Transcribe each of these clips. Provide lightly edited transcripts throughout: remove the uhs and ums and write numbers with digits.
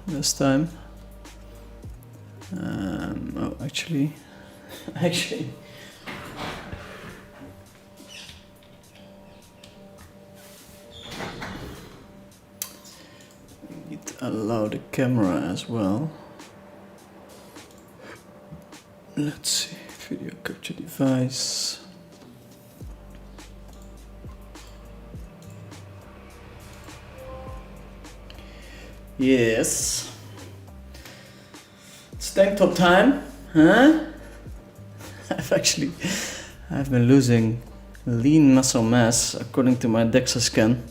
this time. Oh, actually, need to allow the camera as well. Let's see, video capture device. Yes. It's tank top time, huh? I've been losing lean muscle mass according to my DEXA scan.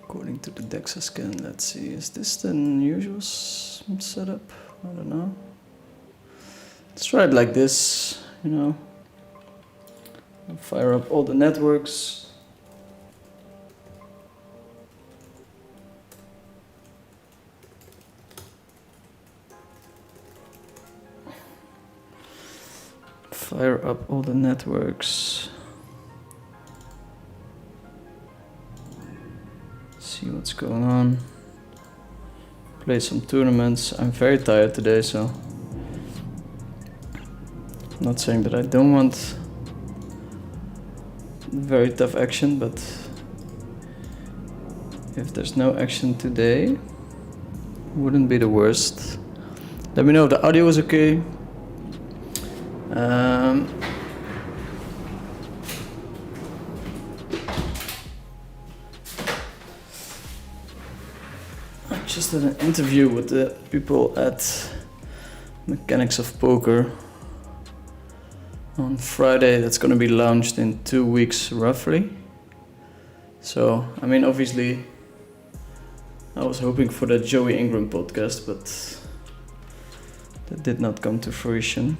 According to the DEXA scan, let's see, is this the usual setup? I don't know. Let's try it like this, you know. I'll fire up all the networks. Fire up all the networks. See what's going on. Play some tournaments. I'm very tired today, so I'm not saying that I don't want very tough action, but if there's no action today, wouldn't be the worst. Let me know if the audio is okay. I just did an interview with the people at Mechanics of Poker on Friday. That's going to be launched in 2 weeks roughly. So, I mean, obviously I was hoping for that Joey Ingram podcast, but that did not come to fruition.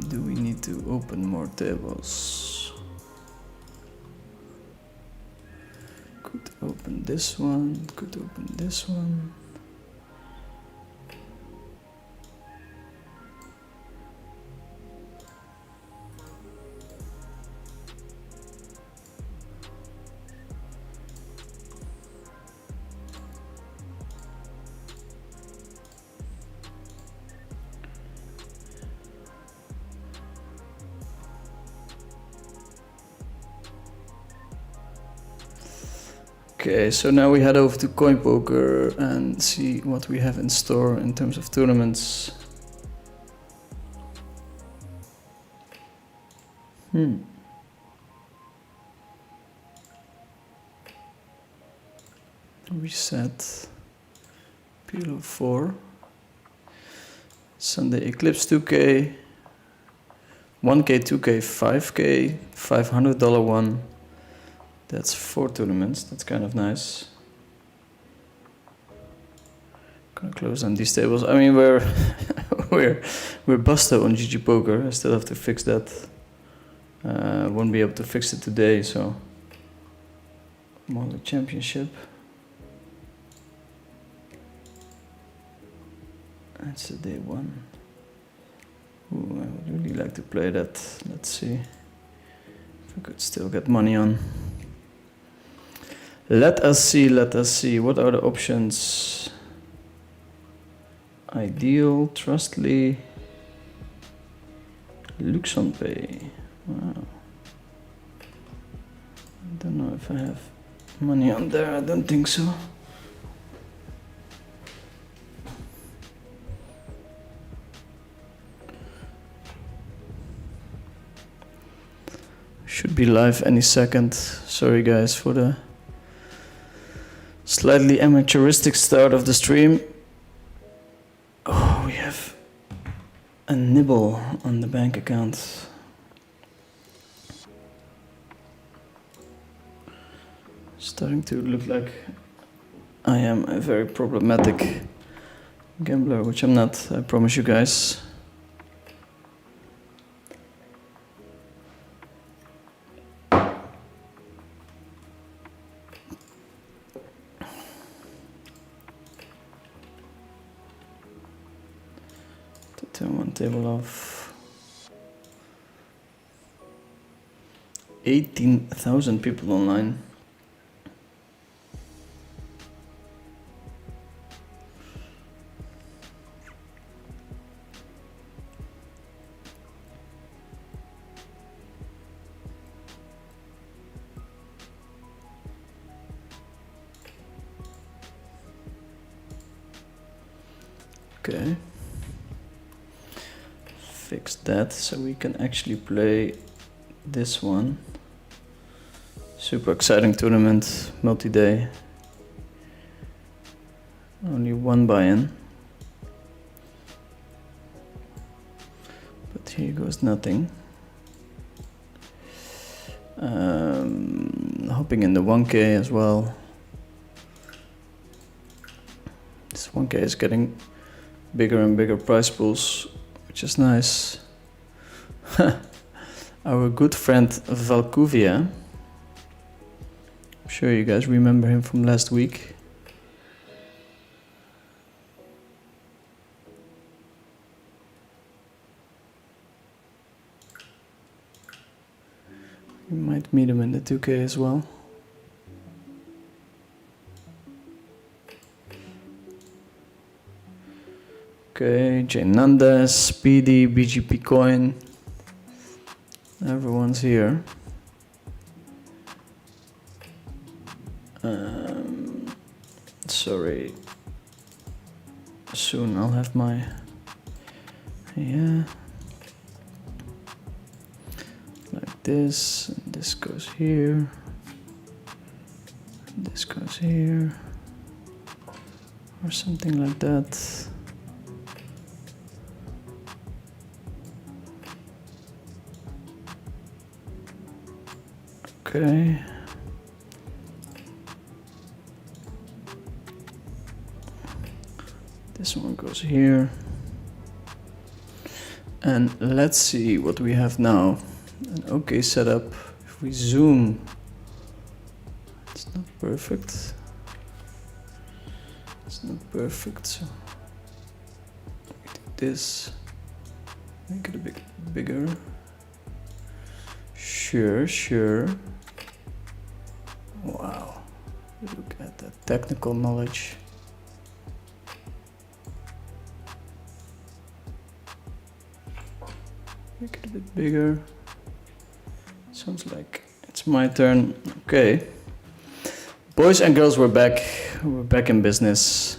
Do we need to open more tables? Could open this one, could open this one. Okay, so now we head over to Coin Poker and see what we have in store in terms of tournaments. Reset. PLO 4. Sunday Eclipse 2K. 1K, 2K, 5K, $500 one. That's 4 tournaments. That's kind of nice. Gonna close down these tables. I mean, we're busted on GG Poker. I still have to fix that. Won't be able to fix it today, so I'm on the championship. That's the day one. Ooh, I would really like to play that. Let's see if I could still get money on. Let us see. What are the options? Ideal, Trustly, LuxonPay. Wow. I don't know if I have money on there. I don't think so. Should be live any second. Sorry guys for the slightly amateuristic start of the stream. Oh, we have a nibble on the bank account. Starting to look like I am a very problematic gambler, which I'm not, I promise you guys. Turn one table off. 18,000 people online. Okay. Fix that so we can actually play this one. Super exciting tournament, multi-day. Only one buy-in. But here goes nothing. Hopping in the 1K as well. This 1K is getting bigger and bigger prize pools, which is nice. Our good friend Valkuvia. I'm sure you guys remember him from last week. You might meet him in the 2K as well. Okay, Jay Nanda, Speedy, BGP Coin. Everyone's here. Sorry. Soon I'll have my... Yeah. Like this. And this goes here. This goes here. Or something like that. Okay. This one goes here. And let's see what we have now. An okay setup. If we zoom, it's not perfect. It's not perfect, so we do this. Make it a bit bigger. Sure. Wow, look at that technical knowledge. Make it a bit bigger. Sounds like it's my turn. Okay. Boys and girls, we're back. We're back in business.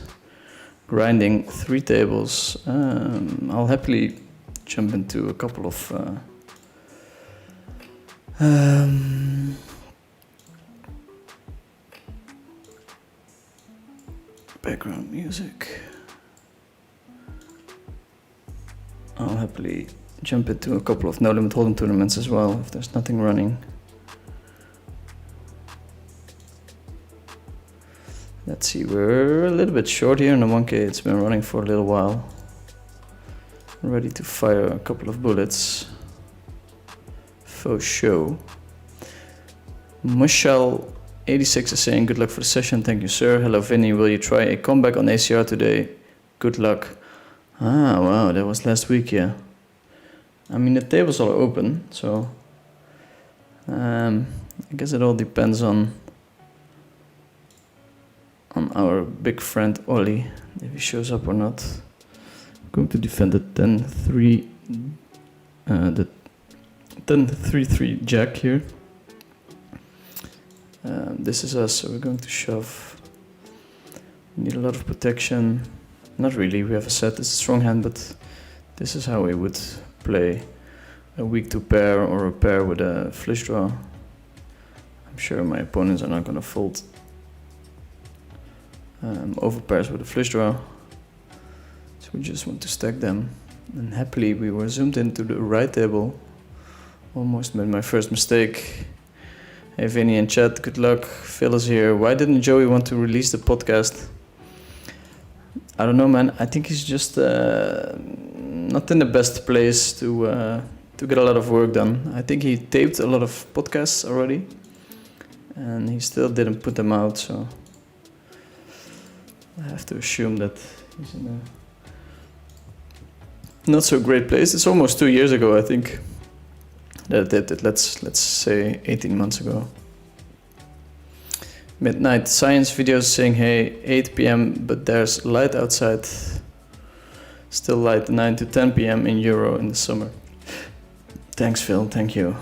Grinding 3 tables. I'll happily jump into a couple of background music. I'll happily jump into a couple of no limit hold'em tournaments as well if there's nothing running. Let's see, we're a little bit short here in the 1K. It's been running for a little while. Ready to fire a couple of bullets. Faux show. Michelle86 is saying good luck for the session. Thank you, sir. Hello, Vinny. Will you try a comeback on ACR today? Good luck. Ah, wow, that was last week, yeah. I mean, the tables are open, so I guess it all depends on our big friend Ollie, if he shows up or not. I'm going to defend the 10-3, the 10-3-3 jack here. This is us, so we're going to shove. We need a lot of protection. Not really, we have a set, it's a strong hand, but this is how we would play a weak 2 pair or a pair with a flush draw. I'm sure my opponents are not going to fold over pairs with a flush draw. So we just want to stack them. And happily we were zoomed into the right table. Almost made my first mistake. Hey Vinny and chat, good luck. Phil is here. Why didn't Joey want to release the podcast? I don't know, man. I think he's just not in the best place to get a lot of work done. I think he taped a lot of podcasts already, and he still didn't put them out. So I have to assume that he's in a not so great place. It's almost 2 years ago, I think, that I taped it. Let's say 18 months ago. Midnight science videos saying, hey, 8 p.m. but there's light outside. Still light 9 to 10 p.m. in Euro in the summer. Thanks, Phil. Thank you.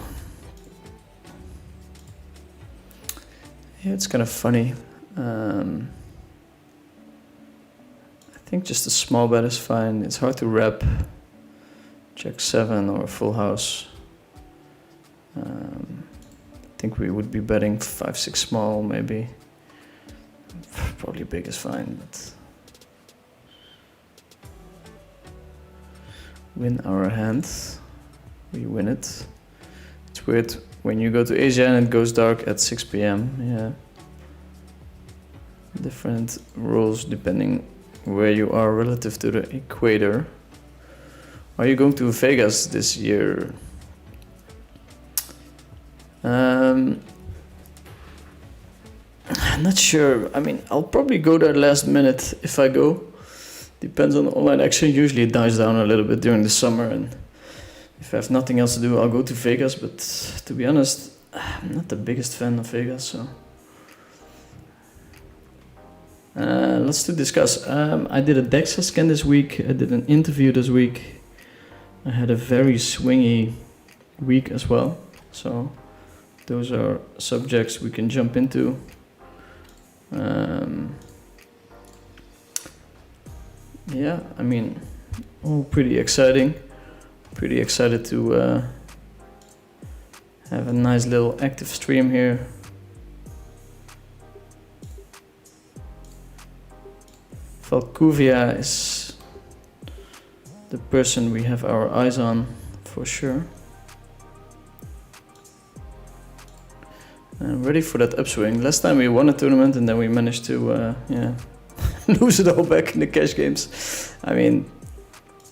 Yeah, it's kind of funny. I think just a small bet is fine. It's hard to rep Jack 7 or full house. I think we would be betting 5-6 small maybe. Probably big is fine, but win our hand. We win it. It's weird when you go to Asia and it goes dark at 6 p.m. Yeah. Different rules depending where you are relative to the equator. Are you going to Vegas this year? I'm not sure. I mean, I'll probably go there last minute if I go. Depends on the online action. Usually it dies down a little bit during the summer, and if I have nothing else to do, I'll go to Vegas. But to be honest, I'm not the biggest fan of Vegas, so let's discuss. I did a DEXA scan this week. I did an interview this week. I had a very swingy week as well. So those are subjects we can jump into. Yeah, I mean, all pretty exciting. Pretty excited to have a nice little active stream here. Valkuvia is the person we have our eyes on for sure. Ready for that upswing. Last time we won a tournament and then we managed to lose it all back in the cash games. I mean,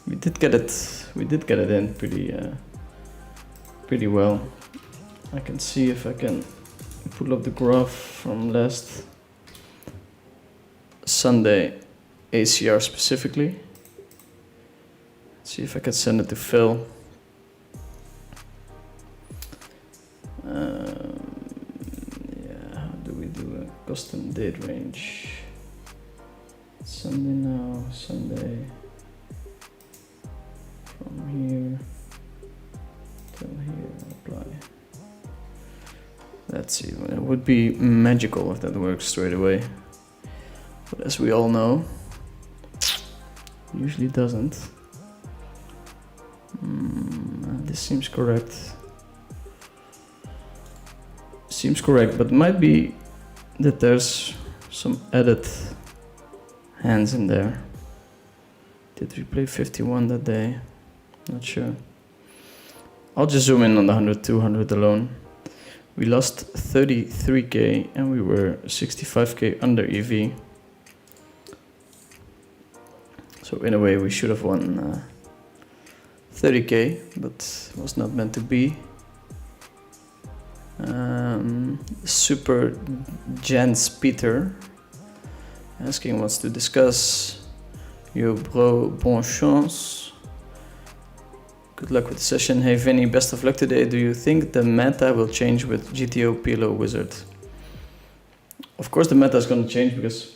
we did get it in pretty well. I can see if I can pull up the graph from last Sunday ACR specifically. See if I can send it to Phil. How do we do a custom date range? Sunday now, Sunday. From here till here, apply. Let's see, it would be magical if that works straight away. But as we all know, usually doesn't. This seems correct. Seems correct, but might be that there's some added hands in there. Did we play 51 that day? Not sure. I'll just zoom in on the 100, 200 alone. We lost 33k and we were 65k under EV. So in a way we should have won 30k, but was not meant to be. Super Jens Peter asking what's to discuss. Yo bro, bon chance. Good luck with the session. Hey Vinny, best of luck today. Do you think the meta will change with GTO PLO Wizard? Of course the meta is going to change, because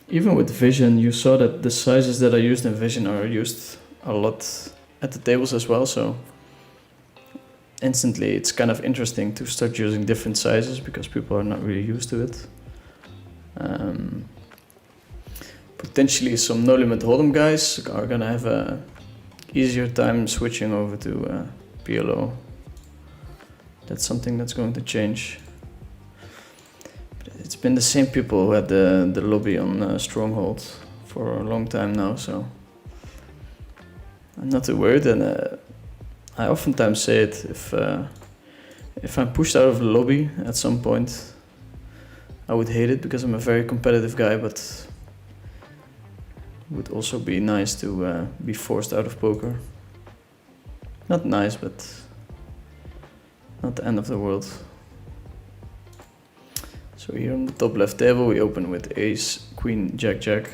even with Vision you saw that the sizes that are used in Vision are used a lot at the tables as well, so instantly it's kind of interesting to start using different sizes because people are not really used to it. Potentially some no limit hold'em guys are gonna have a easier time switching over to PLO. That's something that's going to change. It's been the same people who had the lobby on Stronghold for a long time now, so I'm not too worried. And I oftentimes say it, if I'm pushed out of the lobby at some point, I would hate it because I'm a very competitive guy, but it would also be nice to be forced out of poker. Not nice, but not the end of the world. So here on the top left table we open with ace, queen, jack, jack.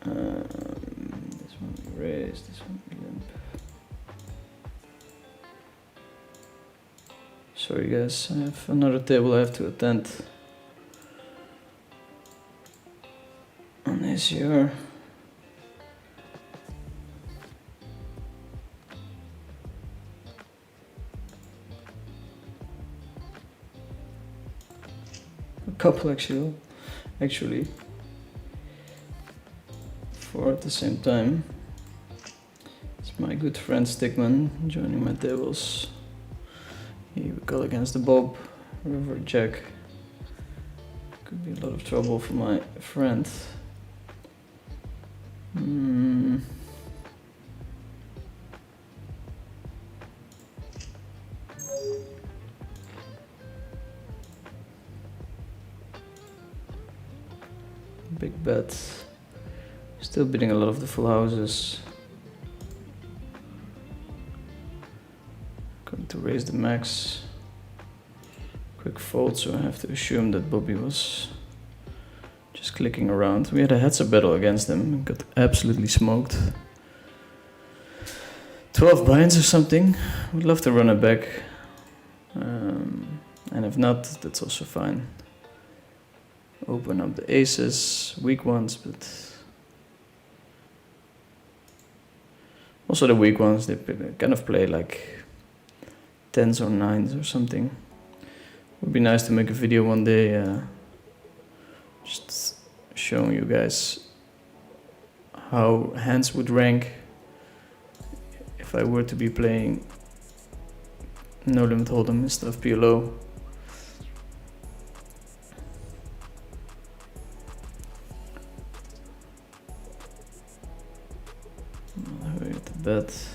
This one we raise, this one we limp. Sorry guys, I have another table I have to attend on ACR. A couple actually, four at the same time. It's my good friend Stickman joining my tables. He would go against the Bob, River Jack. Could be a lot of trouble for my friend. Big bet. Still beating a lot of the full houses. Going to raise the max. Quick fold, so I have to assume that Bobby was just clicking around. We had a heads-up battle against him. Got absolutely smoked. 12 binds or something. Would love to run it back. And if not, that's also fine. Open up the aces, weak ones, but also the weak ones, they kind of play like 10s or 9s or something. Would be nice to make a video one day, just showing you guys how hands would rank if I were to be playing No Limit Hold'em instead of PLO. Hurry at the bet.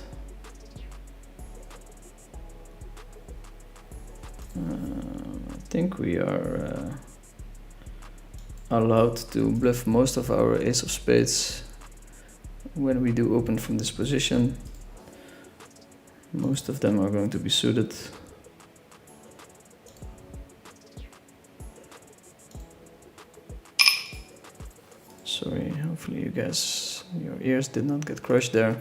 I think we are allowed to bluff most of our ace of spades when we do open from this position. Most of them are going to be suited. Sorry, hopefully you guys, your ears did not get crushed there.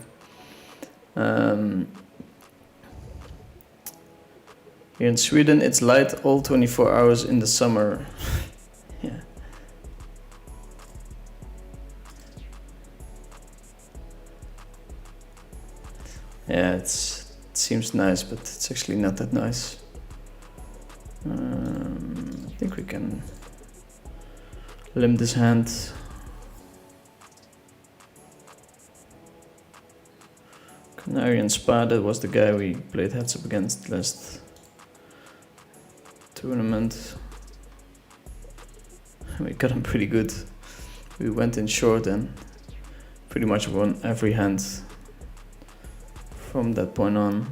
Here in Sweden, it's light all 24 hours in the summer. Yeah. Yeah, it seems nice, but it's actually not that nice. I think we can limp this hand. Canary and Spa, that was the guy we played heads up against last tournament. We got him pretty good. We went in short and pretty much won every hand from that point on.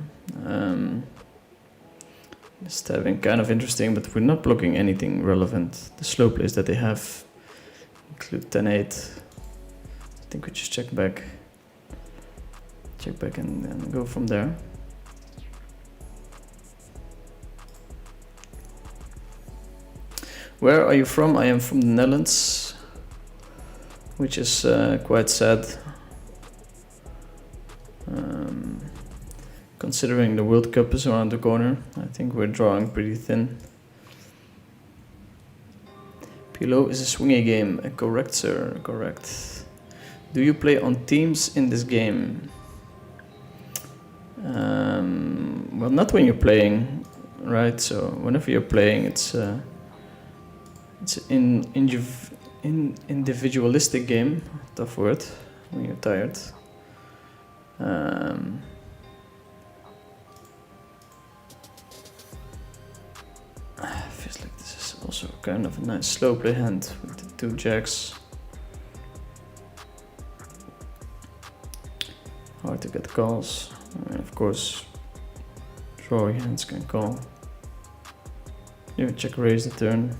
Stabbing kind of interesting, but we're not blocking anything relevant. The slow plays that they have include 10-8. I think we just check back and go from there. Where are you from? I am from the Netherlands, which is quite sad. Considering the World Cup is around the corner, I think we're drawing pretty thin. PLO is a swingy game. Correct, sir. Correct. Do you play on teams in this game? Well, not when you're playing, right? So whenever you're playing, it's an individualistic game. Tough word when you're tired. Feels like this is also kind of a nice slow play hand with the two jacks. Hard to get calls. And of course, draw hands can call. Even check raise the turn.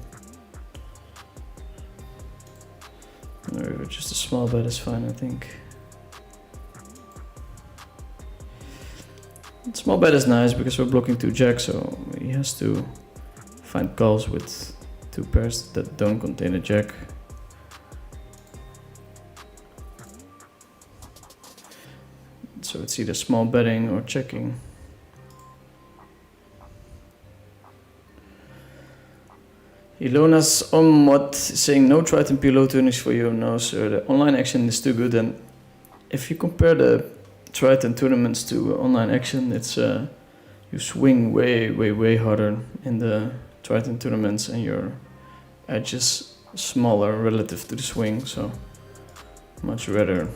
Or just a small bet is fine, I think. Small bet is nice because we're blocking two jacks, so he has to find calls with two pairs that don't contain a jack. So it's either small betting or checking. Ilona's Omot saying no Triton PLO turnings for you. No sir, the online action is too good, and if you compare the Triton tournaments to online action, it's you swing way harder in the Triton tournaments, and you're edges smaller relative to the swing, so much rather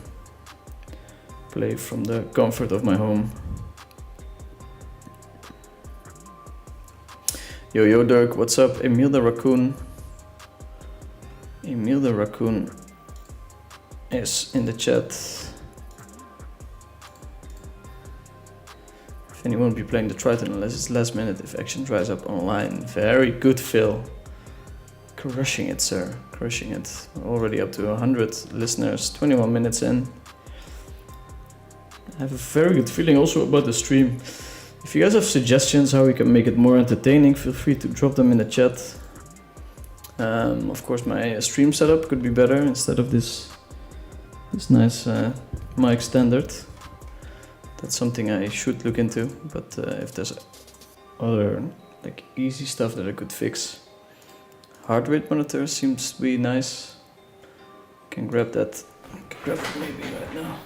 play from the comfort of my home. Yo Dirk, what's up? Emil the Raccoon is in the chat. If anyone will be playing the Triton unless it's last minute if action dries up online. Very good, Phil. Crushing it, sir. Crushing it. Already up to 100 listeners, 21 minutes in. I have a very good feeling also about the stream. If you guys have suggestions how we can make it more entertaining, feel free to drop them in the chat. Of course, my stream setup could be better instead of this nice mic standard. That's something I should look into. But if there's other like easy stuff that I could fix, heart rate monitor seems to be nice. Can grab that. I can grab it maybe right now.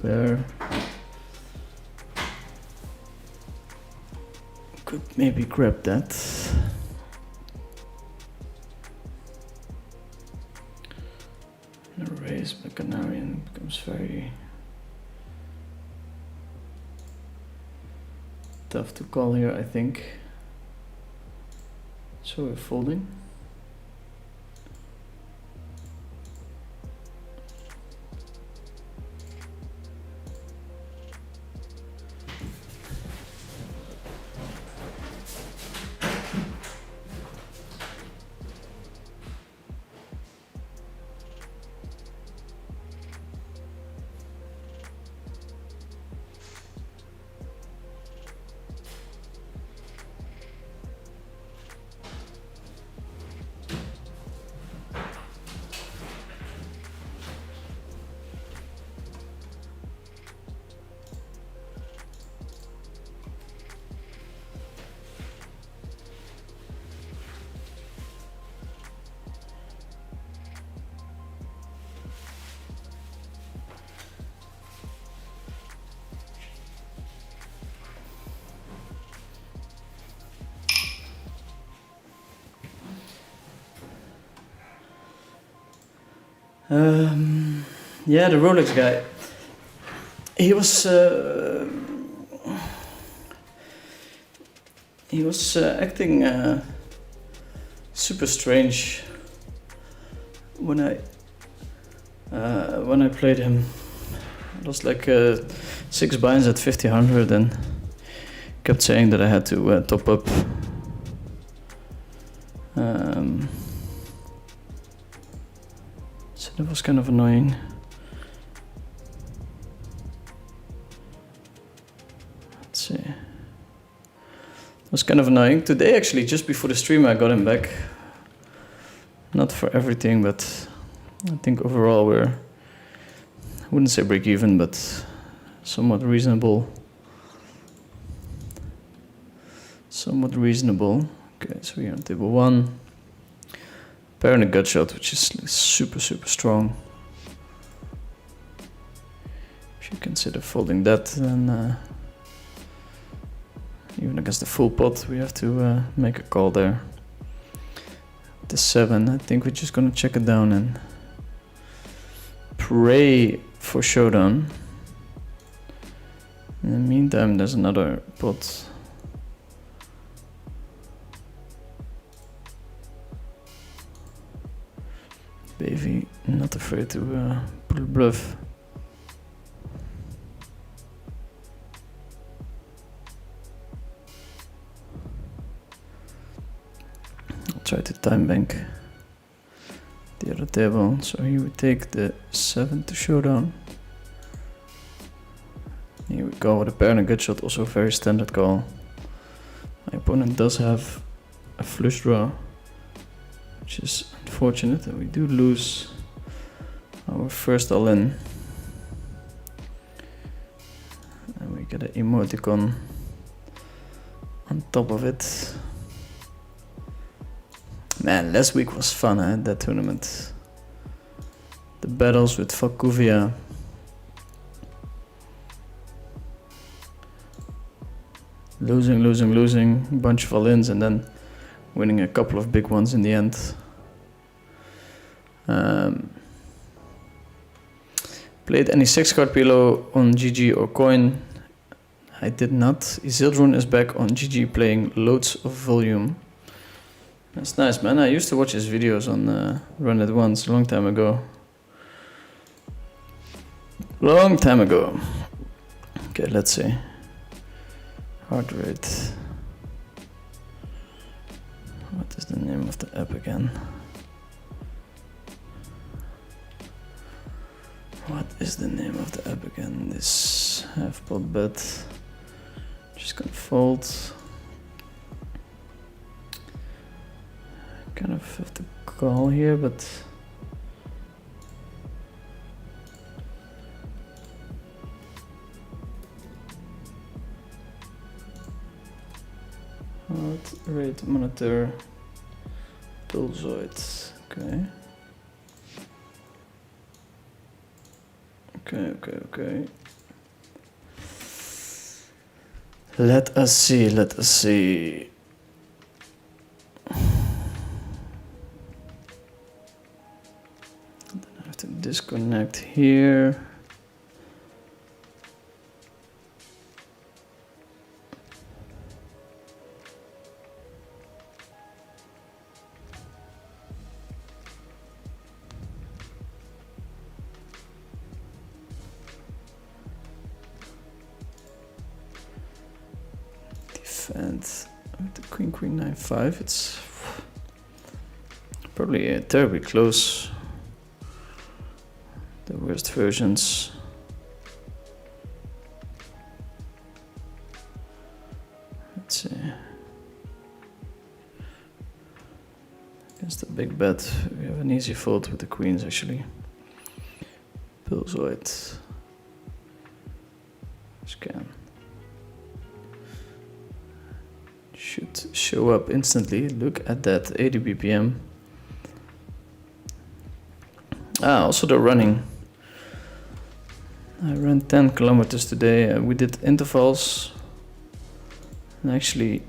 There. Could maybe grab that. And raise my Canarian becomes very tough to call here, I think. So we're folding. Yeah, the Rolex guy. He was acting super strange when I played him. It was like 6 binds at 50-100 and kept saying that I had to top up. So that was kind of annoying. Let's see. It was kind of annoying. Today actually, just before the stream, I got him back. Not for everything, but I think overall we're, I wouldn't say break even, but somewhat reasonable. Somewhat reasonable. Okay, so we're on table 1. Pair and a gut shot, which is super, super strong. If you consider folding that, then even against the full pot, we have to make a call there. The 7, I think we're just gonna check it down and pray for showdown. In the meantime, there's another pot. Baby, not afraid to pull a bluff. try to time bank the other table. So here we take the 7 to showdown. Here we go with a pair and a gut shot, also a very standard call. My opponent does have a flush draw, which is unfortunate, and we do lose our first all-in. And we get an emoticon on top of it. Man, last week was fun, that tournament. The battles with Valkuvia. Losing, a bunch of all-ins, and then winning a couple of big ones in the end. Played any 6-card pillow on GG or coin? I did not. Isildrun is back on GG playing loads of volume. That's nice, man. I used to watch his videos on Run It Once a long time ago. Okay, let's see. Heart rate. What is the name of the app again? This half pot bet. Just gonna fold. Kind of have to call here, but heart rate monitor Pulsoid. Okay. Let us see. Then I have to disconnect here. And with the Queen 9-5, it's probably terribly close. The worst versions. Let's see. Against the big bet, we have an easy fold with the queens actually. Pulsoid. Scan. Should show up instantly. Look at that, 80 BPM. Also the running. I ran 10 kilometers today. We did intervals. And actually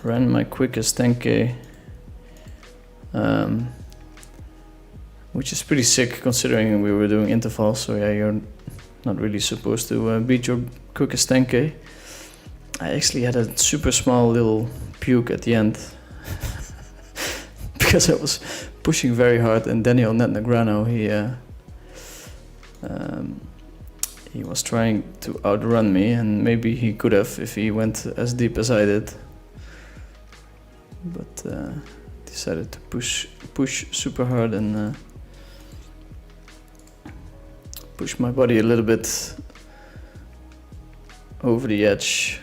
ran my quickest 10k. Which is pretty sick considering we were doing intervals. So yeah, you're not really supposed to beat your quickest 10k. I actually had a super small little puke at the end because I was pushing very hard, and Daniel Netnegrano, he was trying to outrun me, and maybe he could have if he went as deep as I did, but decided to push super hard and push my body a little bit over the edge.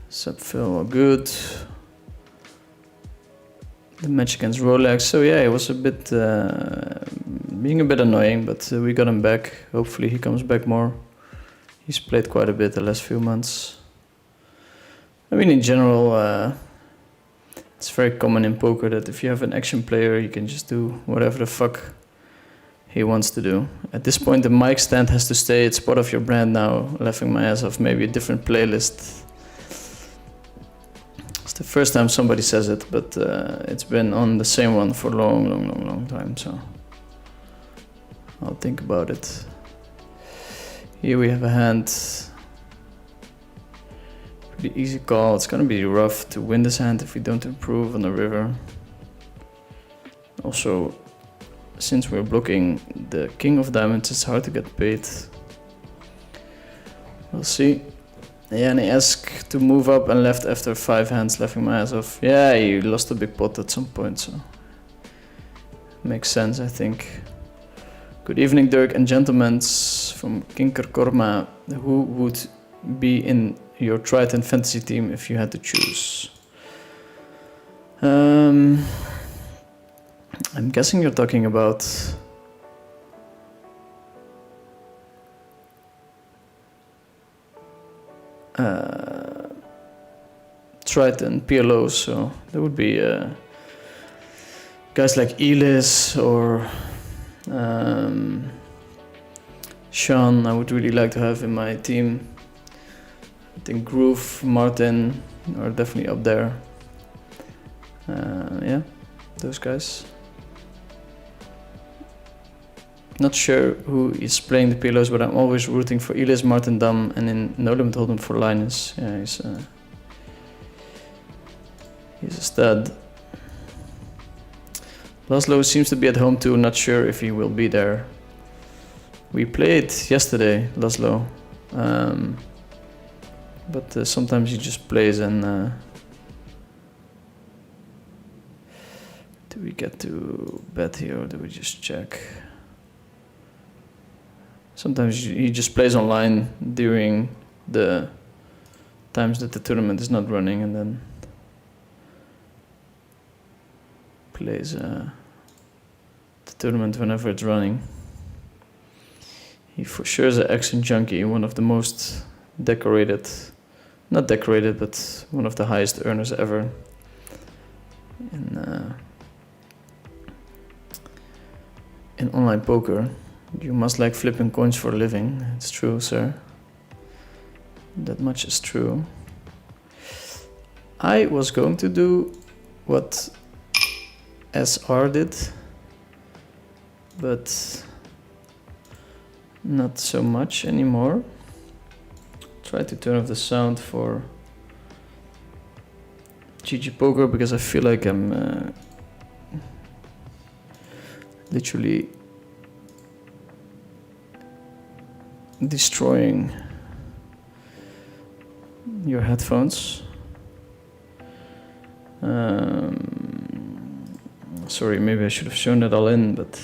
Subfill good. The match against Rolex. So yeah, it was a bit being a bit annoying, but we got him back. Hopefully he comes back more. He's played quite a bit the last few months. I mean, in general, it's very common in poker that if you have an action player, you can just do whatever the fuck he wants to do. At this point, the mic stand has to stay. It's part of your brand now. Laughing my ass off. Maybe a different playlist. The first time somebody says it, but it's been on the same one for a long time, so I'll think about it. Here we have a hand. Pretty easy call. It's gonna be rough to win this hand if we don't improve on the river. Also, since we're blocking the king of diamonds, it's hard to get paid. We'll see. Yeah, and he asked to move up and left after 5 hands, laughing my ass off. Yeah, he lost a big pot at some point, so makes sense, I think. Good evening, Dirk and gentlemen from Kinkerkorma. Who would be in your Triton fantasy team if you had to choose? I'm guessing you're talking about Triton PLOs, so there would be guys like Elis or Sean. I would really like to have in my team. I think Groove, Martin are definitely up there. Yeah, those guys. Not sure who is playing the PLOs, but I'm always rooting for Elis, Martin Dam, and in No Limit Hold'em for Linus. Yeah, he's a stud. Laszlo seems to be at home too, not sure if he will be there. We played yesterday, Laszlo. But sometimes he just plays and... do we get to bet here or do we just check? Sometimes he just plays online during the times that the tournament is not running and then plays the tournament whenever it's running. He for sure is an action junkie, one of the most decorated, not decorated, but one of the highest earners ever in online poker. You must like flipping coins for a living. It's true, sir. That much is true. I was going to do what SR did, but not so much anymore. Try to turn off the sound for GG Poker because I feel like I'm literally destroying your headphones. Sorry, maybe I should have shown that all in, but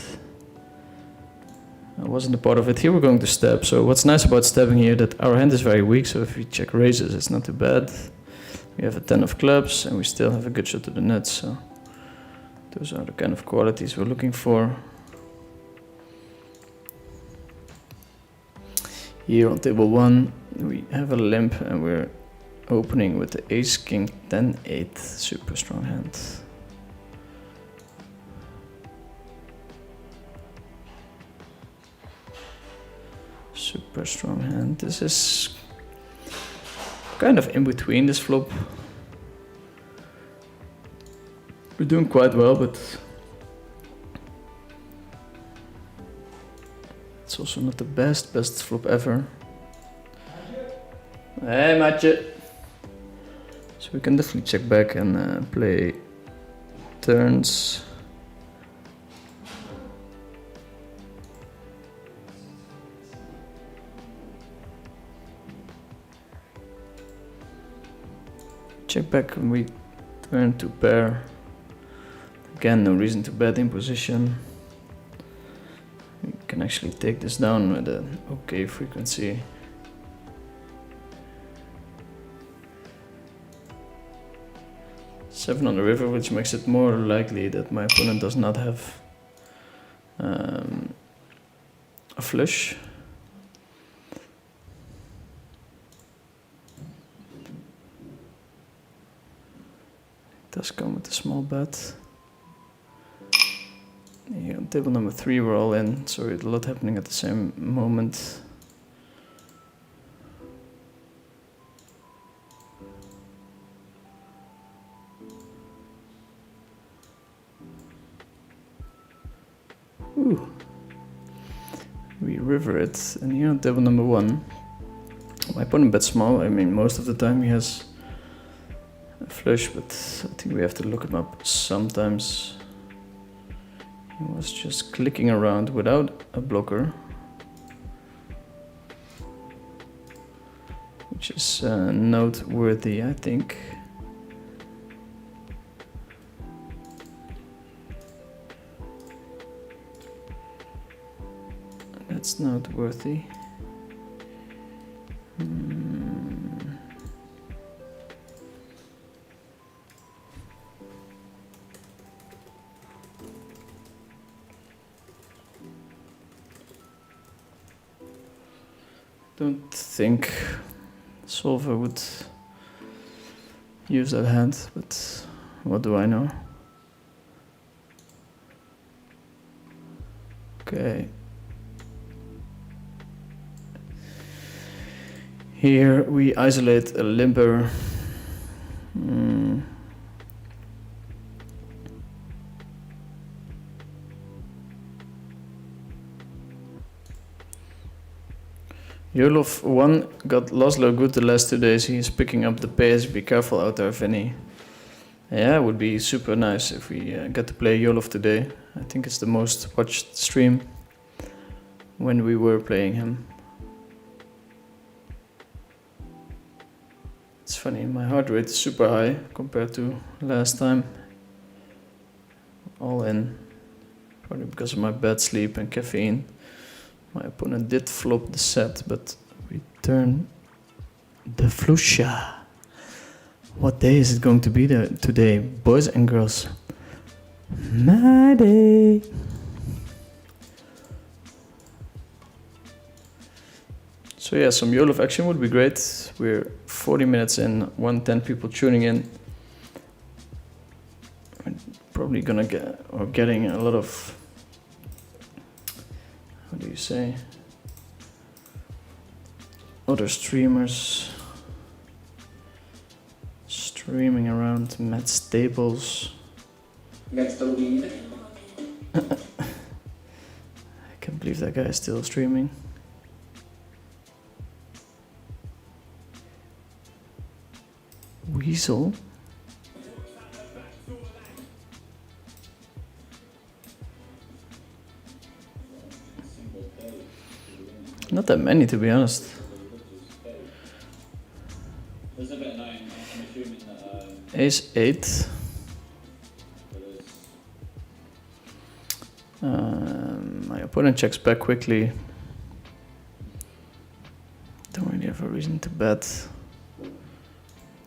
I wasn't a part of it. Here we're going to stab. So what's nice about stabbing here that our hand is very weak, so if we check raises, it's not too bad. We have a 10 of clubs and we still have a good shot to the nuts, so those are the kind of qualities we're looking for. Here on table 1 we have a limp and we're opening with the ace king 10 8, super strong hand. Super strong hand. This is kind of in between this flop. We're doing quite well, but it's also not the best flop ever. Hey, Matje. So we can definitely check back and play turns. Check back when we turn to pair. Again, no reason to bet in position. We can actually take this down with an okay frequency. Seven on the river, which makes it more likely that my opponent does not have a flush. Does come with a small bet. Here on table number 3 we're all in, so a lot happening at the same moment. Ooh. We river it, and here on table number 1 my opponent bets small. I mean, most of the time he has a flush, but I think we have to look him up sometimes. He was just clicking around without a blocker, which which is noteworthy, I think. That's noteworthy. Don't think Solver would use that hand, but what do I know? Okay. Here we isolate a limper. Jolov 1 got Laszlo good the last 2 days. He's picking up the pace. Be careful out there, Vinny. Yeah, it would be super nice if we get to play Jolov today. I think it's the most watched stream when we were playing him. It's funny, my heart rate is super high compared to last time. All in. Probably because of my bad sleep and caffeine. My opponent did flop the set, but we turn the Flusha. What day is it going to be today, boys and girls? My day. So yeah, some Jolov action would be great. We're 40 minutes in, 110 people tuning in. We're probably gonna getting a lot of, what do you say, other streamers streaming around. Matt Staples. I can't believe that guy is still streaming. Weasel. Not that many, to be honest. Ace 8. My opponent checks back quickly. Don't really have a reason to bet.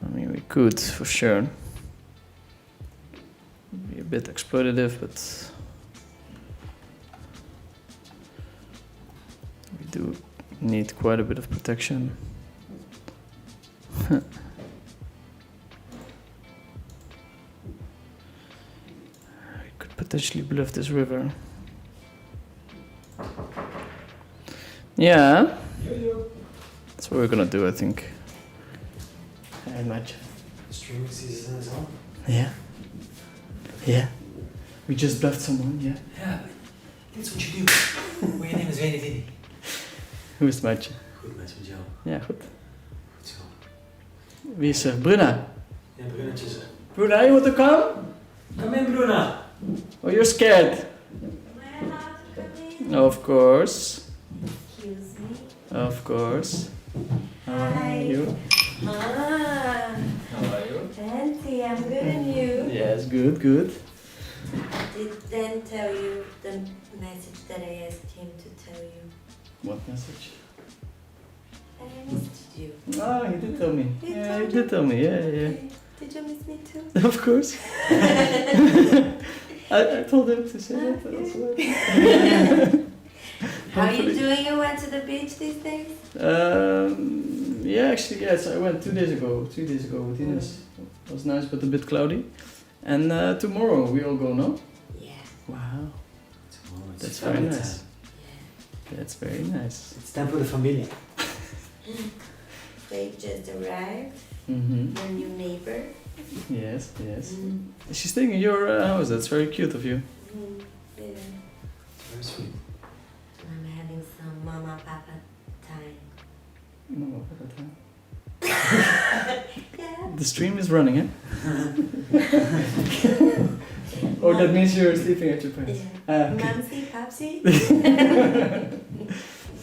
I mean, we could for sure. Be a bit exploitative, but we do need quite a bit of protection. We could potentially bluff this river. Yeah, that's what we're gonna do, I think. Very much. Streaming season is on. Yeah. Yeah. We just bluffed someone, yeah. Yeah, that's what you do. Mijn naam is Wendy. Hoe is het met je? Goed met jou. Ja, goed. Goed zo. Wie is er? Bruna? Ja, Brunatje is er. Bruna, you want to come? Come in, Bruna. Oh, you're scared? Am I allowed to come in? Of course. Excuse me. Of course. How are Hi. you? Ah, How are you? fancy. I'm good and you? Yes, good, good. Did Dan tell you the message that I asked him to tell you? What message? That I missed you. Oh, he did tell me. He Yeah, told he did tell me. Yeah, yeah. Did you miss me too? Of course. I told him to say that also. How are you Hopefully. doing? You went to the beach these days? Yeah, actually, yes. I went 3 days ago with Ines. It was nice, but a bit cloudy. And tomorrow we all go, no? Yeah. Wow, Tomorrow it's that's very family nice. time. That's very nice. It's time for the familie. They just arrived. Mm-hmm. Your new neighbor. Yes, yes. Mm. She's staying in your house. That's very cute of you. Mm. Yeah. Very sweet. I'm having some mama papa time. No, at that time. Yeah. The stream is running, eh? Or that means you're sleeping at your parents. Yeah. Okay. Mamsie, Papsie?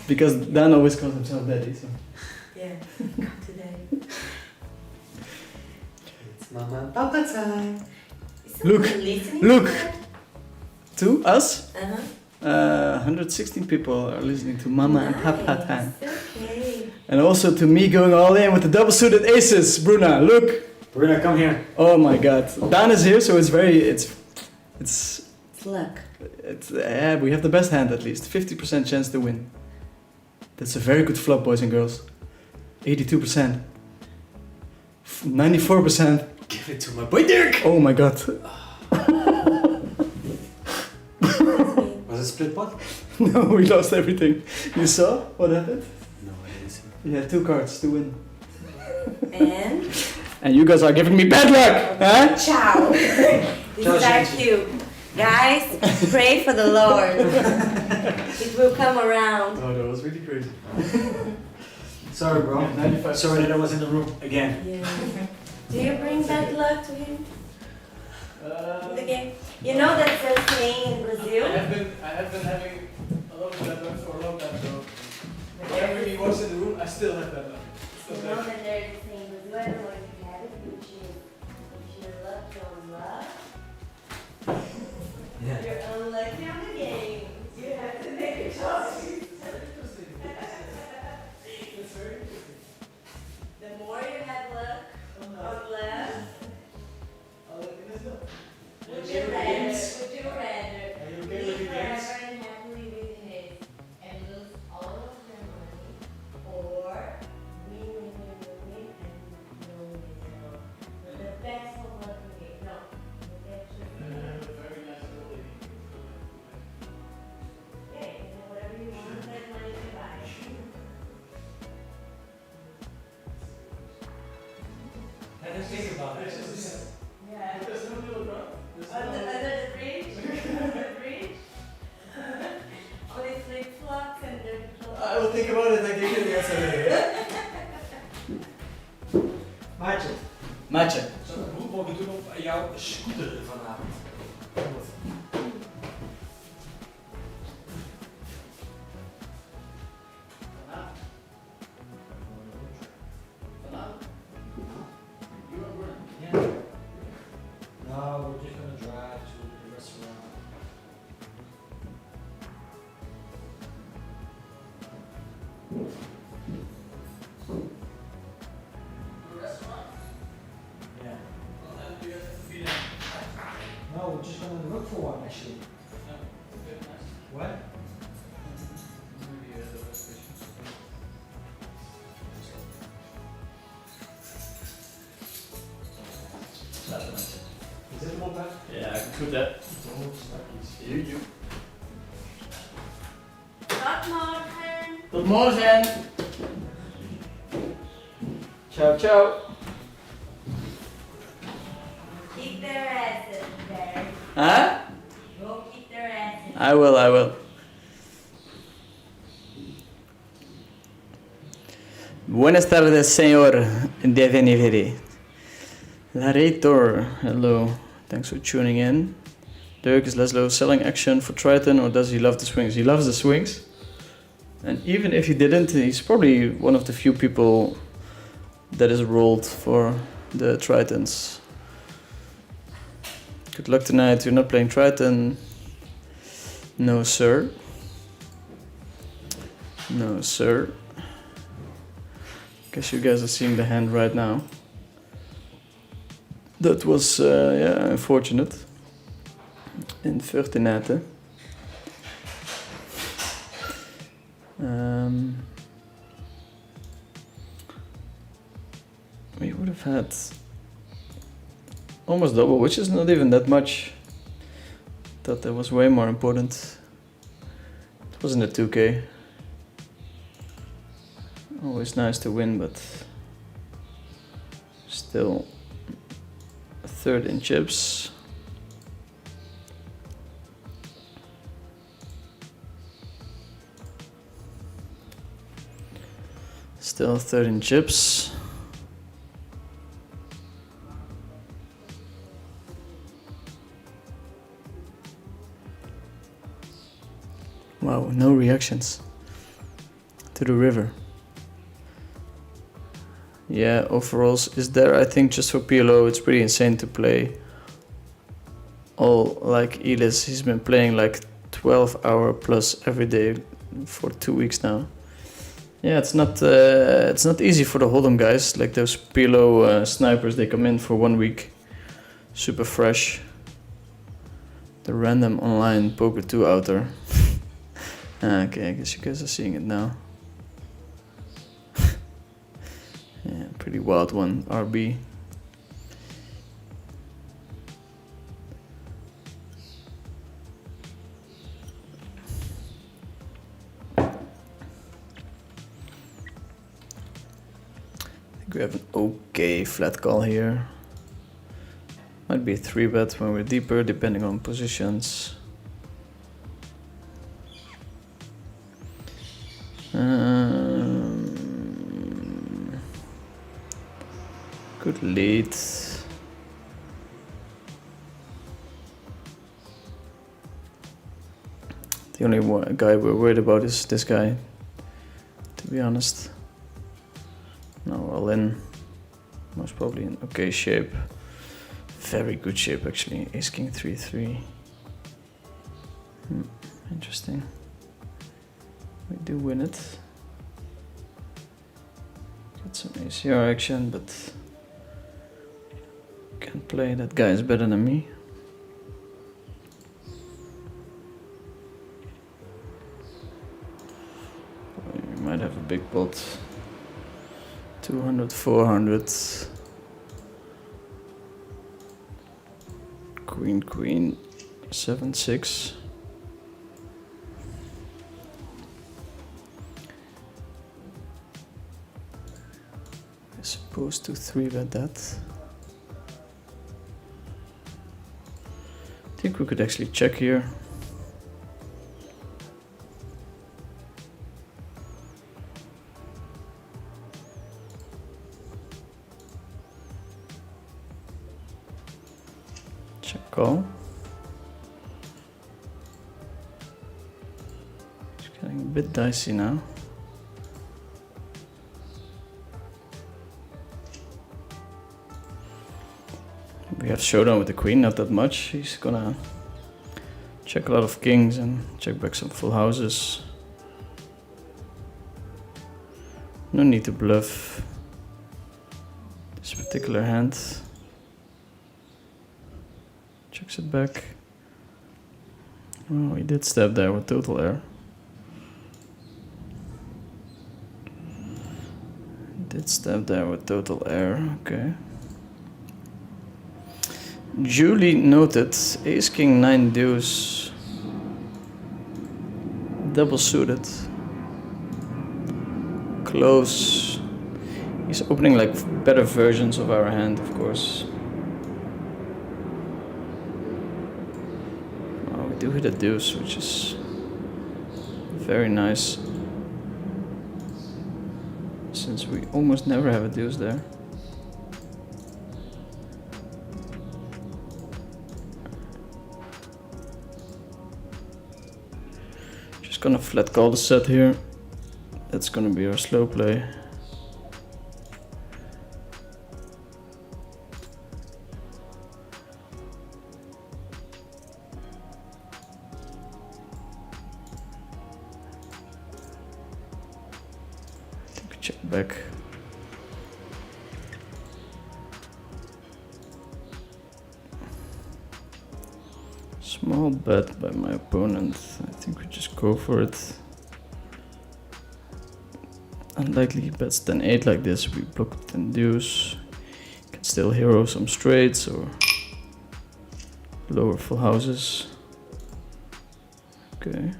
Because Dan always calls himself daddy, so. Yeah. Come today. It's Mama and Papa time. Is Look, someone listening look. to that? To us, Uh-huh. 116 people are listening to Mama and Papa time. Okay. And also to me going all in with the double suited aces. Bruna, look. Bruna, come here. Oh my god. Dan is here, so it's It's luck. yeah, we have the best hand at least. 50% chance to win. That's a very good flop, boys and girls. 82%. 94%. Give it to my boy Dirk. Oh my god. Was it split pot? No, we lost everything. You saw what happened? No, I didn't see. You had 2 cards to win. And And you guys are giving me bad luck, huh? ciao. This Ciao, is our Shinji. cue. Guys, pray for the Lord. It will come around. Oh, that was really crazy. Sorry, bro. 95%. Sorry that I was in the room again. Yeah. Do you bring bad luck to him? In the game? You know that's a saying in Brazil? I have been having a lot of bad luck for a long time, so whenever he was in the room, I still have bad luck. You know that there is a saying in Brazil, I don't know if you have it, which is luck on love. Yeah. You're unlucky on the game. You have to make a choice. The more you have luck on love, would you rather live forever and happily with his and lose all of your money, or win and no miserable? The best of luck in game. No. Okay, and whatever you want, that money to buy. Let us think about it. Yeah. Under the bridge? The bridge? Only flip-flops and the I will think about it and I give you the answer later. Maatje, Maatje. hoe mogen we doen op jouw scooter vanavond? Yeah. No, we're just gonna drive to the restaurant. Yeah. No, we're just gonna look for one actually. What? Is it more bad? Yeah, I can put that. You. Not Morgan. Tot morgen. Ciao, ciao. Keep their asses there. Huh? Go keep their asses. I will. Buenas tardes, señor Deveniveri. Narrator, hello. Thanks for tuning in. Dirk, is Laszlo selling action for Triton or does he love the swings? He loves the swings. And even if he didn't, he's probably one of the few people that is rolled for the Tritons. Good luck tonight. You're not playing Triton. No, sir. No, sir. Guess you guys are seeing the hand right now. That was, unfortunate. Infortunate. We would have had almost double, which is not even that much. Thought that was way more important. It wasn't a 2K. Always nice to win, but still a third in chips. Still a third in chips. Wow, no reactions to the river. Yeah, overalls is there. I think just for PLO, it's pretty insane to play. All like Elis, he's been playing like 12-hour plus every day for 2 weeks now. Yeah, it's not easy for the Hold'em guys. Like those PLO snipers, they come in for 1 week, super fresh. The random online poker 2 outer. Okay, I guess you guys are seeing it now. Yeah, pretty wild one, RB. I think we have an okay flat call here. Might be a 3-bet when we're deeper, depending on positions. Good lead. The only guy we're worried about is this guy, to be honest. Now all in. Most probably in okay shape. Very good shape actually. Ace King 3-3. Interesting. We do win it. Get some ACR action, but can't play. That guy is better than me. We might have a big pot. 200, 400. Queen, queen, 7-6. I'm supposed to 3-bet that. I think we could actually check here. Check call. It's getting a bit dicey now. We have showdown with the queen, not that much. He's gonna check a lot of kings and check back some full houses. No need to bluff this particular hand. Checks it back. Oh, he did stab there with total air. Did stab there with total air, okay. Duly noted, Ace King 9 deuce, double suited, close. He's opening like better versions of our hand, of course. Oh, we do hit a deuce, which is very nice, since we almost never have a deuce there. Gonna flat call the set here. That's gonna be our slow play. I think we check back. Small bet by my opponent. I think we just go for it. Unlikely he bets 10-8 like this. We block with 10 deuce. Can still hero some straights or lower full houses. Okay.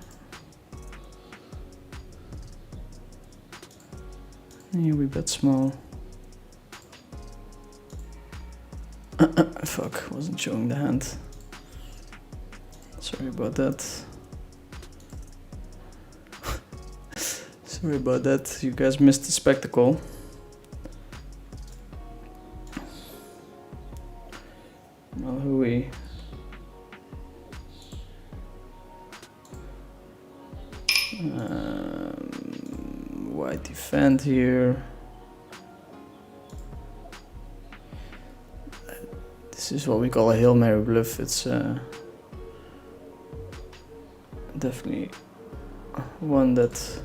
Here we bet small. Fuck, wasn't showing the hand. Sorry about that. Sorry about that. You guys missed the spectacle. Well, hooey. White defend here. This is what we call a Hail Mary bluff. It's definitely one that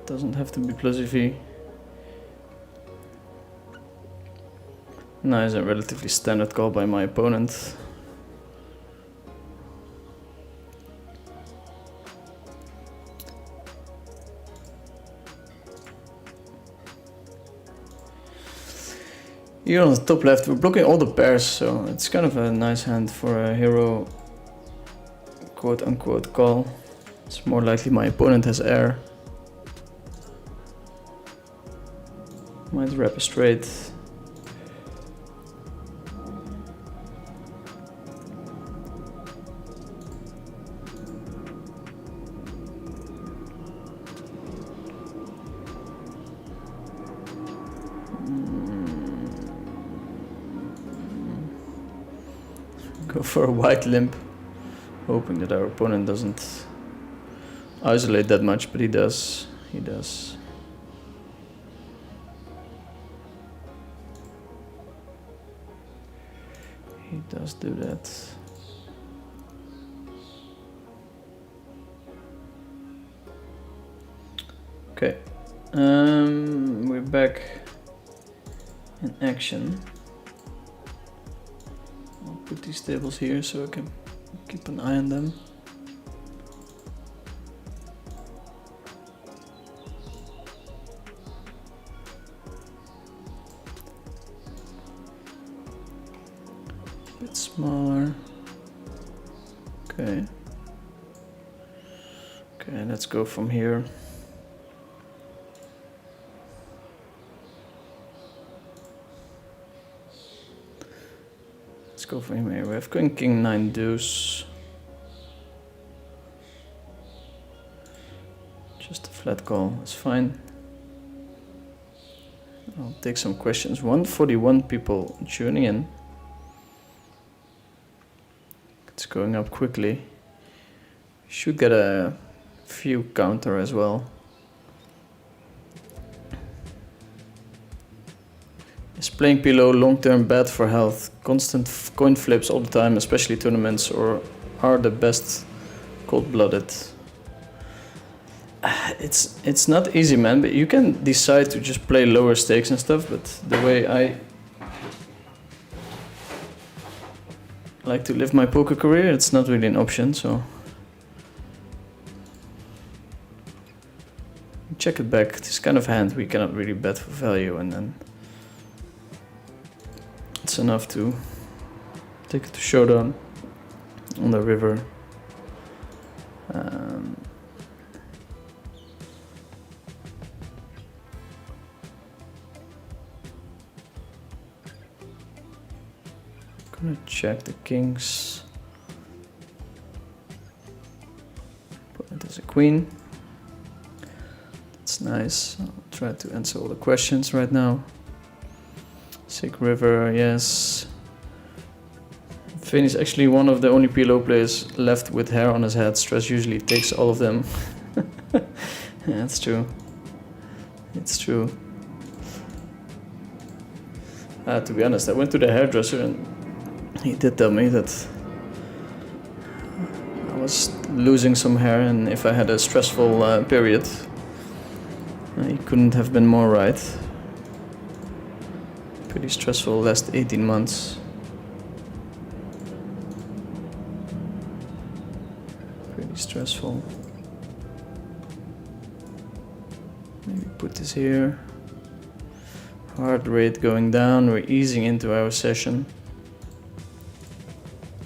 doesn't have to be plus EV. Nice and relatively standard call by my opponent. Here on the top left, we're blocking all the pairs, so it's kind of a nice hand for a hero quote-unquote call. It's more likely my opponent has air. Might wrap a straight. Go for a wide limp, hoping that our opponent doesn't isolate that much, but he does. He does. He does do that. Okay, we're back in action. I'll put these tables here so I can keep an eye on them. A bit smaller. Okay. Okay, let's go from here. Let's go for him here. We have Queen, King, 9 deuce. Just a flat call, it's fine. I'll take some questions. 141 people tuning in. It's going up quickly. Should get a few counter as well. Is playing pillow long-term bad for health? Constant coin flips all the time, especially tournaments, or are the best cold-blooded? It's not easy, man, but you can decide to just play lower stakes and stuff, but the way I like to live my poker career, it's not really an option, so check it back. This kind of hand we cannot really bet for value, and then it's enough to take it to showdown on the river. Gonna check the kings. Opponent is a queen. That's nice. I'll try to answer all the questions right now. Sick River, yes. Finn is actually one of the only PLO players left with hair on his head. Stress usually takes all of them. Yeah, it's true. It's true. To be honest, I went to the hairdresser and he did tell me that I was losing some hair, and if I had a stressful period, he couldn't have been more right. Pretty stressful last 18 months. Pretty stressful. Maybe put this here. Heart rate going down. We're easing into our session.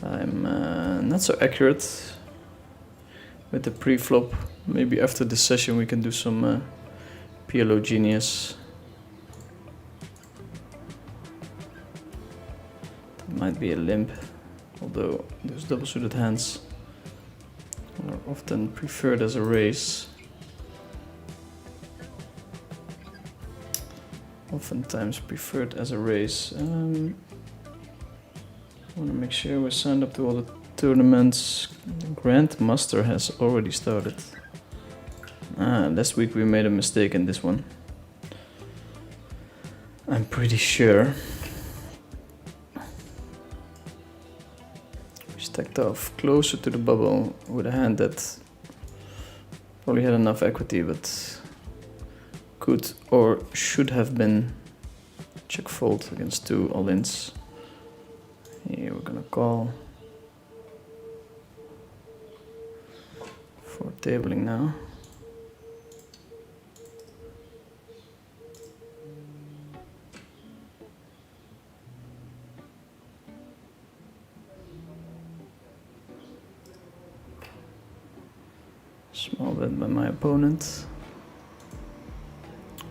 I'm not so accurate with the pre-flop. Maybe after this session we can do some PLO genius. That might be a limp, although those double-suited hands are often preferred as a raise. Oftentimes preferred as a raise. I want to make sure we're signed up to all the tournaments. The Grandmaster has already started. Last week we made a mistake in this one. I'm pretty sure. backed off closer to the bubble with a hand that probably had enough equity, but could or should have been check fold against 2 all-ins. Here we're gonna call for tabling now. Small bet by my opponent.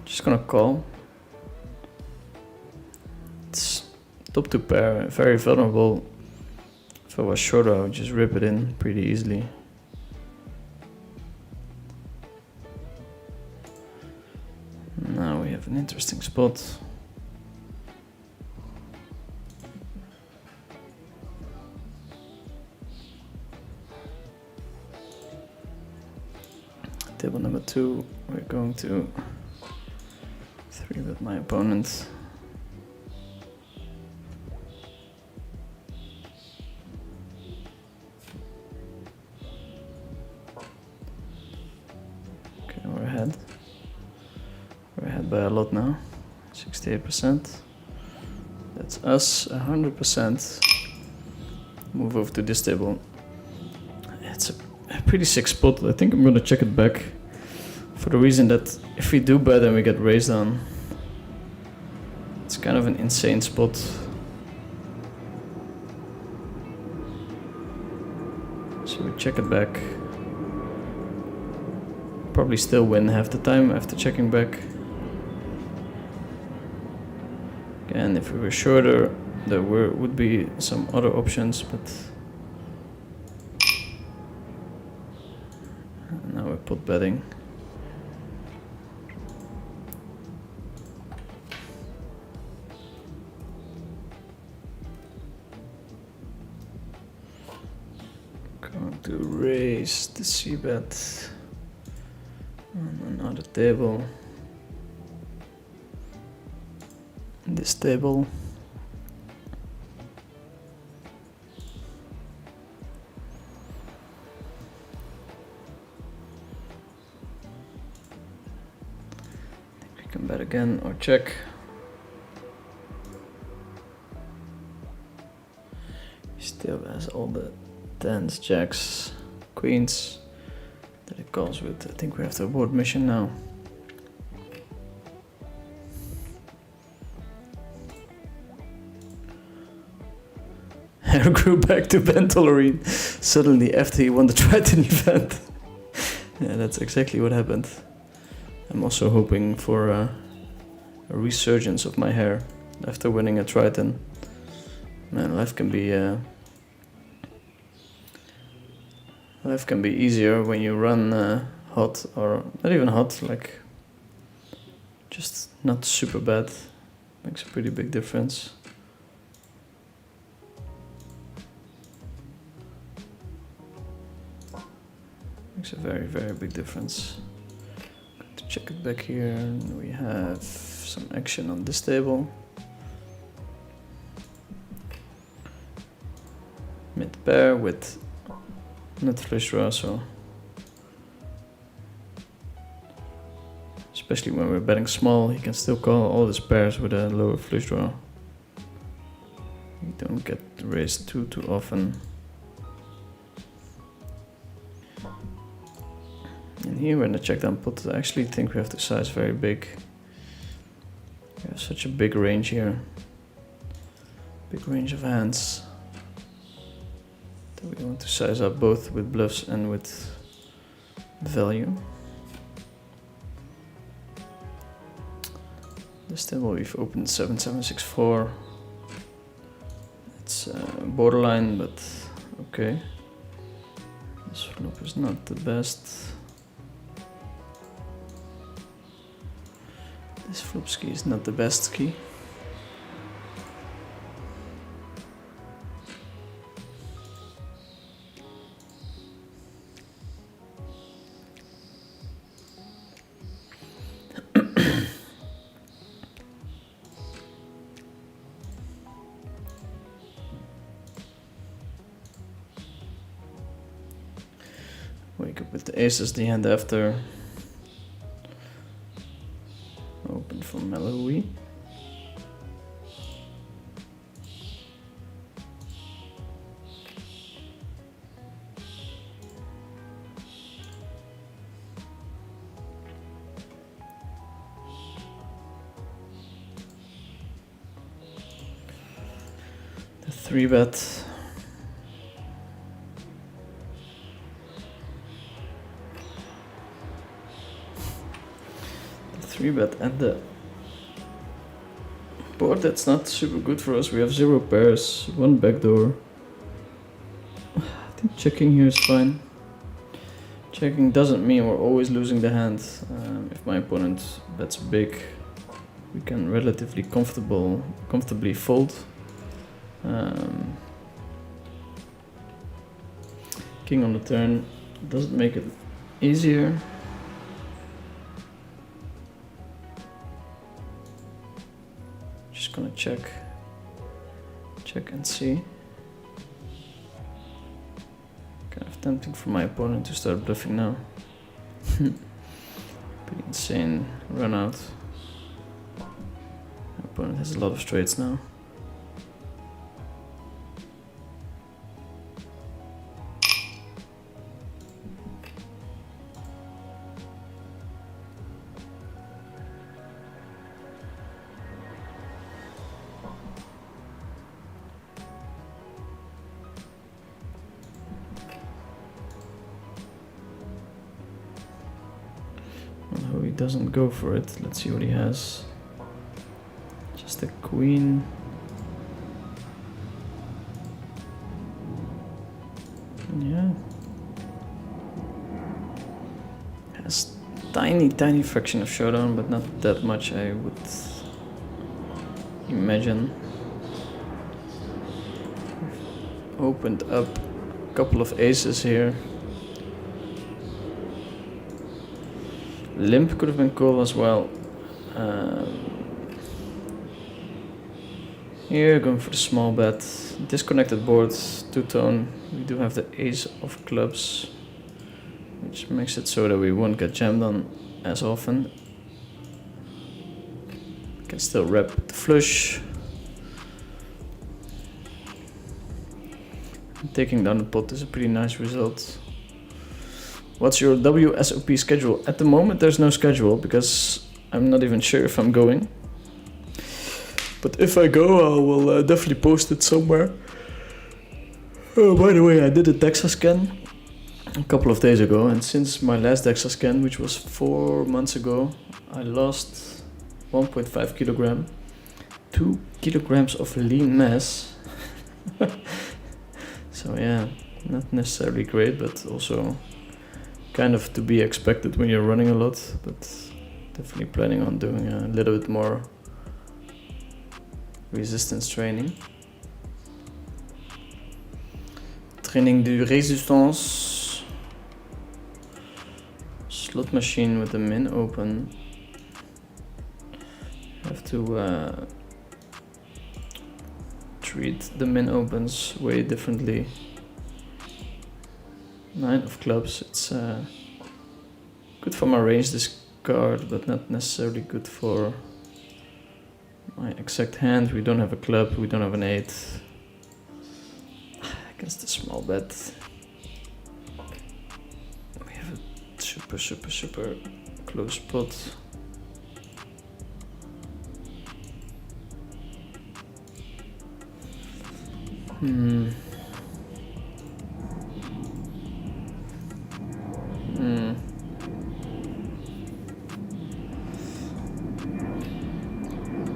Just gonna call. It's top 2 pair, very vulnerable. If I was shorter, I would just rip it in pretty easily. Now we have an interesting spot. Table number 2, we're going to 3-bet my opponent. Okay, we're ahead. We're ahead by a lot now, 68%. That's us, 100%. Move over to this table. It's a pretty sick spot. I think I'm gonna check it back for the reason that if we do bet and we get raised on, it's kind of an insane spot. So we check it back. Probably still win half the time after checking back. Again, if we were shorter, there would be some other options, but now we're pot betting. Going to raise the c-bet on another table. This table. Can bet again or check. He still has all the 10s, jacks, queens that it calls with. I think we have to abort mission now. Hair grew back to Ventolorine suddenly after he won the Triton event. Yeah, that's exactly what happened. I'm also hoping for a resurgence of my hair after winning a Triton. Man, life can be easier when you run hot, or not even hot, like just not super bad. Makes a pretty big difference. Makes a very, very big difference. Check it back here, and we have some action on this table. Mid pair with nut flush draw, so especially when we're betting small, he can still call all his pairs with a lower flush draw. You don't get raised too often. And here when I check down pot, I actually think we have to size very big. We have such a big range here. Big range of hands. That we want to size up both with bluffs and with value. This table we've opened 7-7-6-4. It's borderline, but okay. This flop is not the best. This flop ski is not the best ski. Wake up with the aces, the hand after. Open for Mellowy. The 3-bet. The 3-bet and the board that's not super good for us. We have 0 pairs, 1 backdoor. I think checking here is fine. Checking doesn't mean we're always losing the hand. If my opponent bets big, we can relatively comfortably fold. King on the turn doesn't make it easier. Just gonna check and see. Kind of tempting for my opponent to start bluffing now. Pretty insane run out. My opponent has a lot of straights now. No, he doesn't go for it. Let's see what he has. Just a queen. Yeah. Has tiny fraction of showdown, but not that much, I would imagine. Opened up a couple of aces here. Limp could have been cool as well. Here, going for the small bet. Disconnected board, two-tone. We do have the ace of clubs, which makes it so that we won't get jammed on as often. Can still wrap the flush. Taking down the pot is a pretty nice result. What's your WSOP schedule? At the moment there's no schedule because I'm not even sure if I'm going. But if I go, I will definitely post it somewhere. Oh, by the way, I did a DEXA scan a couple of days ago, and since my last DEXA scan, which was 4 months ago, I lost 1.5 kilogram, 2 kilograms of lean mass. So yeah, not necessarily great, but also kind of to be expected when you're running a lot, but definitely planning on doing a little bit more resistance training. Training de résistance. Slot machine with the min open. Have to treat the min opens way differently. 9 of clubs, it's good for my range this card, but not necessarily good for my exact hand. We don't have a club, we don't have an 8. Against the small bet. We have a super close pot.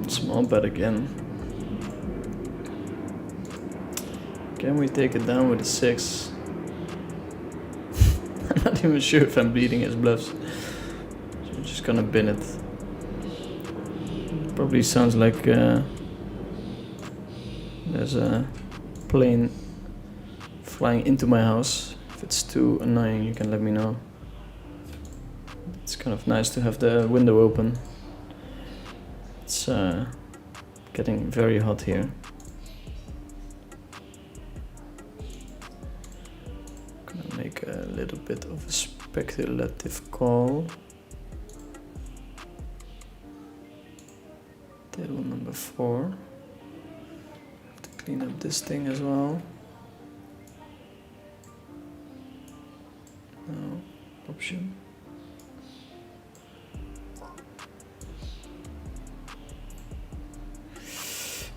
Small bet again. Can we take it down with a 6? I'm not even sure if I'm bleeding his bluffs. So I'm just gonna bin it. Probably sounds like there's a plane flying into my house. If it's too annoying, you can let me know. It's kind of nice to have the window open. It's getting very hot here. Gonna make a little bit of a speculative call. Table number 4. Have to clean up this thing as well. No option.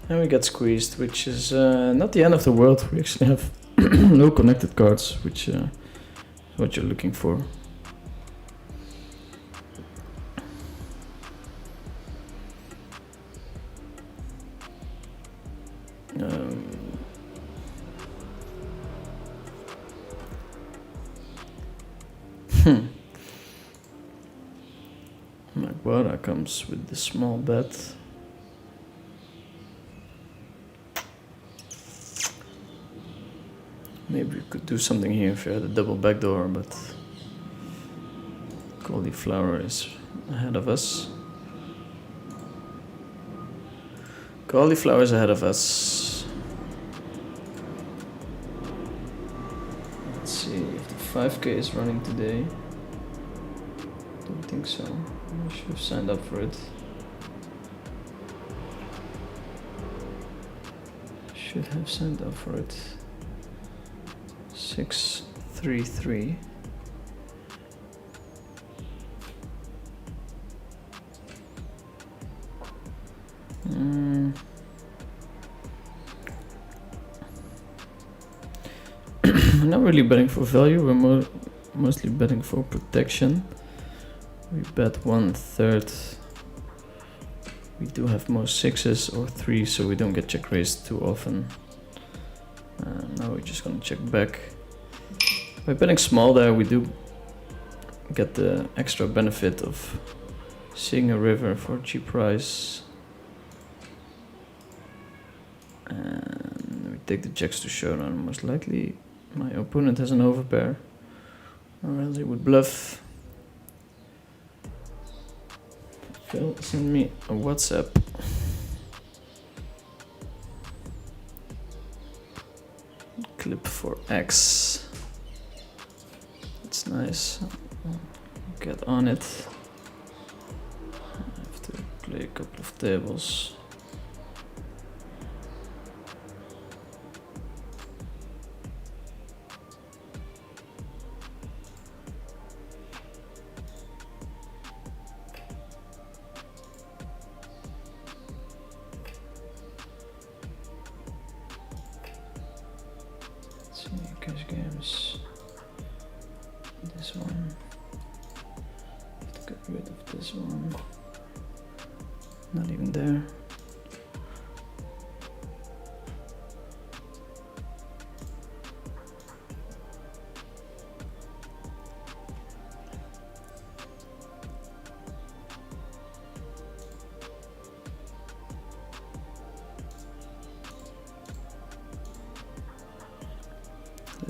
And we get squeezed, which is not the end of the world. We actually have no connected cards, which is what you're looking for. Maguara comes with the small bet. Maybe we could do something here if we had a double backdoor, but cauliflower is ahead of us. Cauliflower is ahead of us. Let's see if the 5K is running today. Don't think so. I should have signed up for it. Should have signed up for it. 633. We're not really betting for value, we're mostly betting for protection. We bet 1/3. We do have most 6s or 3s, so we don't get check raised too often. Now we're just gonna check back. By betting small there, we do get the extra benefit of seeing a river for a cheap price. And we take the jacks to showdown. Most likely my opponent has an overpair, or else he would bluff. Phil, send me a WhatsApp. Clip for X. That's nice. Get on it. I have to play a couple of tables. Cash games. This one. Have to get rid of this one. Not even there.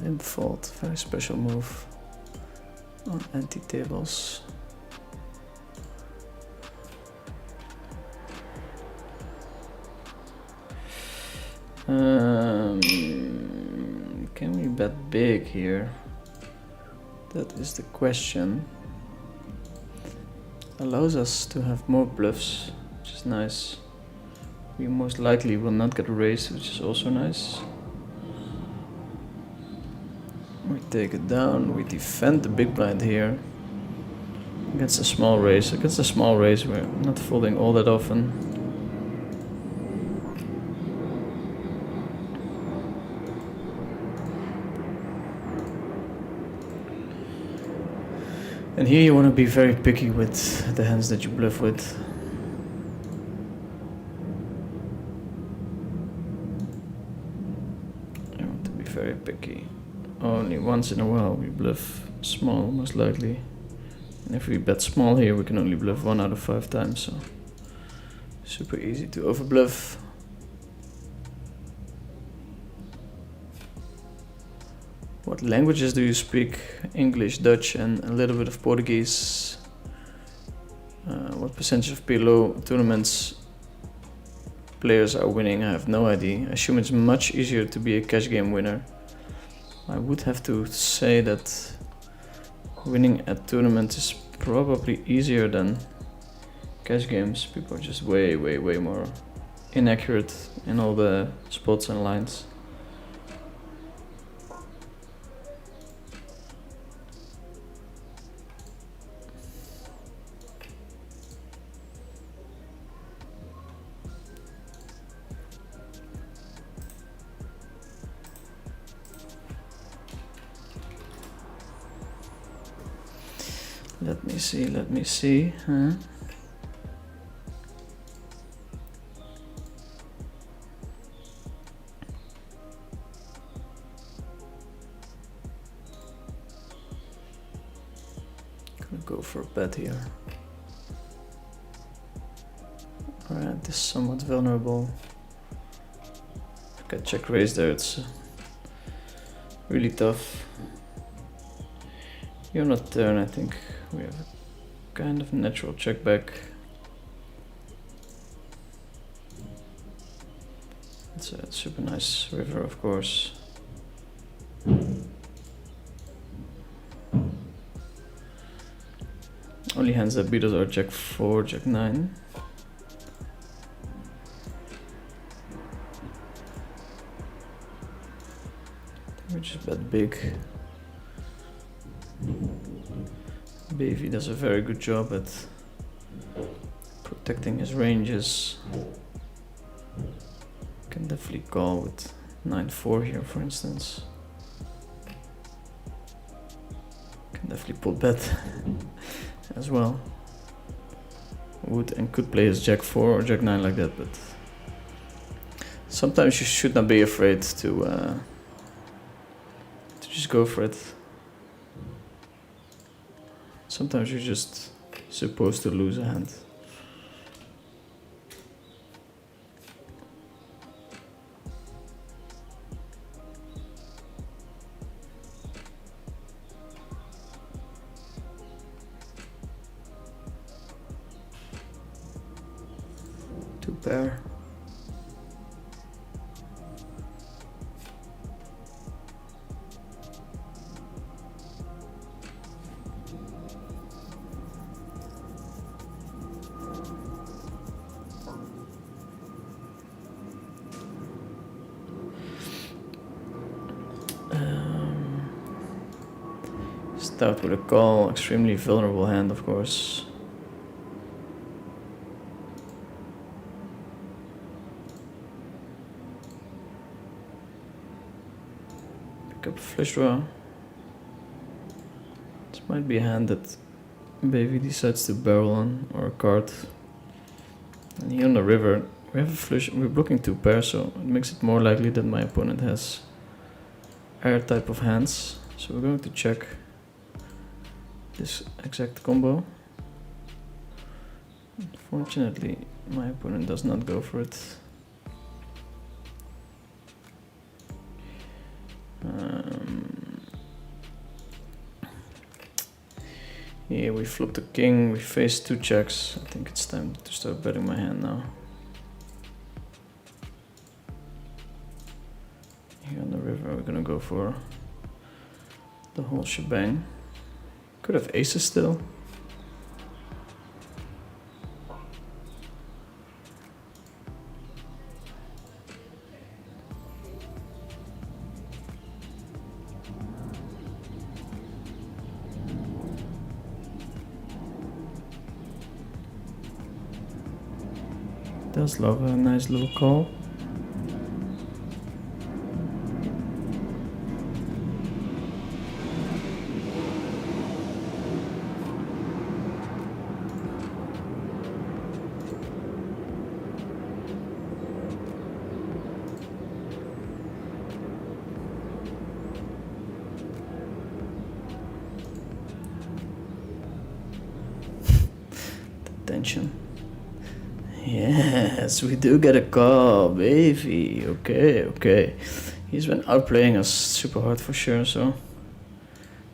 Limp fold, very special move on anti-tables. Can we bet big here? That is the question. Allows us to have more bluffs, which is nice. We most likely will not get raised, which is also nice. We take it down, we defend the big blind here. Against a small raise. Against a small raise we're not folding all that often. And here you want to be very picky with the hands that you bluff with. You want to be very picky. Only once in a while we bluff small, most likely. And if we bet small here, we can only bluff 1 out of 5 times, so super easy to overbluff. What languages do you speak? English, Dutch, and a little bit of Portuguese. What percentage of PLO tournaments players are winning? I have no idea. I assume it's much easier to be a cash game winner. I would have to say that winning at tournaments is probably easier than cash games. People are just way more inaccurate in all the spots and lines. Let me see. Huh? Gonna go for a bet here. Alright, this is somewhat vulnerable. If I check raise there, it's really tough. You're not turn, I think we have a kind of natural check back. It's a super nice river, of course. Only hands that beat us are Jack 4, Jack 9. We just bet big. Baby does a very good job at protecting his ranges. Can definitely call with 9-4 here, for instance. Can definitely pull bet as well. Would and could play as Jack 4 or Jack 9 like that, but sometimes you should not be afraid to just go for it. Sometimes you're just supposed to lose a hand. Two pair. Start with a call, extremely vulnerable hand, of course. Pick up a flush draw. This might be a hand that Baby decides to barrel on, or a card. And here on the river, we have a flush, we're blocking two pairs, so it makes it more likely that my opponent has air type of hands. So we're going to check this exact combo. Unfortunately, my opponent does not go for it. Yeah, we flop the king, we face two checks. I think it's time to start betting my hand now. Here on the river, we're gonna go for the whole shebang. Could have aces still. Does love a nice little call. Tension. Yes, we do get a call, baby. Okay. He's been outplaying us super hard for sure, so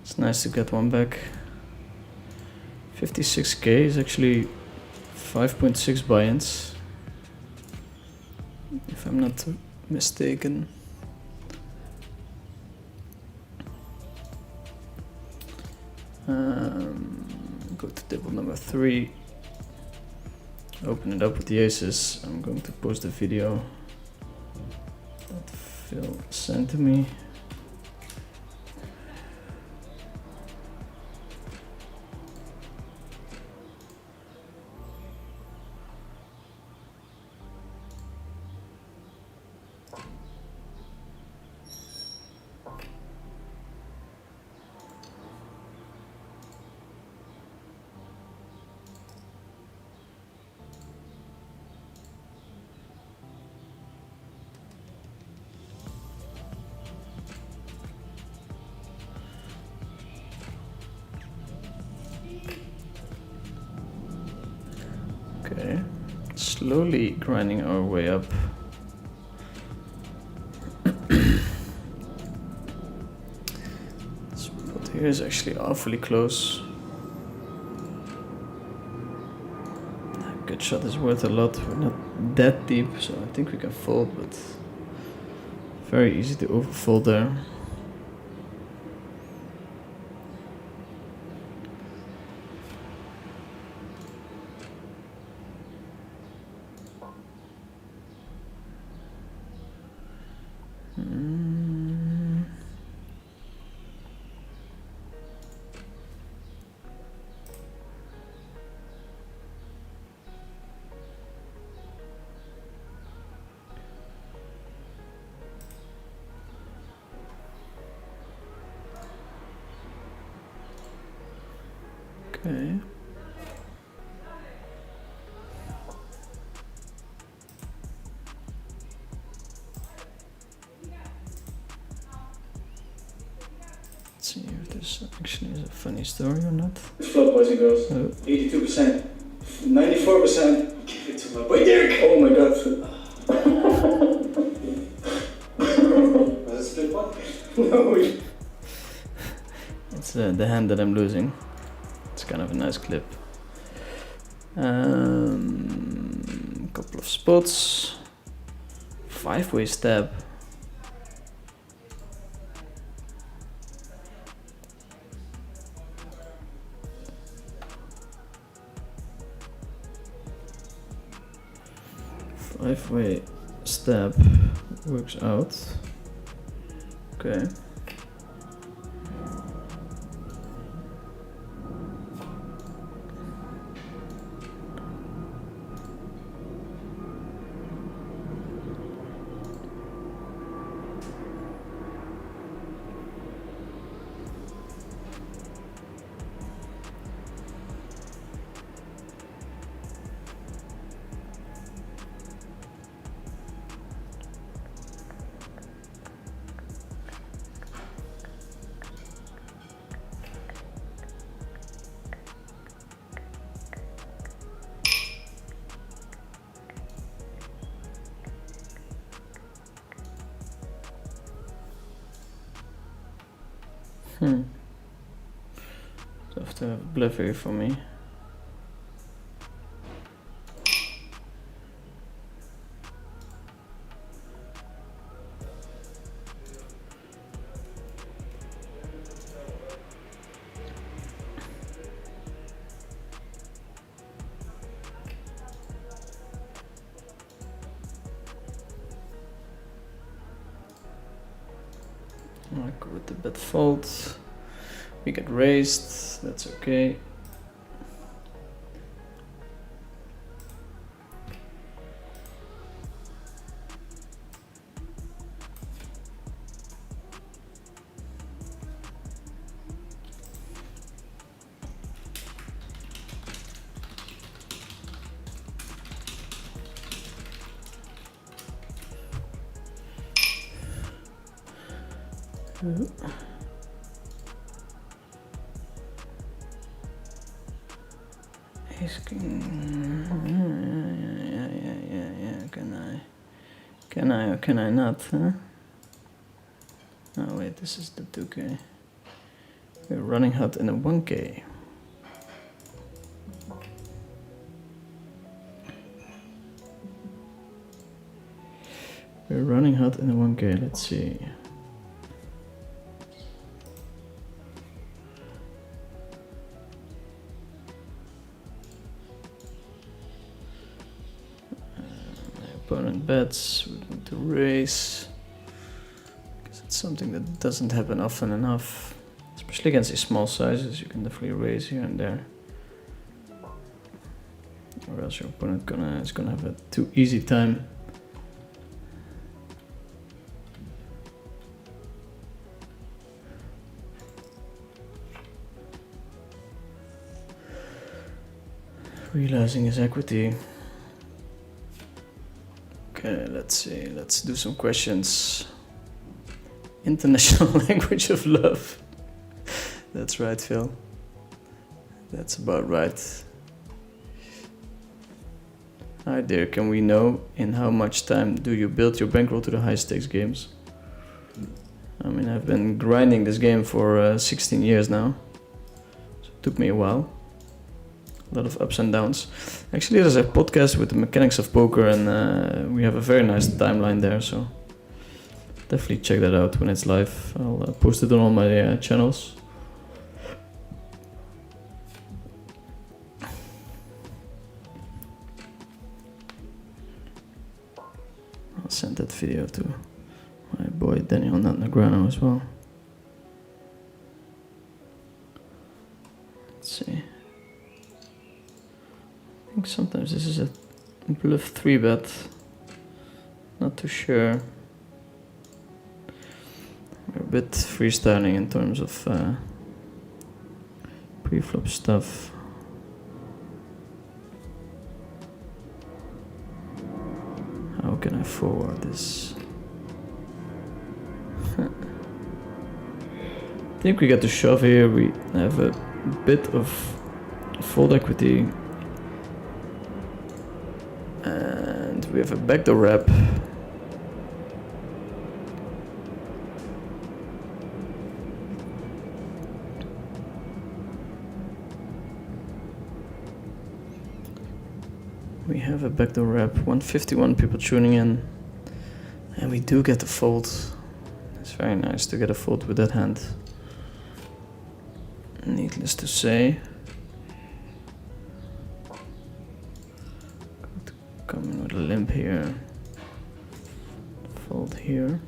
it's nice to get one back. 56k is actually 5.6 buy-ins, if I'm not mistaken. table number 3. Open it up with the aces. I'm going to post the video that Phil sent to me. Okay, slowly grinding our way up. This spot here is actually awfully close. Good shot is worth a lot. We're not that deep, so I think we can fold, but very easy to overfold there. Okay. Let's see if this actually is a funny story or not. Flop, boys and girls. 82%. 94%. Give it to my boy Dirk! Oh my god. Was it split one? No. It's the hand that I'm losing. It's kind of a nice clip. Couple of spots. 5-way stab. Five-way stab works out. Okay. So I have to have a bluff here for me. I go with the bet fold. We get raised, that's okay. Ace king. Yeah. Can I or can I not? Huh? Oh wait, this is the 2K. We're running hot in a 1K. We're running hot in a 1K. Let's see. Opponent bets, we're going to raise. Because it's something that doesn't happen often enough. Especially against these small sizes, you can definitely raise here and there. Or else your opponent is gonna have a too easy time. Realizing his equity. Okay, let's see. Let's do some questions. International language of love. That's right, Phil. That's about right. Hi there, can we know in how much time do you build your bankroll to the high stakes games? I mean, I've been grinding this game for 16 years now. So it took me a while. A lot of ups and downs. Actually, there's a podcast with the mechanics of poker, and we have a very nice timeline there, so definitely check that out when it's live. I'll post it on all my channels. I'll send that video to my boy Daniel Negrano as well. Let's see. I think sometimes this is a bluff 3-bet. Not too sure. We're a bit freestyling in terms of pre-flop stuff. How can I forward this? I think we get to shove here. We have a bit of fold equity. And we have a backdoor wrap. We have a backdoor wrap, 151 people tuning in, and we do get the fold. It's very nice to get a fold with that hand. Needless to say. Going to come in with a limp here. Fold here.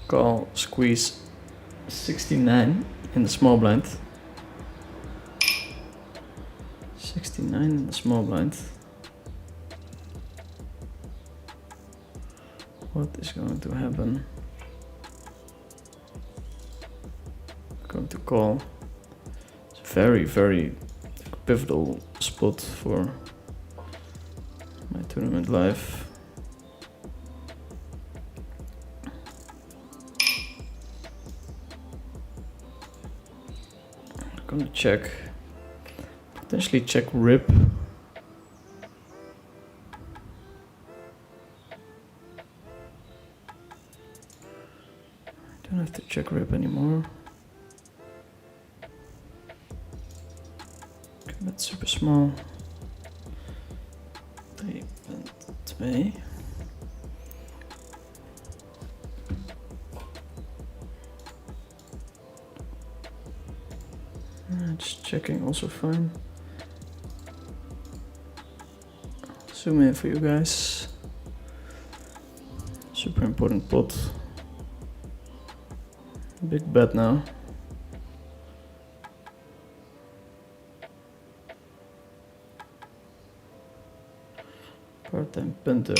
Call, squeeze 69 in the small blind. 69 in the small blind. What is going to happen? Going to call. It's a very, very pivotal spot for my tournament life. Gonna check, potentially check rip. I don't have to check rip anymore. Okay, that's super small. 3 and 2. Just checking, also fine. Zoom in for you guys. Super important pot. Big bet now. Part-time punter.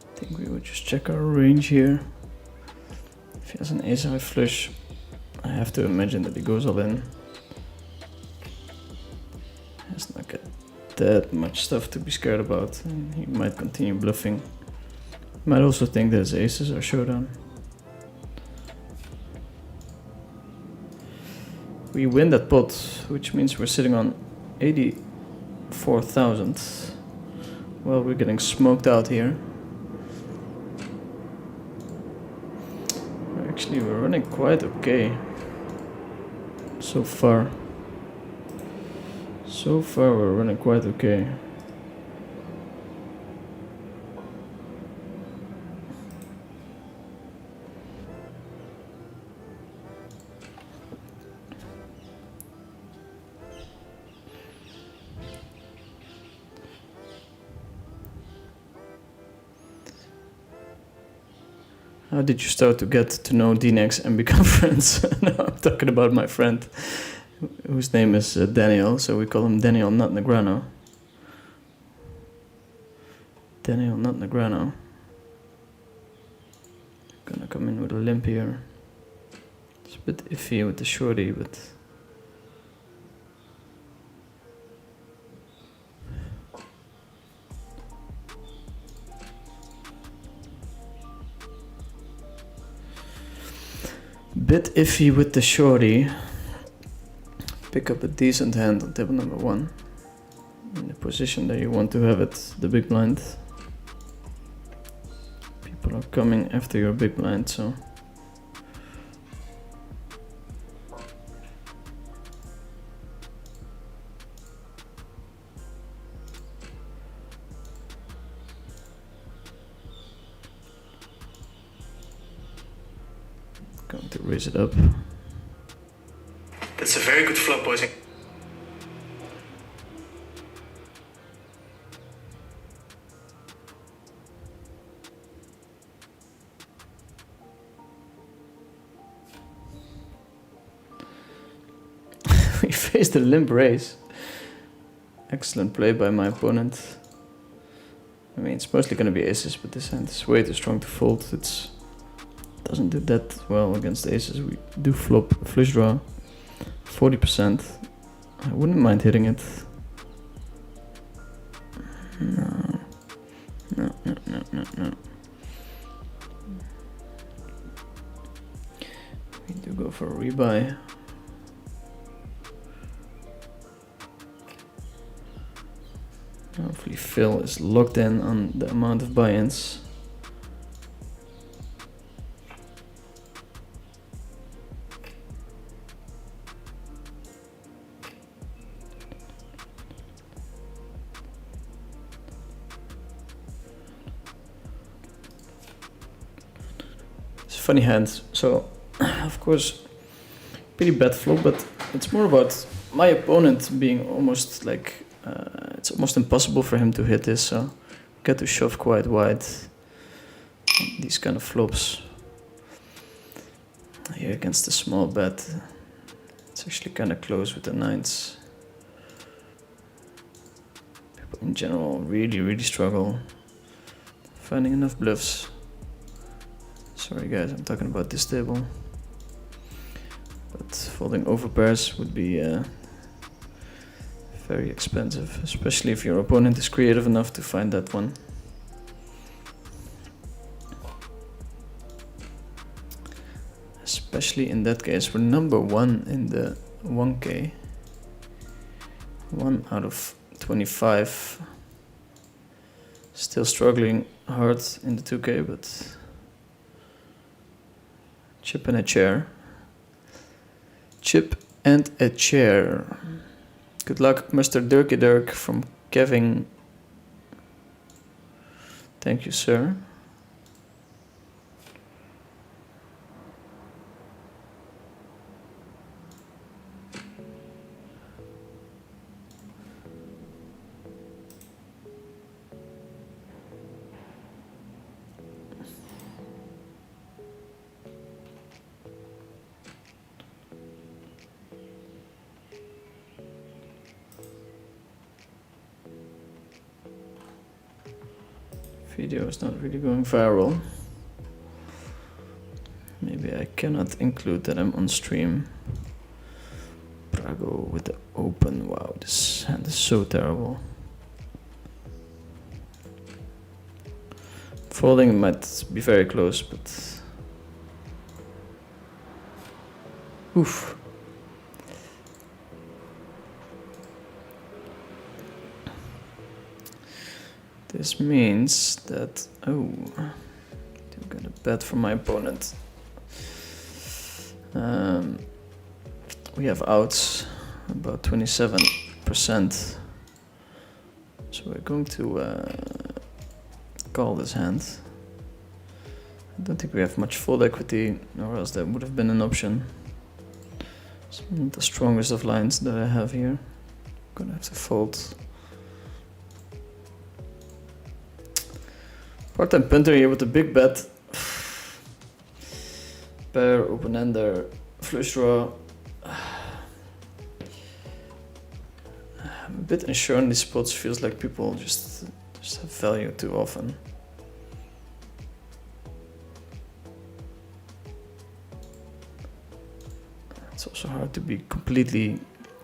I think we would just check our range here. If he has an ace-high flush, I have to imagine that he goes all in. that much stuff to be scared about. And he might continue bluffing. Might also think that his aces are showdown. We win that pot, which means we're sitting on 84,000. Well, we're getting smoked out here. Actually, we're running quite okay. So far. So far, we're running quite okay. How did you start to get to know DNX and become friends? No, I'm talking about my friend, whose name is Daniel, so we call him Daniel Not Negrano. Daniel Not Negrano. Gonna come in with a limp here. It's a bit iffy with the shorty, but... Bit iffy with the shorty. Pick up a decent hand on table number 1. In the position that you want to have it, the big blind. People are coming after your big blind, so... Going to raise it up. That's a very good flop, boys. We faced a limp raise. Excellent play by my opponent. I mean, it's mostly going to be aces, but this hand is way too strong to fold. It doesn't do that well against aces. We do flop flush draw, 40%. I wouldn't mind hitting it. No. We do go for a rebuy. Hopefully Phil is locked in on the amount of buy-ins. It's a funny hand, so of course pretty bad flop, but it's more about my opponent being almost like it's almost impossible for him to hit this, so get to shove quite wide. These kind of flops here against a small bet, it's actually kind of close with the nines. People in general really struggle finding enough bluffs. Sorry guys, I'm talking about this table, but folding over pairs would be very expensive, especially if your opponent is creative enough to find that one. Especially in that case, we're number 1 in the 1K. 1 out of 25. Still struggling hard in the 2K, but chip and a chair. Chip and a chair. Good luck, Mr. Dirky Dirk from Kevin. Thank you, sir. Video is not really going viral. Maybe I cannot include that I'm on stream. Prago with the open. Wow, this hand is so terrible. Folding might be very close, but oof. This means that I'm gonna bet for my opponent. We have outs about 27%, so we're going to call this hand. I don't think we have much fold equity, or else that would have been an option. It's not the strongest of lines that I have here. I'm gonna have to fold. Part-time punter here with a big bet. Pair, open-ender, flush draw. I'm a bit unsure in these spots. Feels like people just have value too often. It's also hard to be completely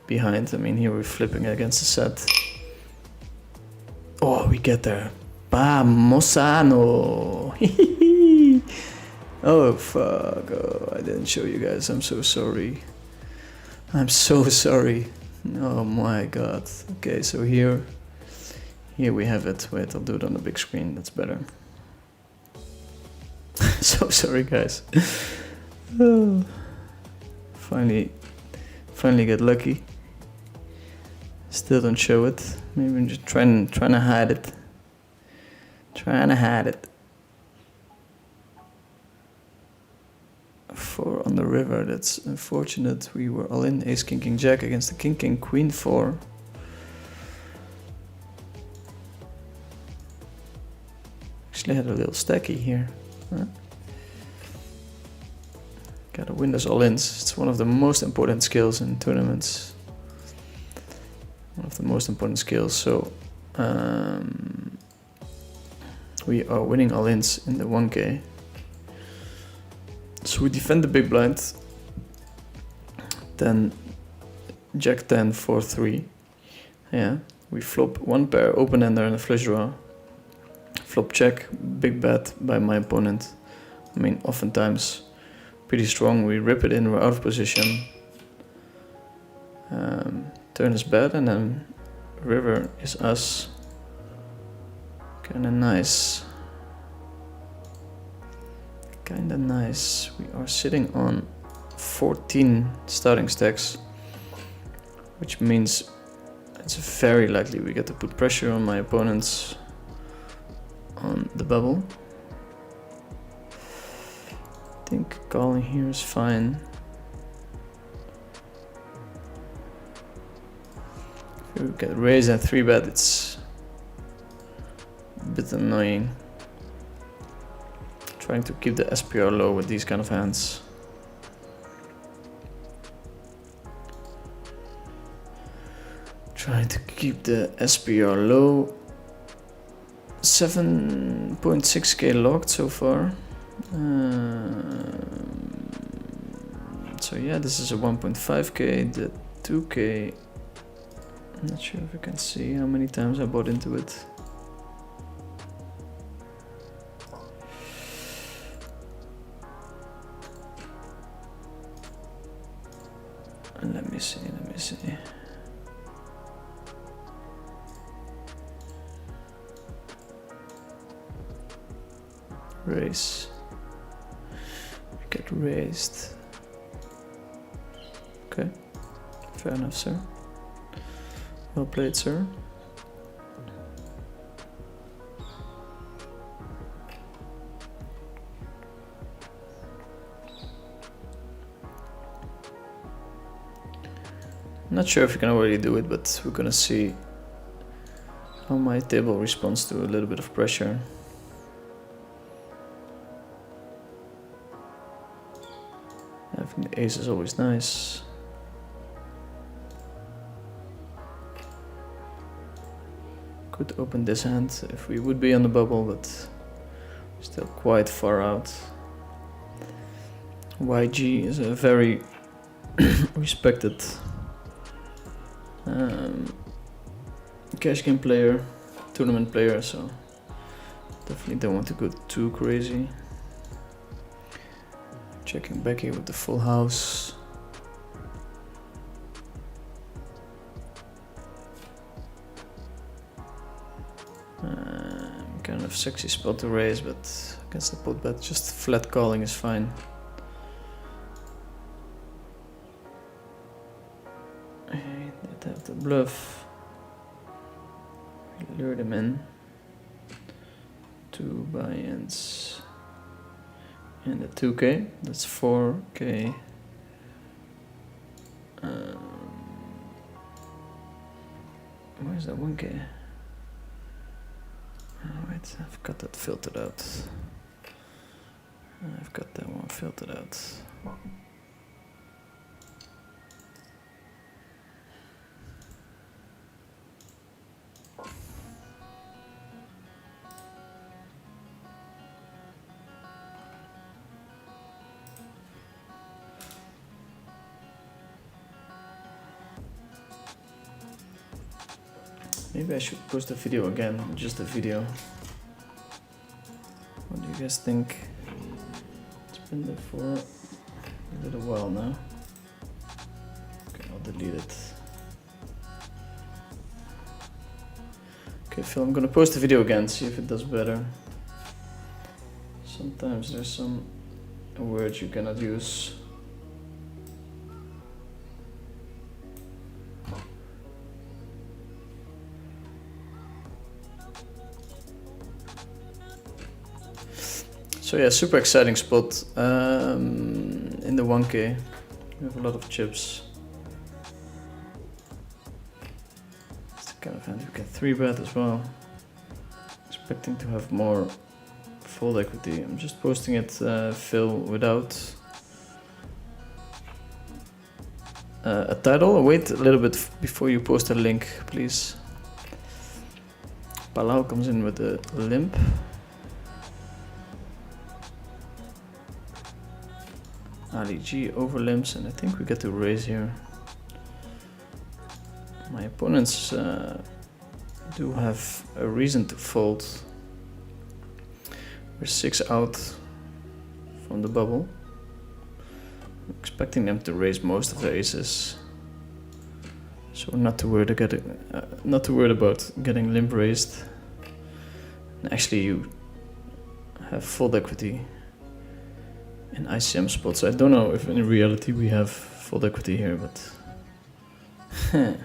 behind. I mean, here we're flipping against the set. Oh, we get there. Mosano. Oh fuck, oh, I didn't show you guys, I'm so sorry. I'm so sorry. Oh my god. Okay, so here we have it. Wait, I'll do it on the big screen, that's better. So sorry guys. Oh. Finally get lucky. Still don't show it. Maybe I'm just trying to hide it. Trying to hide it. 4 on the river, that's unfortunate. We were all in ace king king jack against the king king queen 4. Actually had a little stacky here. Huh? Gotta win those all ins. It's one of the most important skills in tournaments. One of the most important skills. So we are winning all ins in the 1K. So we defend the big blind, then jack 10, 4, 3. Yeah, we flop 1 pair, open ender and a flush draw. Flop check, big bet by my opponent. I mean, oftentimes pretty strong. We rip it in, we're out of position. Turn is bad, and then river is us. Kinda nice. Kinda nice. We are sitting on 14 starting stacks, which means it's very likely we get to put pressure on my opponents on the bubble. I think calling here is fine. If we get raised and 3-bet, it's a bit annoying. Trying to keep the SPR low with these kind of hands. Trying to keep the SPR low. 7.6k locked so far. So yeah, this is a 1.5k, the 2k. I'm not sure if you can see how many times I bought into it. Let me see. Raise. We get raised. Okay. Fair enough, sir. Well played, sir. Not sure if you can already do it, but we're gonna see how my table responds to a little bit of pressure. Having the ace is always nice. Could open this hand if we would be on the bubble, but still quite far out. YG is a very respected cash game player, tournament player, so Definitely don't want to go too crazy. Checking back here with the full house. Kind of sexy spot to raise, but against the pot bet, just flat calling is fine. I did have the bluff. We lure them in. 2 buy-ins. And the 2k, that's 4k. Where's that 1k? Oh, wait, I've got that filtered out. I've got that one filtered out. Maybe I should post the video again, just the video. What do you guys think? It's been there for a little while now. Okay, I'll delete it. Okay, Phil, I'm gonna post the video again, see if it does better. Sometimes there's some words you cannot use. So yeah, super exciting spot in the 1k. We have a lot of chips. It's the kind of hand you can 3-bet as well. Expecting to have more fold equity. I'm just posting it, Phil, without a title. Wait a little bit before you post a link, please. Palau comes in with a limp. Ali G over limps, and I think we get to raise here. My opponents do have a reason to fold. We're 6 out from the bubble. I'm expecting them to raise most of their aces, so not too worried about getting limp raised. And actually, you have fold equity in ICM spots. I don't know if in reality we have fold equity here, but 9-5.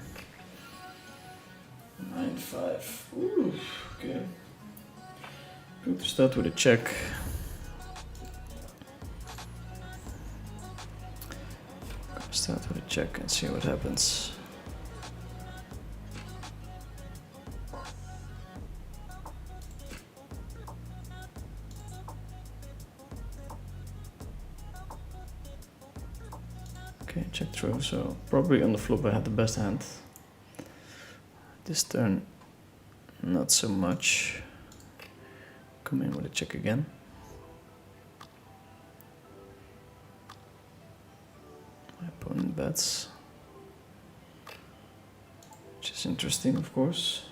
Ooh, okay. Going to start with a check. Start with a check and see what happens. Okay, check through. So probably on the flop I had the best hand. This turn, not so much. Come in with a check again. My opponent bets, which is interesting, of course.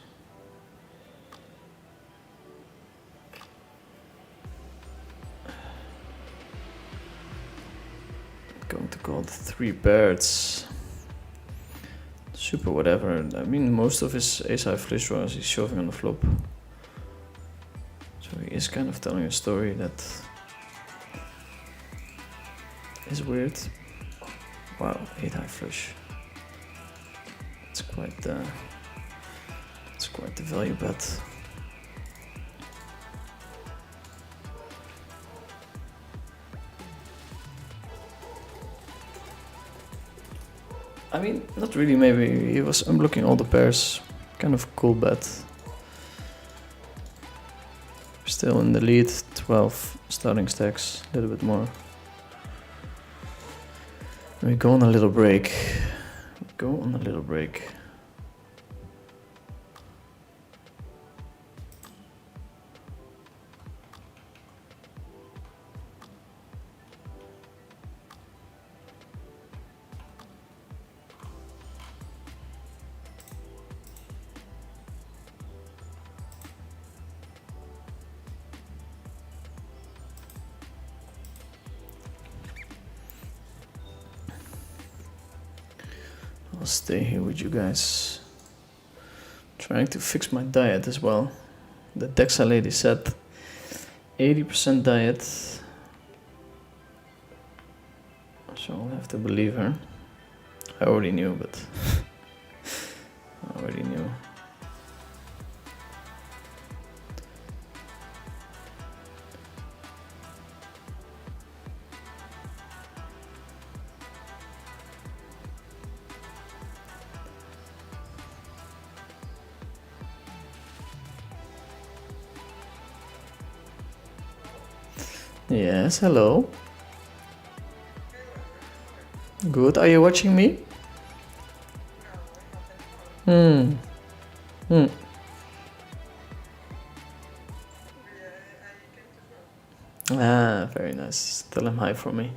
Going to call the 3 pairs. Super whatever. I mean, most of his ace-high flush draws he's shoving on the flop. So he is kind of telling a story that is weird. Wow, 8-high flush. It's quite the value bet. I mean, not really, maybe. He was unblocking all the pairs. Kind of cool bet. Still in the lead, 12 starting stacks, a little bit more. We go on a little break. I'll stay here with you guys. Trying to fix my diet as well. The DEXA lady said 80% diet. So I'll have to believe her. I already knew, but I already knew. Yes, hello. Good. Are you watching me? Hmm. Ah, very nice. Tell him hi for me.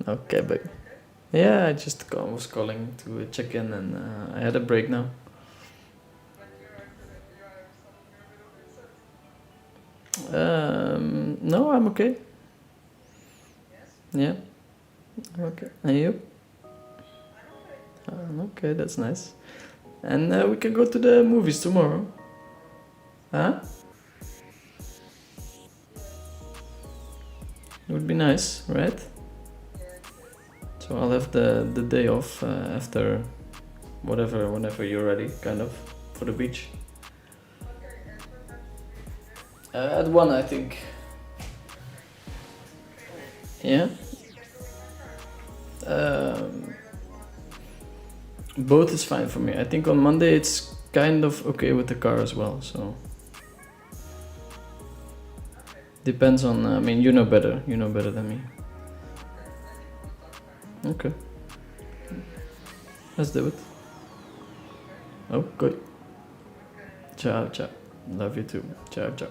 Okay, but yeah, I just was calling to check in, and I had a break now. No, I'm okay. Yeah, I'm okay. And you? Okay, that's nice. And we can go to the movies tomorrow. Huh? It would be nice, right? So I'll have the day off after whenever you're ready, kind of, for the beach. At 1, I think. Yeah? Both is fine for me. I think on Monday it's kind of okay with the car as well, so... Depends on, I mean, you know better than me. Okay. Let's do it. Oh, good. Ciao, ciao. Love you too. Ciao, ciao.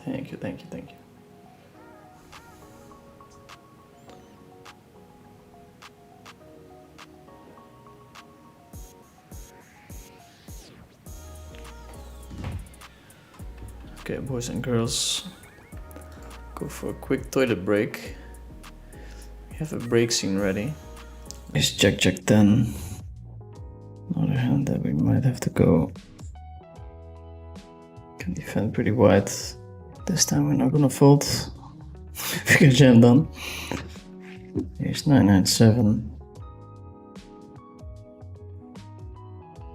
Thank you. Okay, boys and girls, go for a quick toilet break. We have a break scene ready. Is check 10. On the other hand, that we might have to go. Can defend pretty wide. This time we're not gonna fold. We get jam done. Here's 997.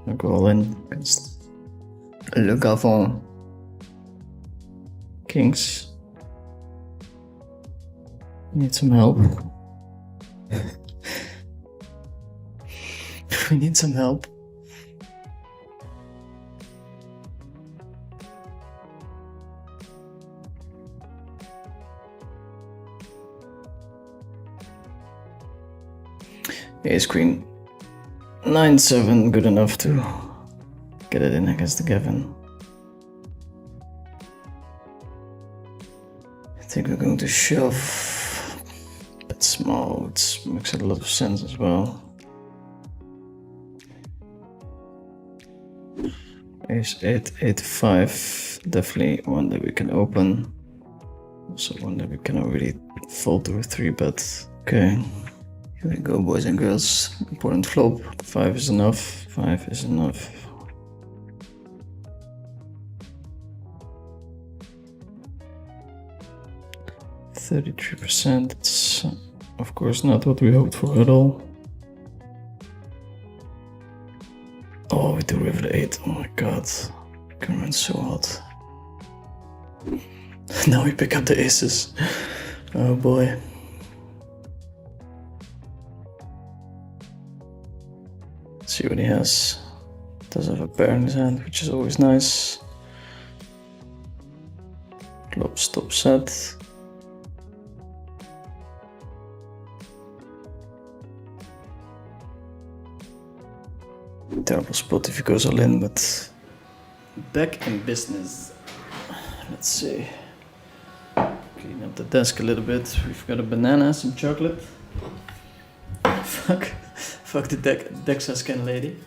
I'll go all in against Le Gavon. Kings. Need some help. We need some help. Ace Queen. 9-7, good enough to get it in against the Gavin. I think we're going to shove a bit small, which makes a lot of sense as well. Ace 8, 8-5, definitely one that we can open. Also one that we cannot really fold to a 3-bet. Okay, here we go, boys and girls. Important flop. 5 is enough. 5 is enough. %. It's of course not what we hoped for at all. Oh, we do river 8. Oh my god. We can run so hot. Now we pick up the aces. Oh boy. Let's see what he has. Does have a pair in his hand, which is always nice. Flop, stop, set. Terrible spot if he goes all in, but back in business. Let's see. Clean up the desk a little bit. We've got a banana, some chocolate. Fuck the DEXA scan lady.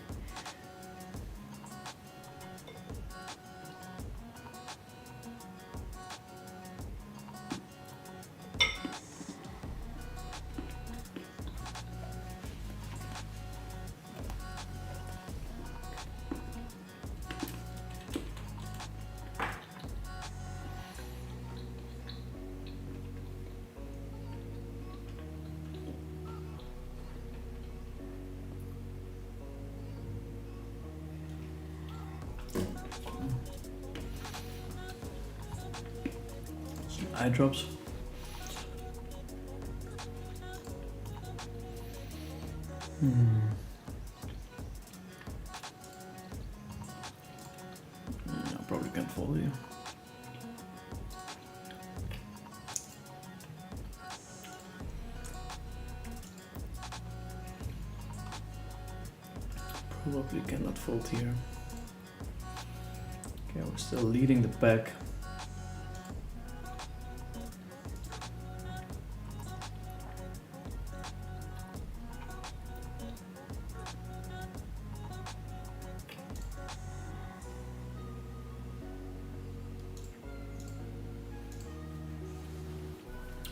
eye drops. I probably can't follow you. Probably cannot fold here. Okay, we're still leading the pack.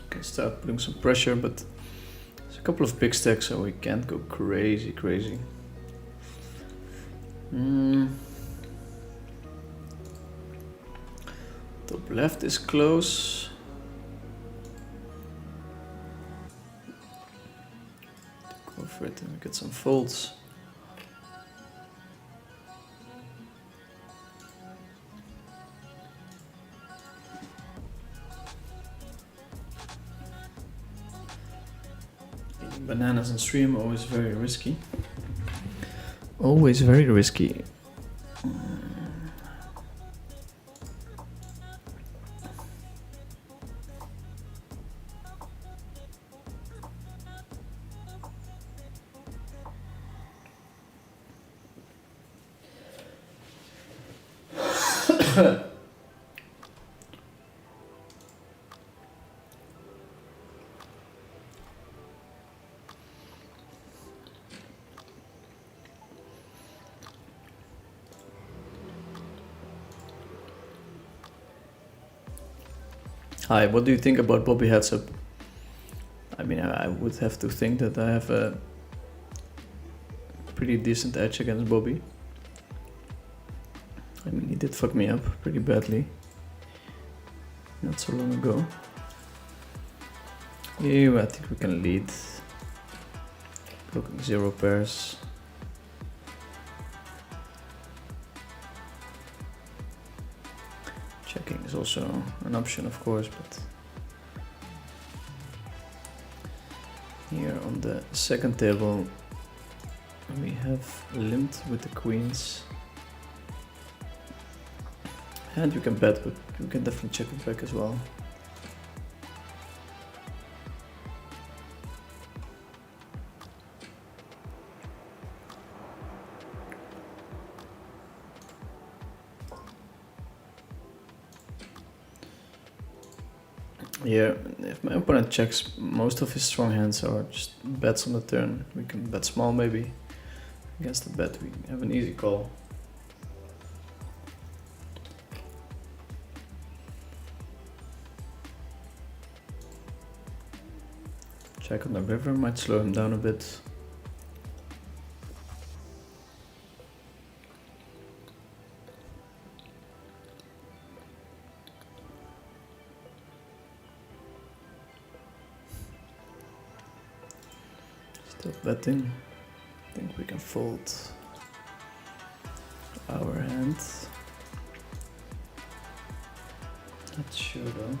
Okay, start putting some pressure, but there's a couple of big stacks, so we can't go crazy. Top left is close. Go for it and get some folds. Eating bananas in stream, always very risky. Always very risky. Hi, what do you think about Bobby heads up? I mean, I would have to think that I have a pretty decent edge against Bobby. I mean, he did fuck me up pretty badly not so long ago. Yeah, I think we can lead. Blocking 0 pairs. Checking is also an option, of course, but here on the second table we have limped with the queens, and you can bet, but you can definitely check it back as well. Here, if my opponent checks most of his strong hands or just bets on the turn, we can bet small maybe. Against the bet we have an easy call. Check on the river might slow him down a bit. Still betting. I think we can fold our hand. Not sure though.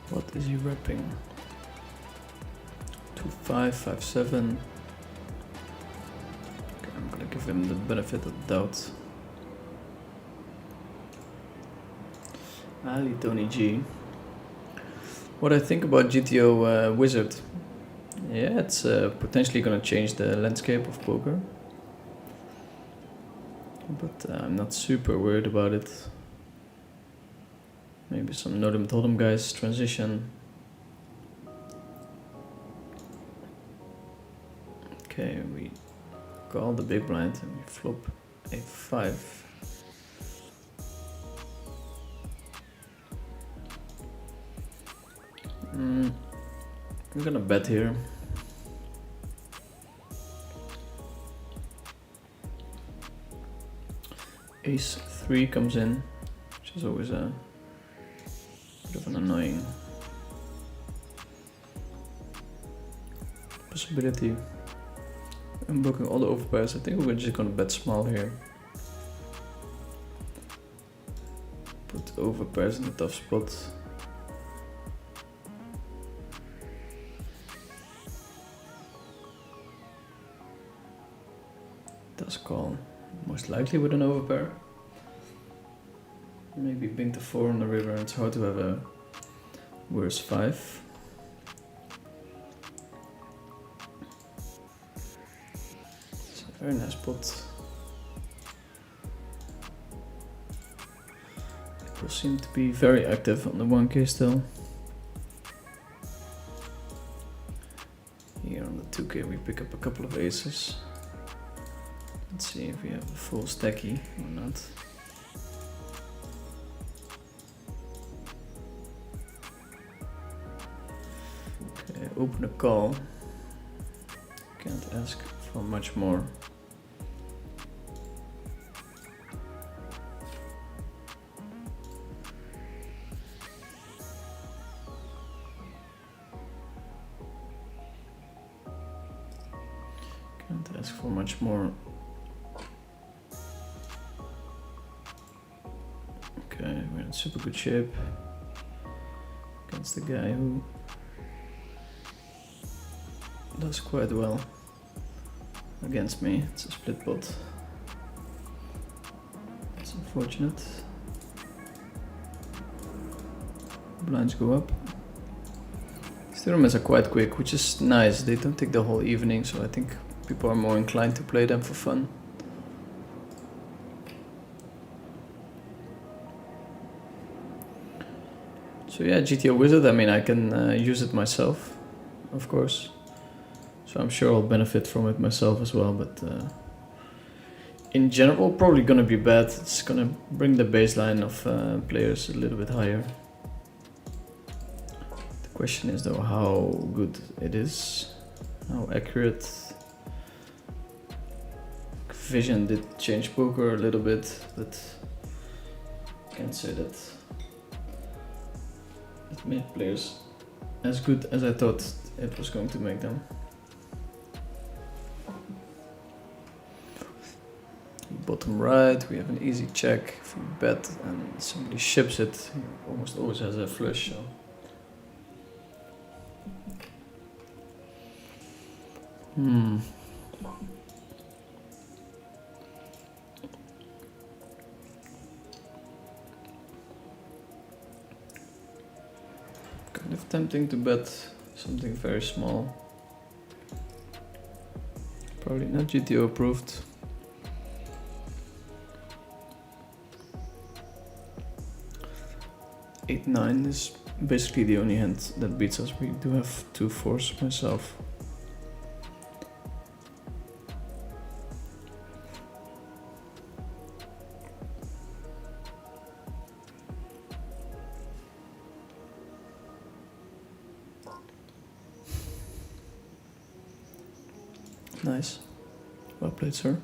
What is he repping? 2-5, 5-7. Okay, I'm gonna give him the benefit of the doubt. Ali Tony G. What I think about GTO Wizard? Yeah, it's potentially gonna change the landscape of poker, but I'm not super worried about it. Maybe some no limit hold'em guys transition. Okay, we call the big blind and we flop 8-5. I'm gonna bet here. Ace 3 comes in. which is always a bit of an annoying possibility. I'm blocking all the overpairs. I think we're just gonna bet small here. Put overpairs in the tough spot. Does call, most likely with an overpair. Maybe bing to 4 on the river. It's hard to have a worse 5. It's a very nice pot. People seem to be very active on the 1k still. Here on the 2k we pick up a couple of aces. Let's see if we have a full stacky or not. Okay, open a call. Can't ask for much more. Can't ask for much more. Okay, we're in super good shape against the guy who does quite well against me. It's a split pot. It's unfortunate. Blinds go up. These tournaments are quite quick, which is nice. They don't take the whole evening, so I think people are more inclined to play them for fun. So yeah, GTO Wizard, I mean, I can use it myself, of course. So I'm sure I'll benefit from it myself as well, but in general, probably gonna be bad. It's gonna bring the baseline of players a little bit higher. The question is though how good it is, how accurate. Vision did change poker a little bit, but I can't say that it made players as good as I thought it was going to make them. Bottom right, we have an easy check. If we bet and somebody ships it, he almost always has a flush. So. Kind of tempting to bet something very small. Probably not GTO approved. Eight, 9 is basically the only hand that beats us. We do have 2 4s myself. Nice. Well played, sir.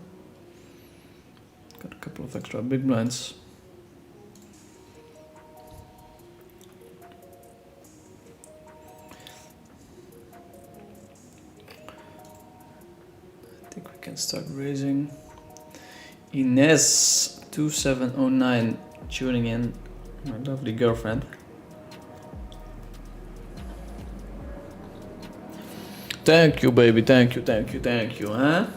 Got a couple of extra big blinds. I think we can start raising. Ines 2709 tuning in, my lovely girlfriend. Thank you, baby. Thank you, huh?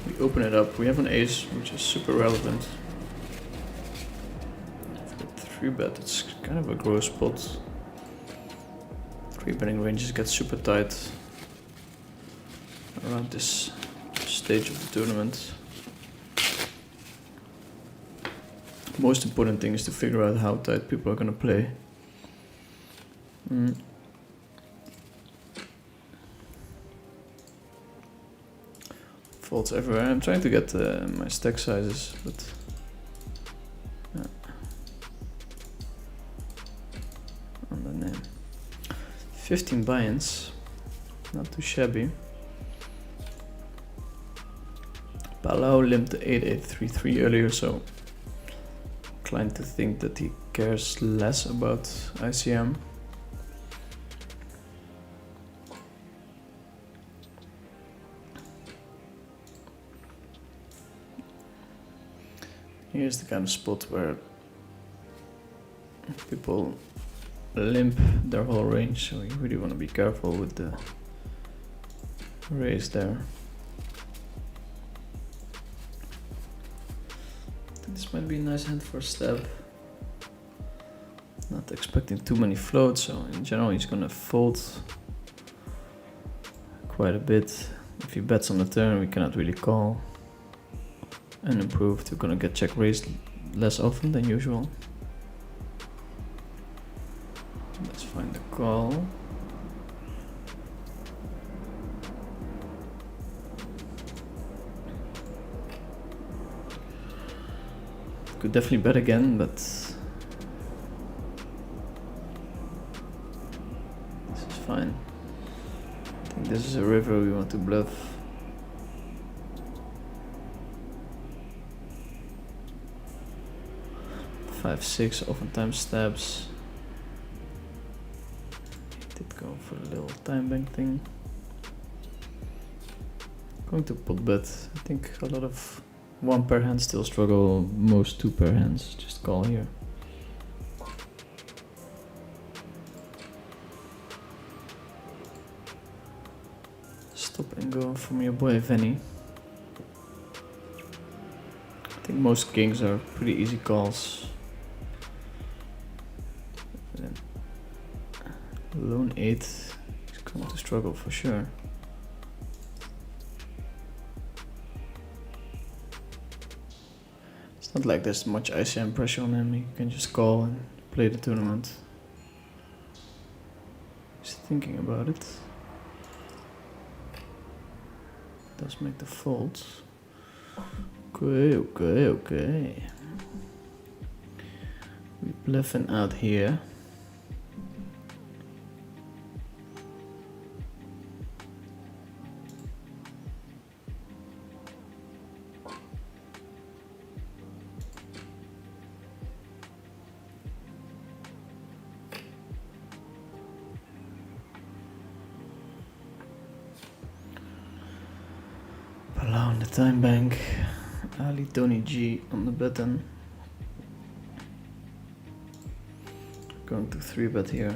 We open it up. We have an ace, which is super relevant. I've got 3-bet. It's kind of a gross spot. 3-betting ranges get super tight around this stage of the tournament. Most important thing is to figure out how tight people are gonna play. Folds everywhere. I'm trying to get my stack sizes, but yeah. On the name. 15 buy-ins, not too shabby. Palau limped the 8833 earlier, so inclined to think that he cares less about ICM. Here's the kind of spot where people limp their whole range, so you really want to be careful with the raise there. I think this might be a nice hand for a stab. Not expecting too many floats, so in general he's gonna fold quite a bit. If he bets on the turn, we cannot really call. And improved, we're gonna get check raised less often than usual. Let's find the call. Could definitely bet again, but this is fine. I think this is a river we want to bluff. 5-6 oftentimes stabs. Did go for a little time bank thing. Going to pot bet. I think a lot of one pair hands still struggle, most two pair hands just call here. Stop and go from your boy Venny. I think most kings are pretty easy calls. Lone 8 is going to struggle for sure. It's not like there's much ICM pressure on him, he can just call and play the tournament. He's thinking about it. Does make the folds. Okay. We bluffing out here. Palau on the time bank. Ali Tony G on the button. Going to 3-bet here.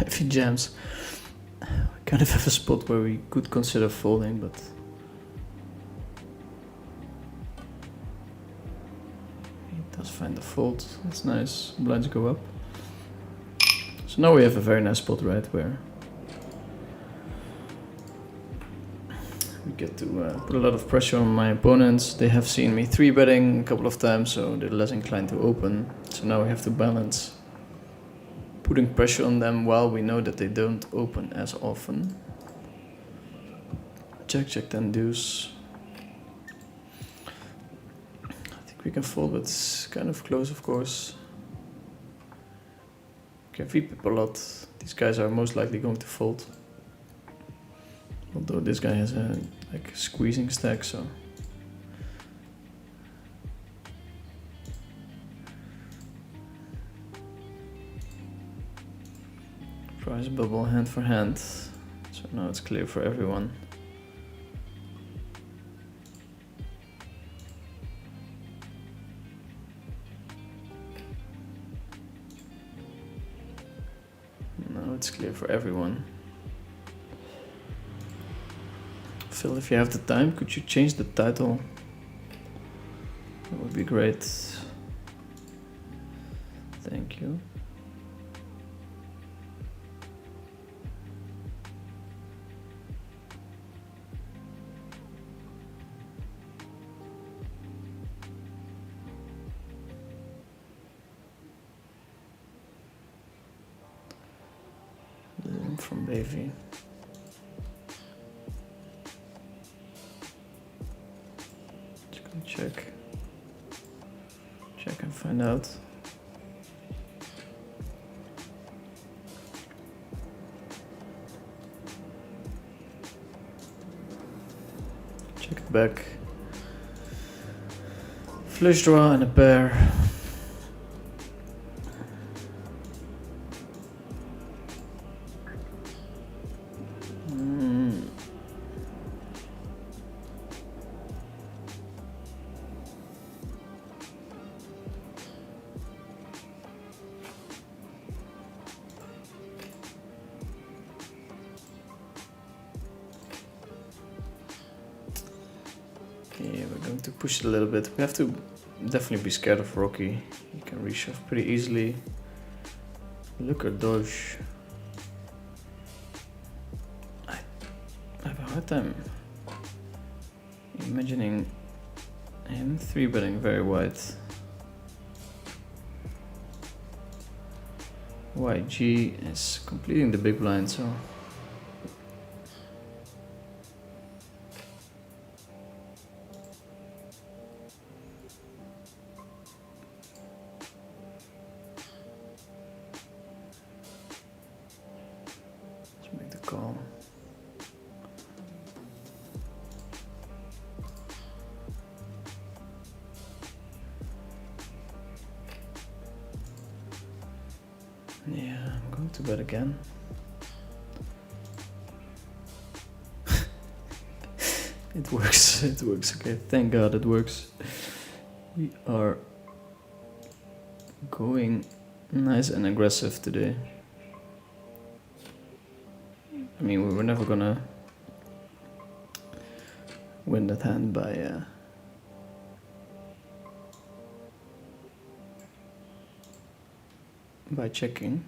If he jams, we kind of have a spot where we could consider folding, but he does find the fold. That's nice. Blinds go up. So now we have a very nice spot, right, where we get to put a lot of pressure on my opponents. They have seen me 3-betting a couple of times, so they're less inclined to open. So now we have to balance putting pressure on them while we know that they don't open as often. Check, check, then deuce. I think we can fold, but it's kind of close, of course. Can VPip a lot. These guys are most likely going to fold. Although this guy has a like squeezing stack, so. Price bubble hand for hand, so now it's clear for everyone. Now it's clear for everyone. Phil, if you have the time, could you change the title? That would be great. Thank you. From Baby. Check and find out. Check it back. Flush draw and a pair. Okay, we're going to push it a little bit. We have to definitely be scared of Rocky. He can reshove pretty easily. Look at dodge. I have a hard time imagining him 3-betting very wide. YG is completing the big blind, so let's make the call. Yeah, I'm going to bet again. It works, it works, okay, thank God it works. We are going nice and aggressive today. I mean, we were never gonna win that hand by checking.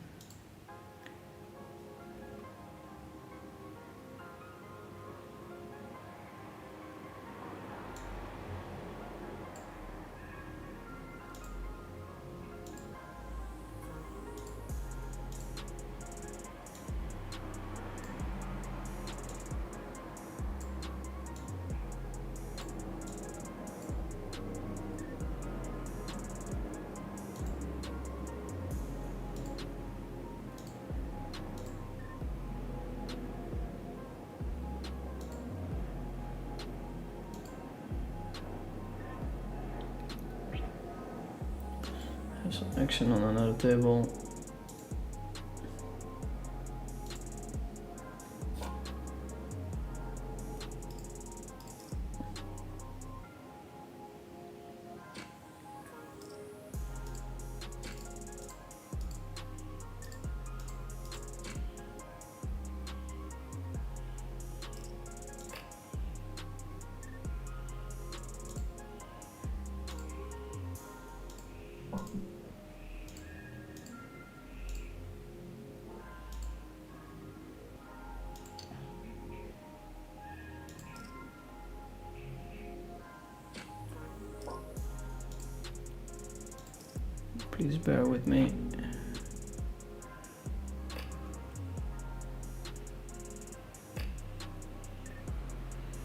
Have some action on another table. Please bear with me.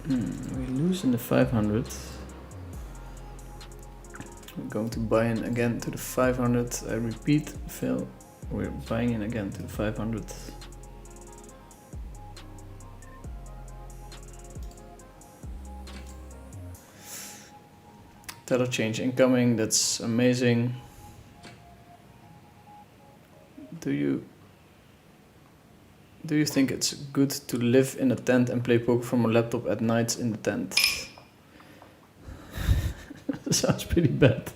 We lose in the 500. We're going to buy in again to the 500. I repeat, Phil, we're buying in again to the 500. Title change incoming, that's amazing. Do you think it's good to live in a tent and play poker from a laptop at nights in the tent? Sounds pretty bad.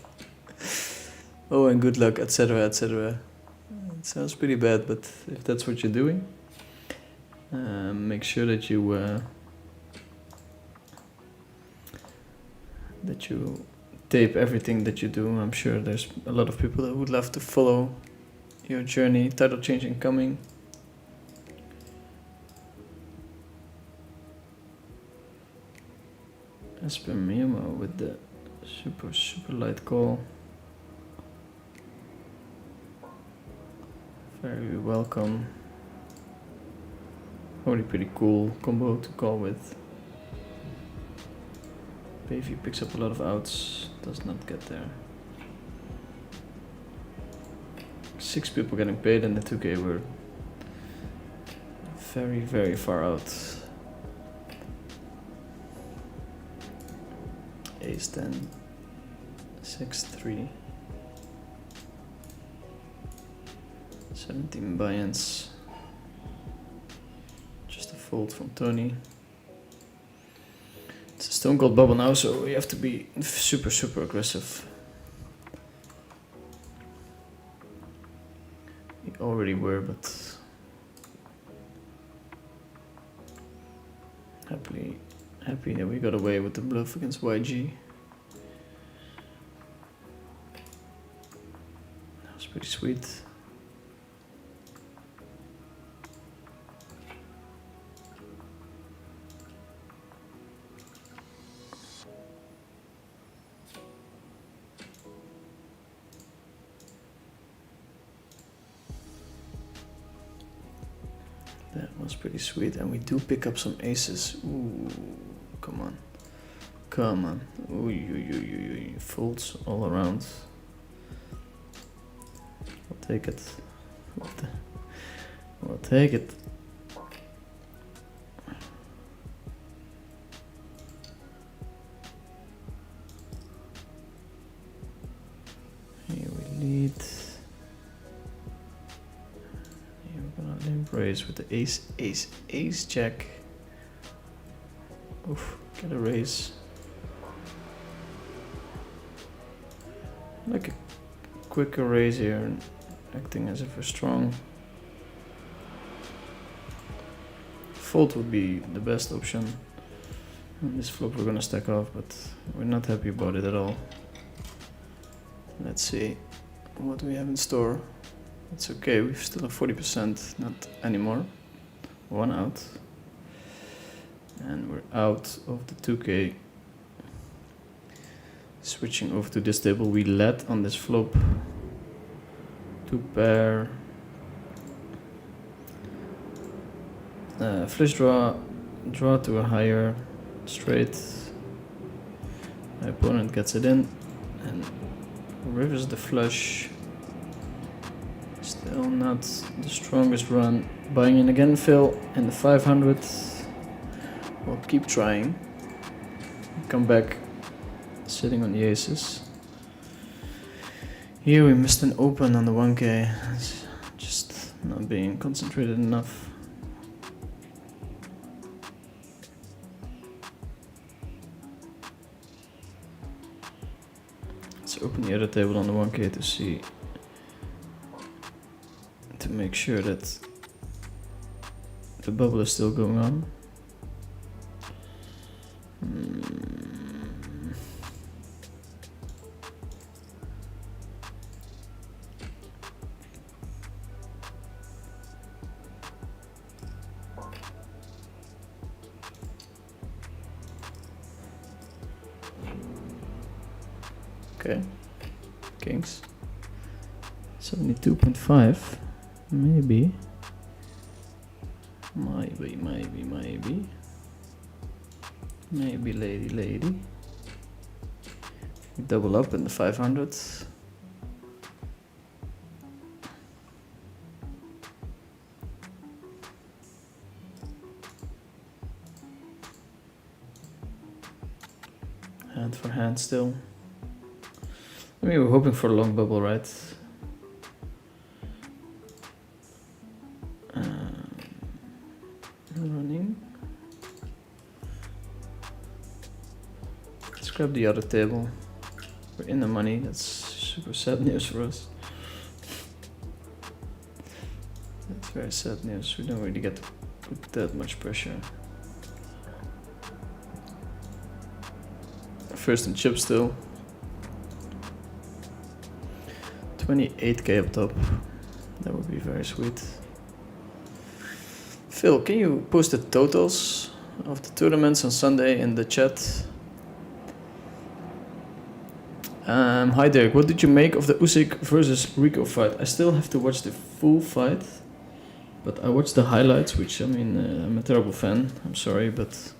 Oh, and good luck, etc., etc. It sounds pretty bad, but if that's what you're doing, make sure that you tape everything that you do. I'm sure there's a lot of people that would love to follow your journey. Title change incoming. Esper Memo with the super light call. Very welcome. Probably pretty cool combo to call with. Pavey picks up a lot of outs, does not get there. 6 people getting paid and the 2K were very, very far out. Ace 10, 6, 3. 17 buy-ins. Just a fold from Tony. It's a stone cold bubble now, so you have to be super, super aggressive. We already were, but happy that we got away with the bluff against YG. That was pretty sweet. That was pretty sweet, and we do pick up some aces. Ooh, come on. Come on. Ooh, folds all around. We'll take it. We'll take it. Here we lead. Raise with the ace, jack. Oof, get a raise. Like a quicker raise here and acting as if we're strong. Fold would be the best option. And this flop we're gonna stack off, but we're not happy about it at all. Let's see what we have in store. It's okay, we still have 40%, not anymore. One out. And we're out of the 2K. Switching over to this table, we led on this flop. 2 pair. Flush draw to a higher straight. My opponent gets it in and rivers the flush. Still not the strongest run. Buying in again, Phil, in the 500. We'll keep trying. Come back, sitting on the aces. Here we missed an open on the 1K. It's just not being concentrated enough. Let's open the other table on the 1K to see. To make sure that the bubble is still going on. Okay, kings. 72.5. Maybe. Maybe, lady. We double up in the 500. Hand for hand still. I mean, we're hoping for a long bubble, right? Running. Let's grab the other table. We're in the money. That's super sad news for us. That's very sad news. We don't really get to put that much pressure. First in chip still. 28k up top. That would be very sweet. Phil, can you post the totals of the tournaments on Sunday in the chat? Hi Derek, what did you make of the Usyk versus Rico fight? I still have to watch the full fight, but I watched the highlights, which I mean, I'm a terrible fan, I'm sorry, but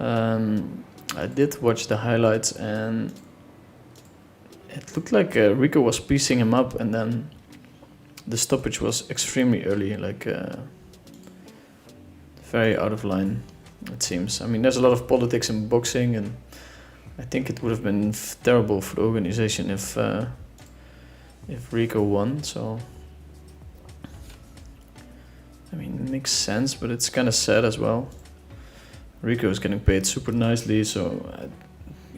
I did watch the highlights and it looked like Rico was piecing him up and then the stoppage was extremely early, like very out of line, it seems. I mean, there's a lot of politics in boxing, and I think it would have been terrible for the organization if Rico won. So, I mean, it makes sense, but it's kind of sad as well. Rico is getting paid super nicely, so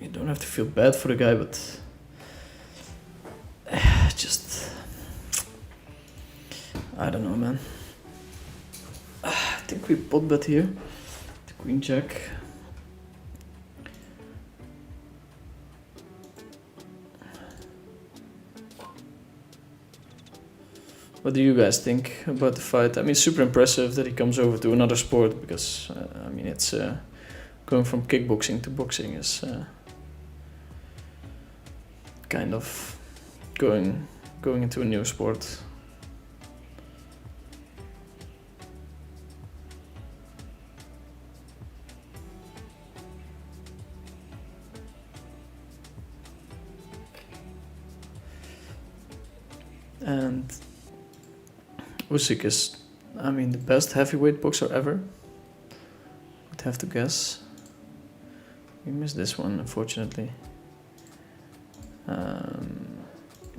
you don't have to feel bad for the guy, but just, I don't know, man. I think we pot bet here. The queen jack. What do you guys think about the fight? I mean, super impressive that he comes over to another sport, because I mean, it's going from kickboxing to boxing is kind of going into a new sport. And Usyk is, I mean, the best heavyweight boxer ever. I'd have to guess. We missed this one, unfortunately.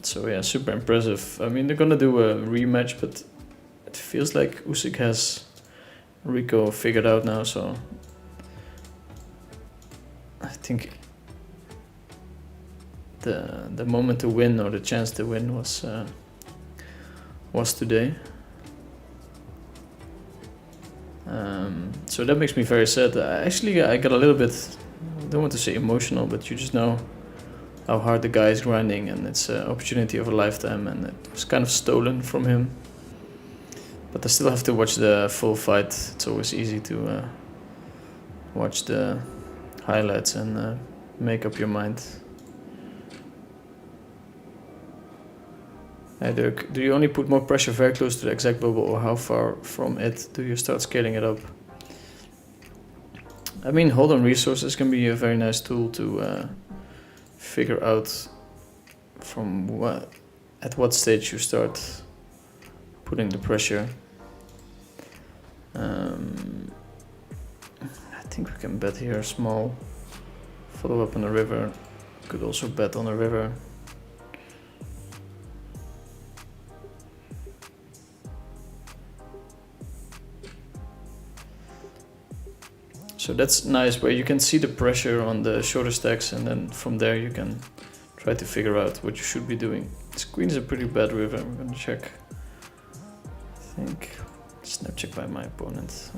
So yeah, super impressive. I mean, they're gonna do a rematch, but it feels like Usyk has Rico figured out now. So I think the moment to win, or the chance to win, was today. So that makes me very sad. Actually, I got a little bit, I don't want to say emotional, but you just know how hard the guy is grinding, and it's an opportunity of a lifetime, and it was kind of stolen from him. But I still have to watch the full fight. It's always easy to watch the highlights and make up your mind. Hey Dirk, do you only put more pressure very close to the exact bubble, or how far from it do you start scaling it up? I mean, hold on resources can be a very nice tool to figure out from at what stage you start putting the pressure. I think we can bet here small, follow up on the river, could also bet on the river. So that's nice, where you can see the pressure on the shoulder stacks, and then from there you can try to figure out what you should be doing. This queen is a pretty bad river. I'm gonna check. I think snap check by my opponent.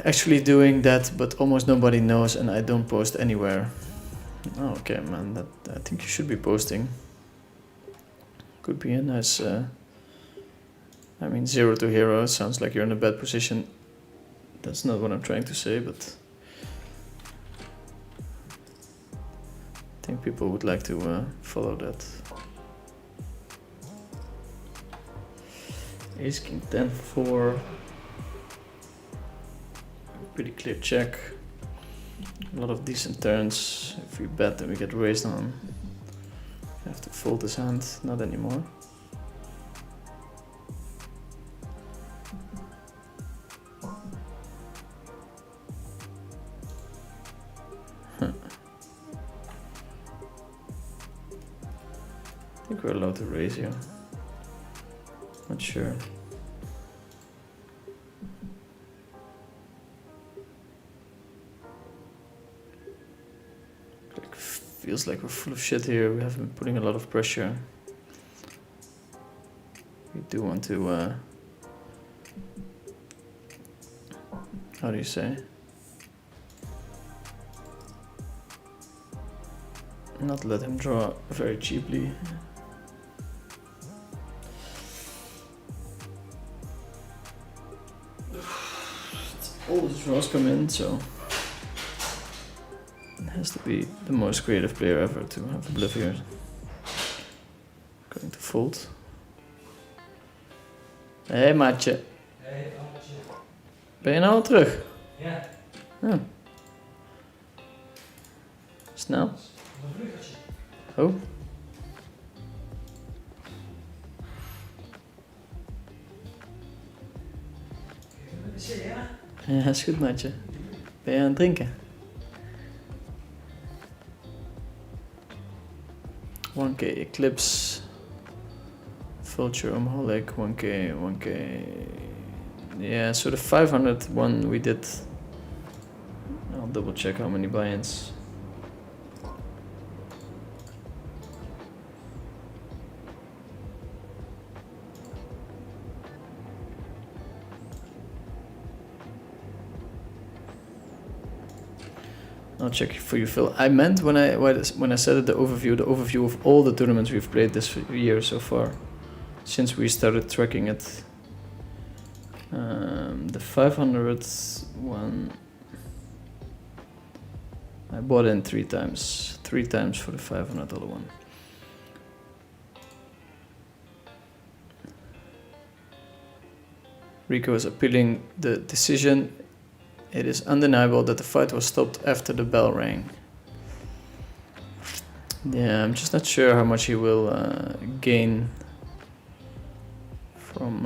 Actually doing that, but almost nobody knows, and I don't post anywhere. Oh, okay, man. That I think you should be posting. Could be a nice. I mean, 0 to hero sounds like you're in a bad position. That's not what I'm trying to say, but I think people would like to follow that. Ace King 10 4. Pretty clear check. A lot of decent turns. If we bet, then we get raised on. I have to fold his hand. Not anymore. I think we're allowed to raise here. Not sure. Feels like we're full of shit here. We have been putting a lot of pressure. We do want to, how do you say? Not let him draw very cheaply. All the draws come in, so it has to be the most creative player ever to have a bluff here. Going to fold. Hey maatje. Hey, appeltje. Ben je nou al terug? Ja, Ja. Snel. een bruggetje. Oh. Ja, is goed, maatje. Ben je aan het drinken? 1k Eclipse. Vulture Omholic, 1k, 1k. Yeah, so the 500 one we did. I'll double check how many buy-ins. I'll check for you, Phil. I meant when I said it, the overview of all the tournaments we've played this year so far, since we started tracking it. The 500 one, I bought in 3 times for the $500 one. Rico is appealing the decision. It is undeniable that the fight was stopped after the bell rang. Yeah, I'm just not sure how much he will gain from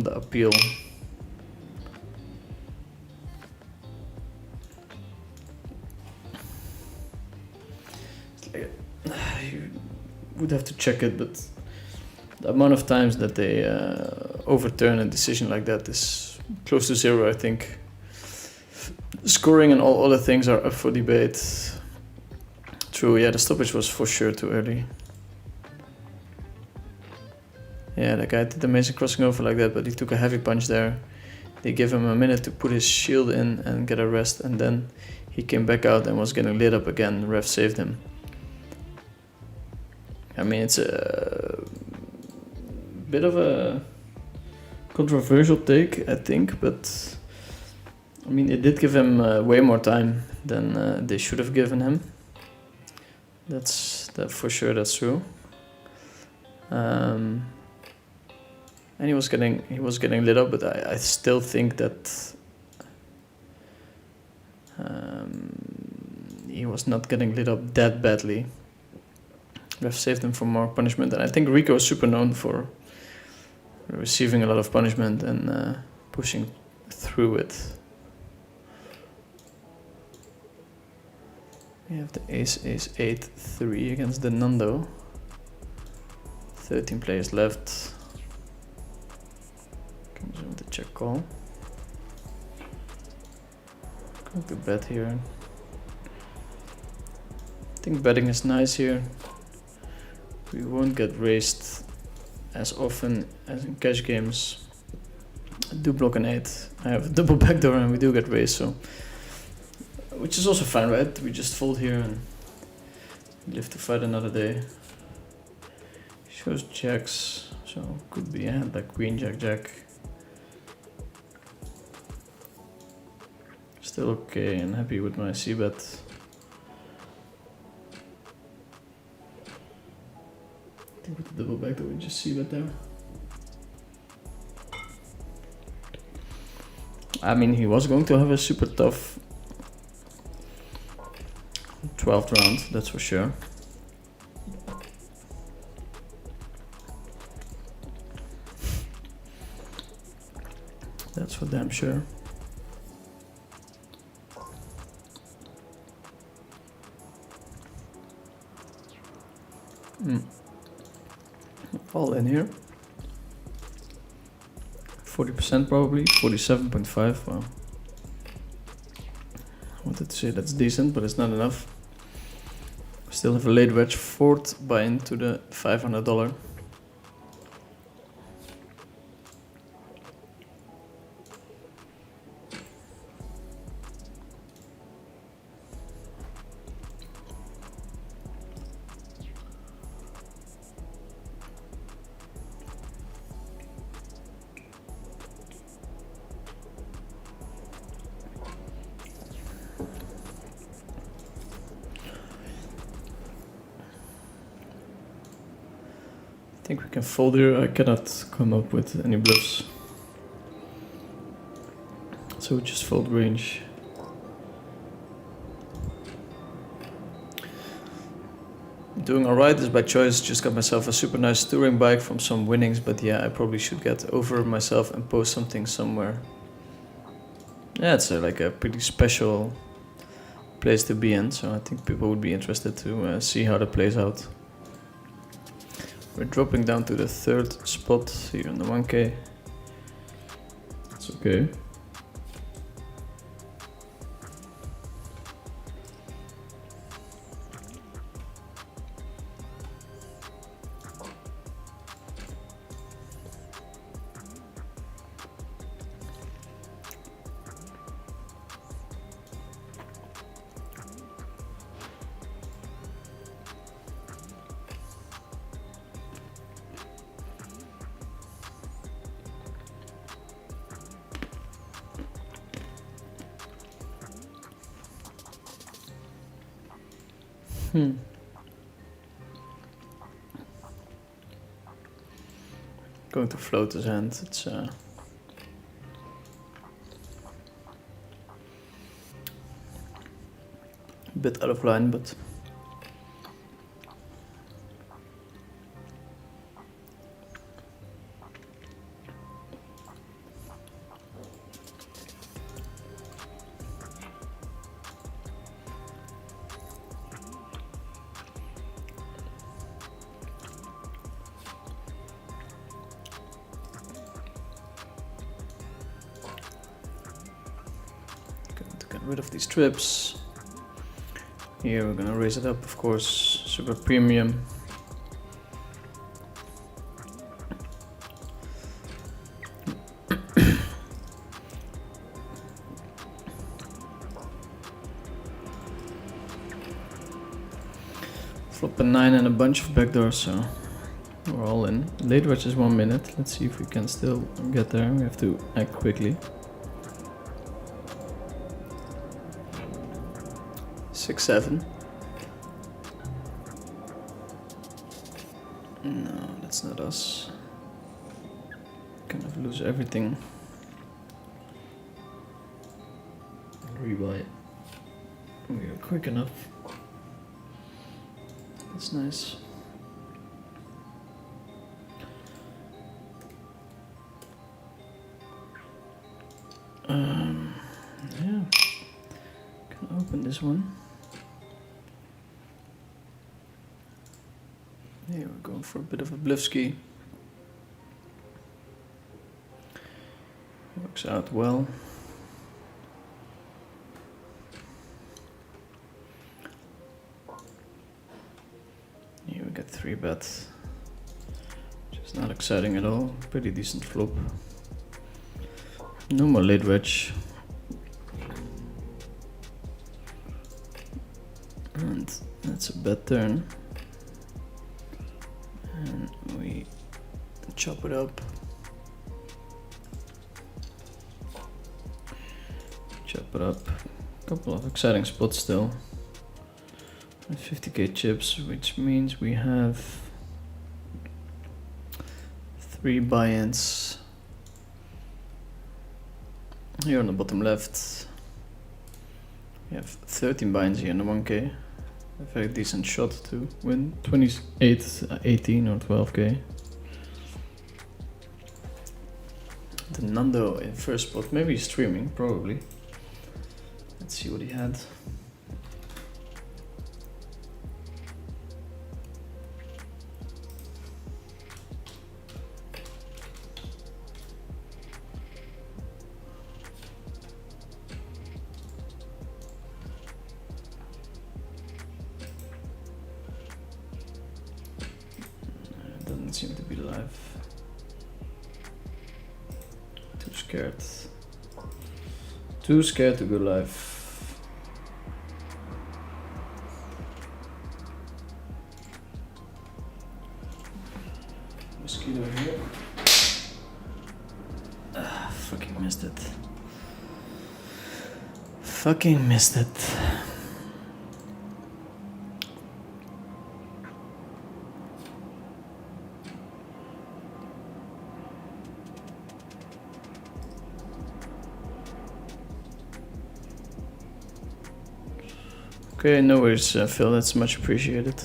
the appeal. You would have to check it, but the amount of times that they overturn a decision like that is close to 0, I think. Scoring and all other things are up for debate. True, yeah, the stoppage was for sure too early. Yeah, that guy did amazing crossing over like that, but he took a heavy punch there. They gave him a minute to put his shield in and get a rest, and then he came back out and was getting lit up again. The ref saved him. I mean, it's a bit of a controversial take, I think, but I mean, it did give him way more time than they should have given him. That for sure. That's true. And he was getting lit up, but I still think that he was not getting lit up that badly. Ref saved him from more punishment, and I think Rico is super known for receiving a lot of punishment and pushing through it. We have the ace-8-3 against the Nando. 13 players left. Comes in with the check call. Going to bet here. I think betting is nice here. We won't get raised as often as in cash games. I do block an 8. I have a double backdoor and we do get raised, so which is also fine, right? We just fold here and live to fight another day. Shows jacks, so could be a hand like queen, jack, jack. Still okay and happy with my c-bet. I think with the double backdoor we just c-bet there. I mean, he was going to have a super tough 12th round, that's for sure. That's for damn sure. All in here. 40% probably, 47.5. Wow. I wanted to say that's decent, but it's not enough. Still have a late wedge, 4th buy into the $500. I think we can fold here. I cannot come up with any bluffs. So we just fold range. Doing alright is by choice. Just got myself a super nice touring bike from some winnings, but yeah, I probably should get over myself and post something somewhere. Yeah, it's like a pretty special place to be in, so I think people would be interested to see how that plays out. We're dropping down to the third spot here in the 1K. It's okay. Going to float his hand. It's a bit out of line, but get rid of these trips. Here we're gonna raise it up, of course, super premium. Flop a 9 and a bunch of backdoors, so we're all in. Late wedge is 1 minute. Let's see if we can still get there. We have to act quickly. 6-7. No, that's not us. Kind of lose everything. Rebuy. We are quick enough. That's nice. Yeah. Can open this one. Here we're going for a bit of a bluffski. Works out well. Here we get 3 bets, which is not exciting at all. Pretty decent flop. No more late wedge. And that's a bad turn. And we chop it up. Chop it up. A couple of exciting spots still. 50k chips, which means we have 3 buy-ins. Here on the bottom left, we have 13 buy-ins here in the 1K. A very decent shot to win 28, 18 or 12k. The Nando in first spot, maybe he's streaming, probably. Let's see what he had. Doesn't seem to be live. Too scared. Too scared to go live. Mosquito here. Fucking missed it. Fucking missed it. Okay, no worries, Phil, that's much appreciated.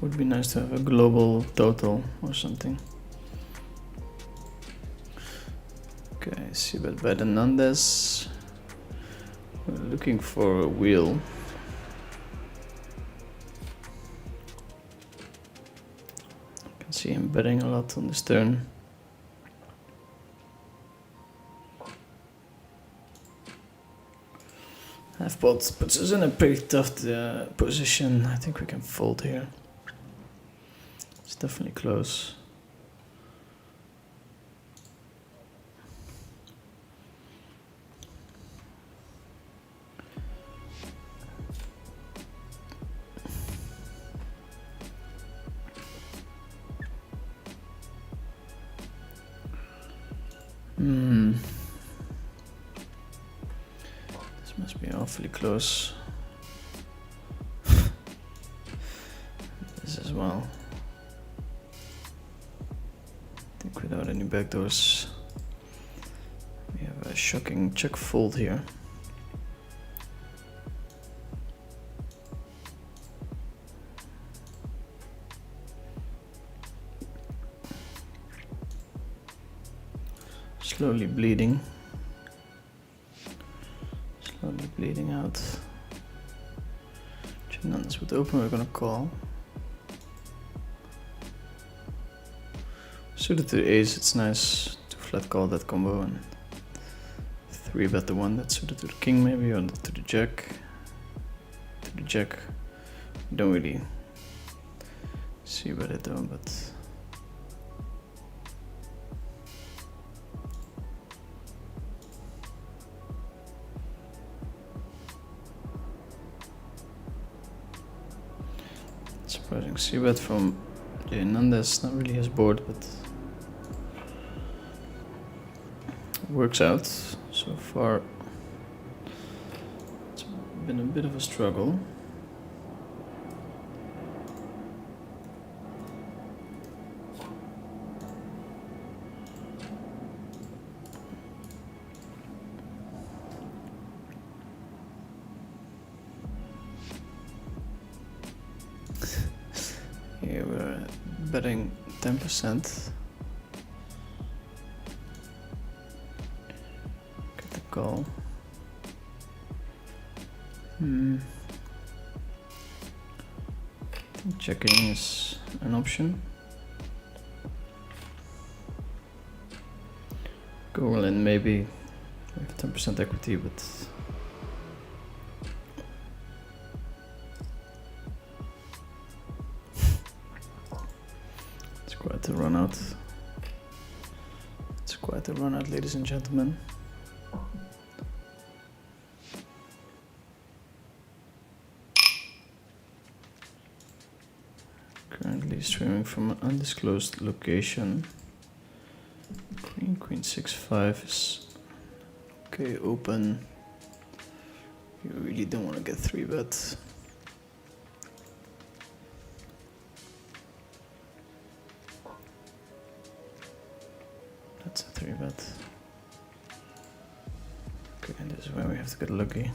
Would be nice to have a global total or something. Okay, see bet by the Nandes. We're looking for a wheel. Can see him betting a lot on this turn. Half pot puts us in a pretty tough position. I think we can fold here. It's definitely close. This must be awfully close. This as well. I think without any backdoors, we have a shocking check fold here. Slowly bleeding. Slowly bleeding out. Nandes would open, we're gonna call. Suited to the ace, it's nice to flat call that combo and 3-bet the one that's suited to the king maybe, or to the jack. To the jack. Don't really see bet it though, but surprising c-bet from Nandes, not really his board, but works out so far. It's been a bit of a struggle. Here we're betting 10%. Get the call. I think checking is an option. Go all in maybe. We have 10% equity, but it's quite a run out. It's quite a run out, ladies and gentlemen. Currently streaming from an undisclosed location. Queen 6-5 is okay, open. You really don't want to get 3-bet. That's a 3-bet. Okay, and this is where we have to get lucky.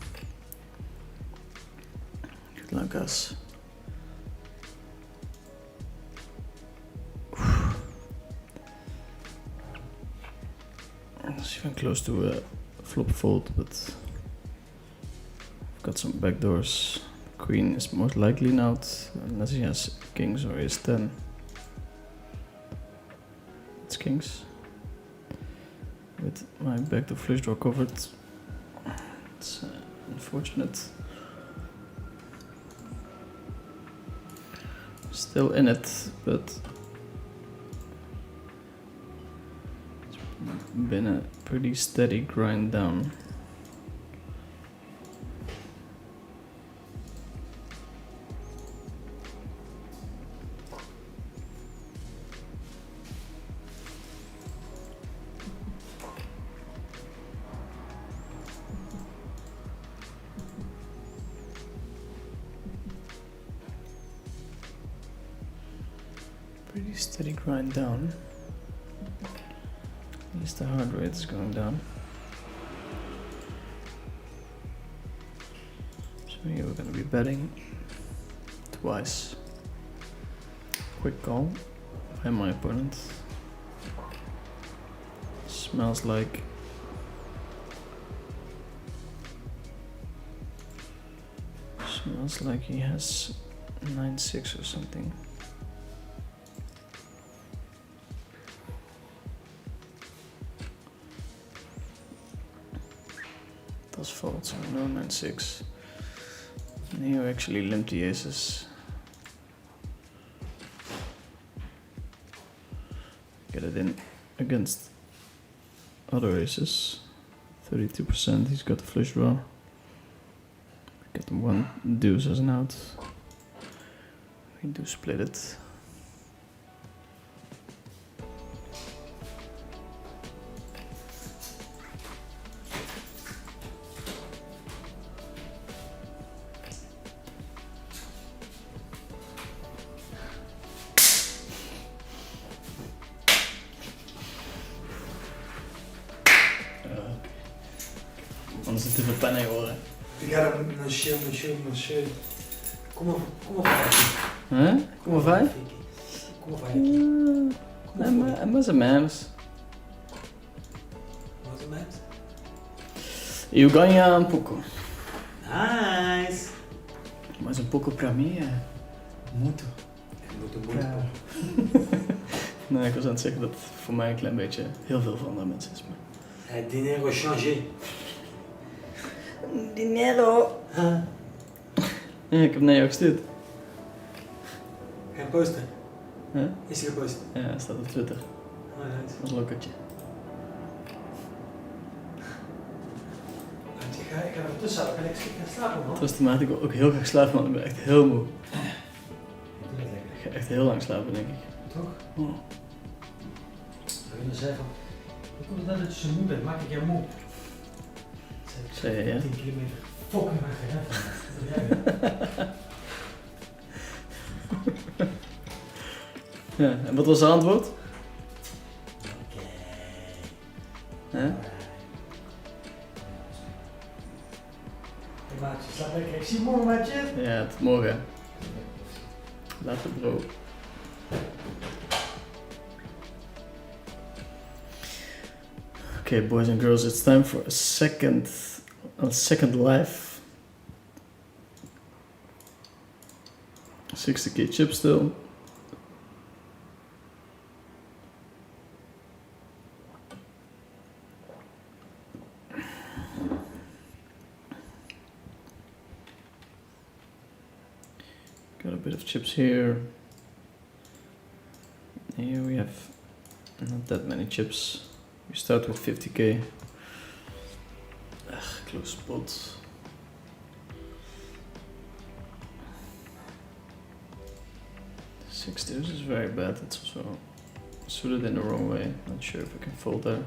Good luck, us. It's even close to a flop fold, but I've got some backdoors. Queen is most likely out, unless he has kings or ace 10. It's kings. With my backdoor flush draw covered, it's unfortunate. Still in it, but it's been a pretty steady grind down. Pretty steady grind down. At least the heart rate is going down. So here we're going to be betting twice. Quick call by my opponent. Smells like Smells like he has 9.6 or something. Does fold, so no 9.6. And here actually limp the aces. Get it in against other aces. 32%, he's got the flush draw. Get the one deuce as an out. We do split it. Anders zit er veel pen in je oren. Ik ga dat monsieur. Kom maar 5. Huh? Kom maar 5? Kom maar 5. Maar zijn memes. Wat een memes? Eu ganho um pouco. Nice. Mas um pouco pra mim é muito. Ja. Nee, ik was aan het zeggen dat het voor mij een klein beetje heel veel voor andere mensen is. Maar... Dinero changé. Dinero. Ja, ik heb naar jou gestuurd. Ga je posten? Huh? Is hij gepost? Ja, staat op Twitter. Oh, nice. Als lokkertje. Ik ga er tussen houden. Ik ga slapen, man. Trust me, ik wil ook heel graag slapen, man. Ik ben echt heel moe. Doe dat lekker. Ik ga echt heel lang slapen, denk ik. Toch? Oh. Ik wil zeggen, hoe komt het dat je zo moe bent? Maak ik jou moe? Zei je, ja? 10 kilometer. Fucking hard gerend vandaag. Ja, en wat was het antwoord? Oké. Huh? Hey maatje, slaap lekker. Ik zie je morgen, maatje. Ja, tot morgen. Later, bro. Okay, boys and girls, it's time for a second life. 60k chip still. Got a bit of chips here. Here we have not that many chips. We start with 50k. Ugh, close spot. Six deuce is very bad. It's also suited in the wrong way. Not sure if I can fold there.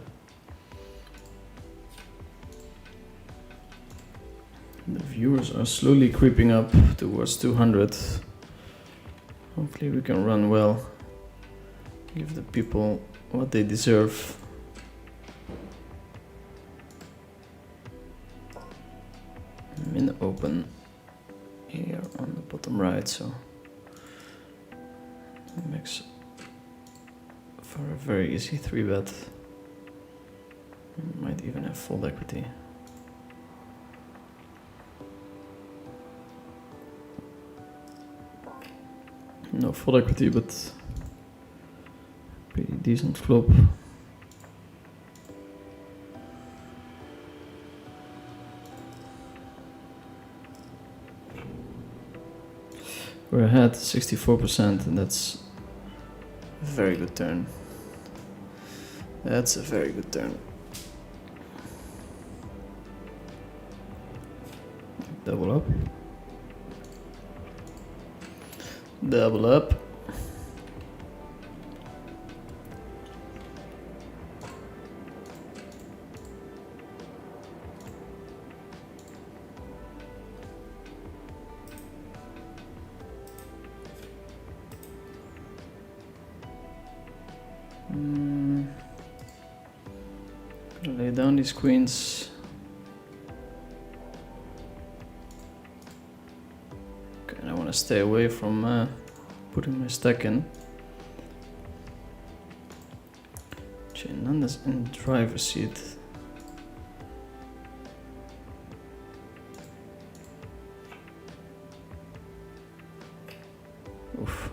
The viewers are slowly creeping up towards 200. Hopefully we can run well. Give the people what they deserve. I'm in the open here on the bottom right, so it makes for a very easy 3-bet. Might even have fold equity. No full equity, but pretty decent flop. We're ahead 64%, and that's a very good turn. That's a very good turn. Double up. Double up. Gonna lay down these queens. Okay, and I want to stay away from putting my stack in. Chenanda's in the driver's seat. Oof.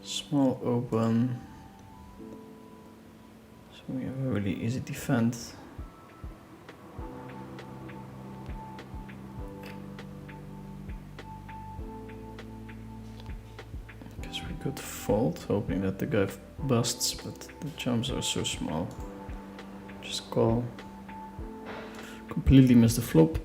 Small open, so we have a really easy defend. Guess we could fold, hoping that the guy busts, but the jumps are so small. Just call. Completely missed the flop.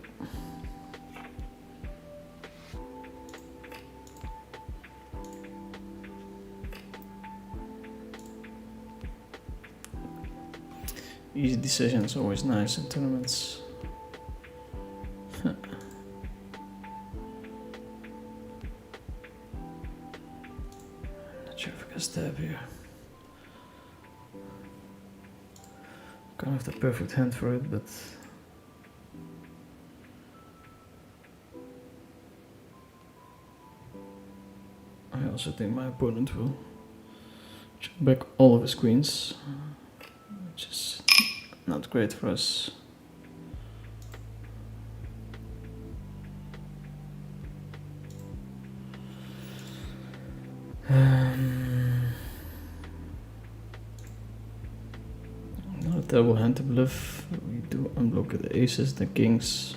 Easy decisions, always nice in tournaments. Not sure if I can stab here. Can't have the perfect hand for it, but I also think my opponent will check back all of his queens, which is not great for us. Not a terrible hand to bluff. We do unblock the aces, the kings.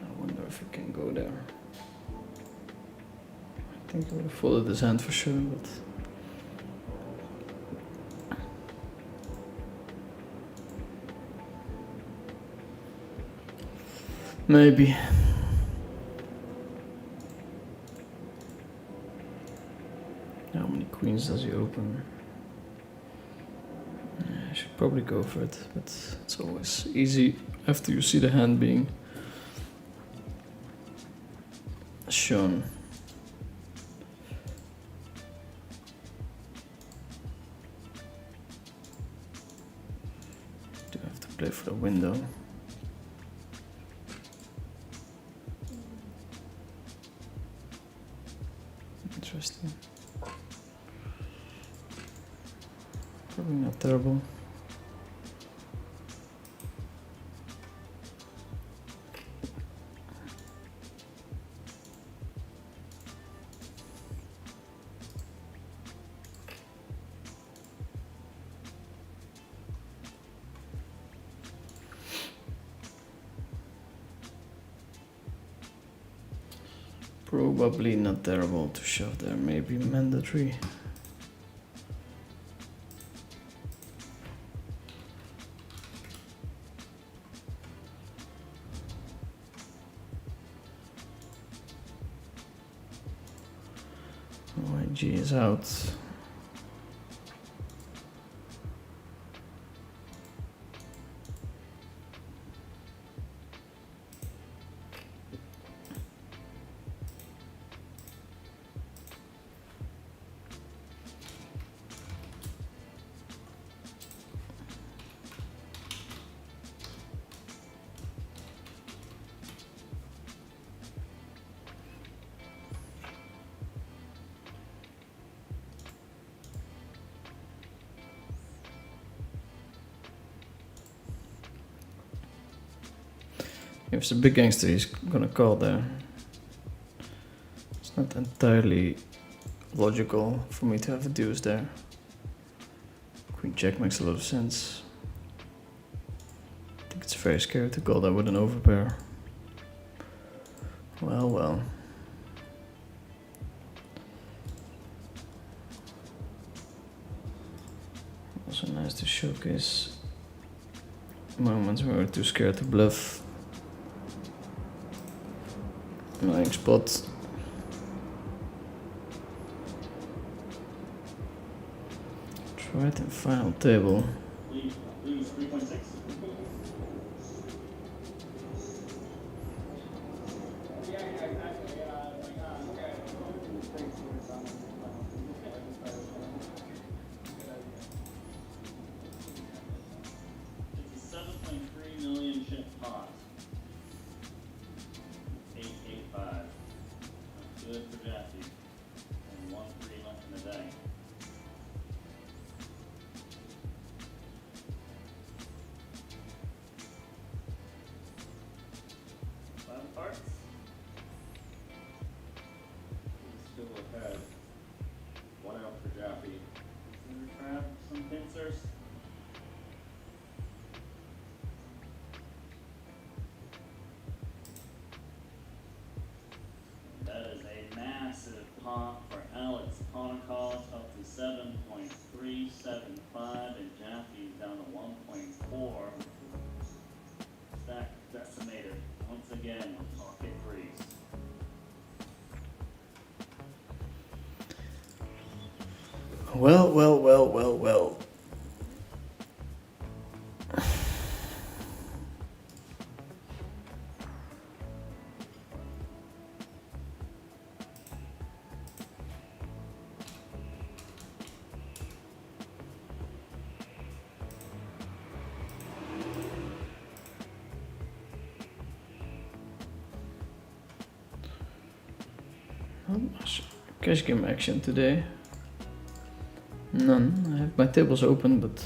I wonder if we can go there. I think I would have folded this hand for sure, but maybe. How many queens does he open? I should probably go for it, but it's always easy after you see the hand being shown. Do have to play for the window. Interesting. Probably not terrible. Probably not terrible to shove there, maybe mandatory. YG is out. If it's a big gangster, he's gonna call there. It's not entirely logical for me to have a deuce there. Queen check makes a lot of sense. I think it's very scary to call that with an overpair. Well, well. Also nice to showcase moments where we're too scared to bluff. Annoying spot. Try it in final table. Lose 3.6. It's a 7.3 million chip pot. 885. That's good for Jackie. And 1-3 left in the day. 5 parts. He's still ahead. 1 out for Jaffe. Center trap, some pincers. That is a massive pot for Alex Pentecost, up to 7.375, and Jaffe's down to 1.4. Stack decimated once again on pocket freeze. Well. Not much cash game action today. None. I have my tables open, but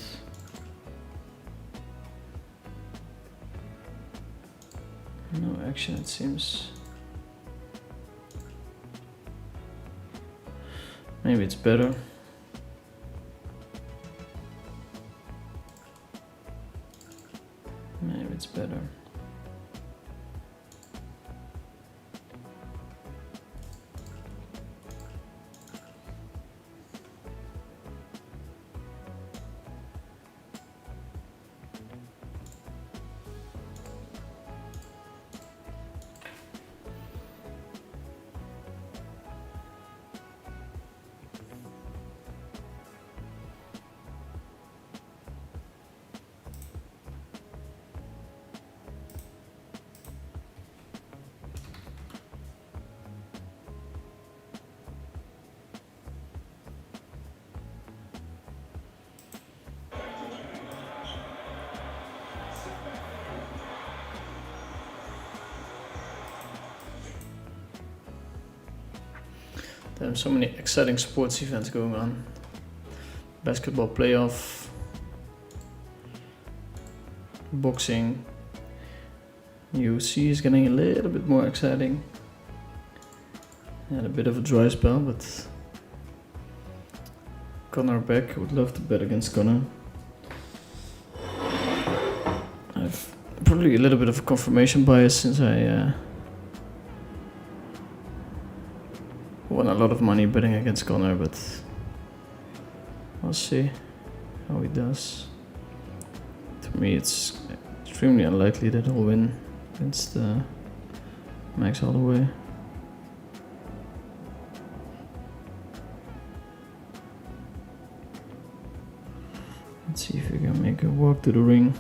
no action it seems. Maybe it's better. Maybe it's better. There's so many exciting sports events going on. Basketball playoff, boxing, UFC is getting a little bit more exciting. Had a bit of a dry spell, but Connor back. I would love to bet against Connor. I've probably a little bit of a confirmation bias since I won a lot of money betting against Connor, but we'll see how he does. To me, it's extremely unlikely that he'll win against Max Holloway. Let's see if we can make a walk to the ring.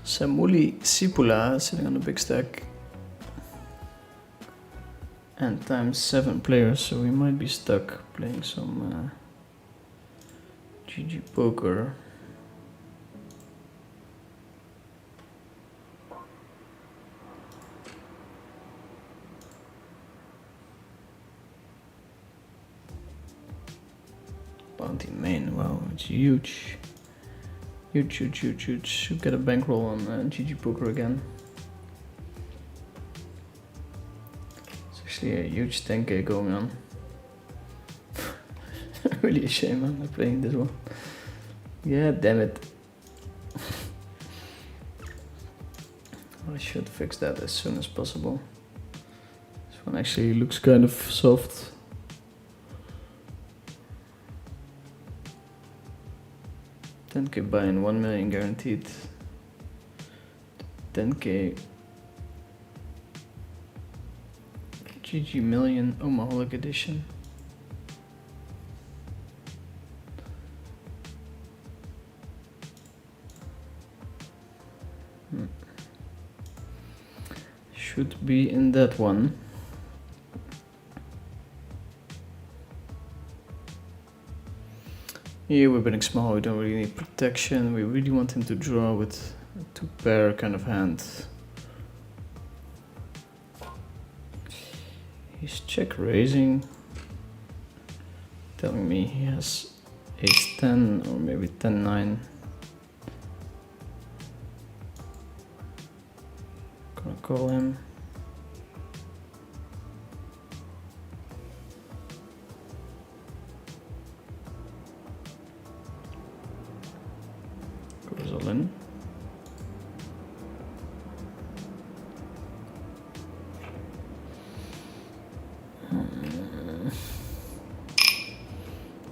Samuli Sipula sitting on a big stack and times 7 players, so we might be stuck playing some GG poker. Bounty main, wow, it's huge. Huge. Should get a bankroll on GG Poker again. It's actually a huge 10k going on. Really a shame I'm not playing this one. Yeah, damn it. I should fix that as soon as possible. This one actually looks kind of soft. $10K buy-in, 1 million guaranteed. 10K GG million Omaholic edition. Should be in that one. Here we're betting small, we don't really need protection. We really want him to draw with a 2-pair kind of hand. He's check raising, telling me he has ace-10 or maybe 10-9. Gonna call him. Goes all in.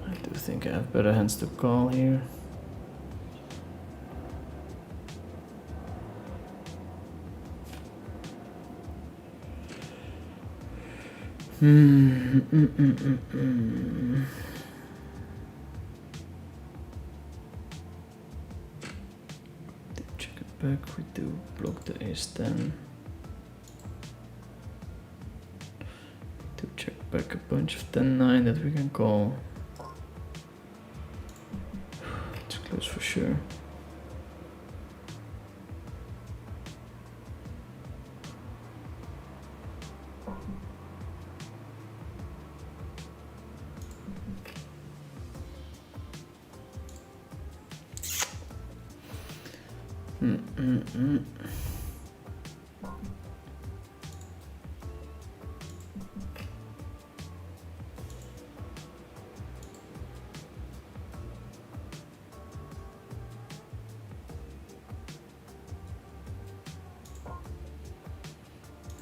I do think I have better hands to call here. Check it back, we do block the ace-10. To check back a bunch of 10-9 that we can call. It's close for sure.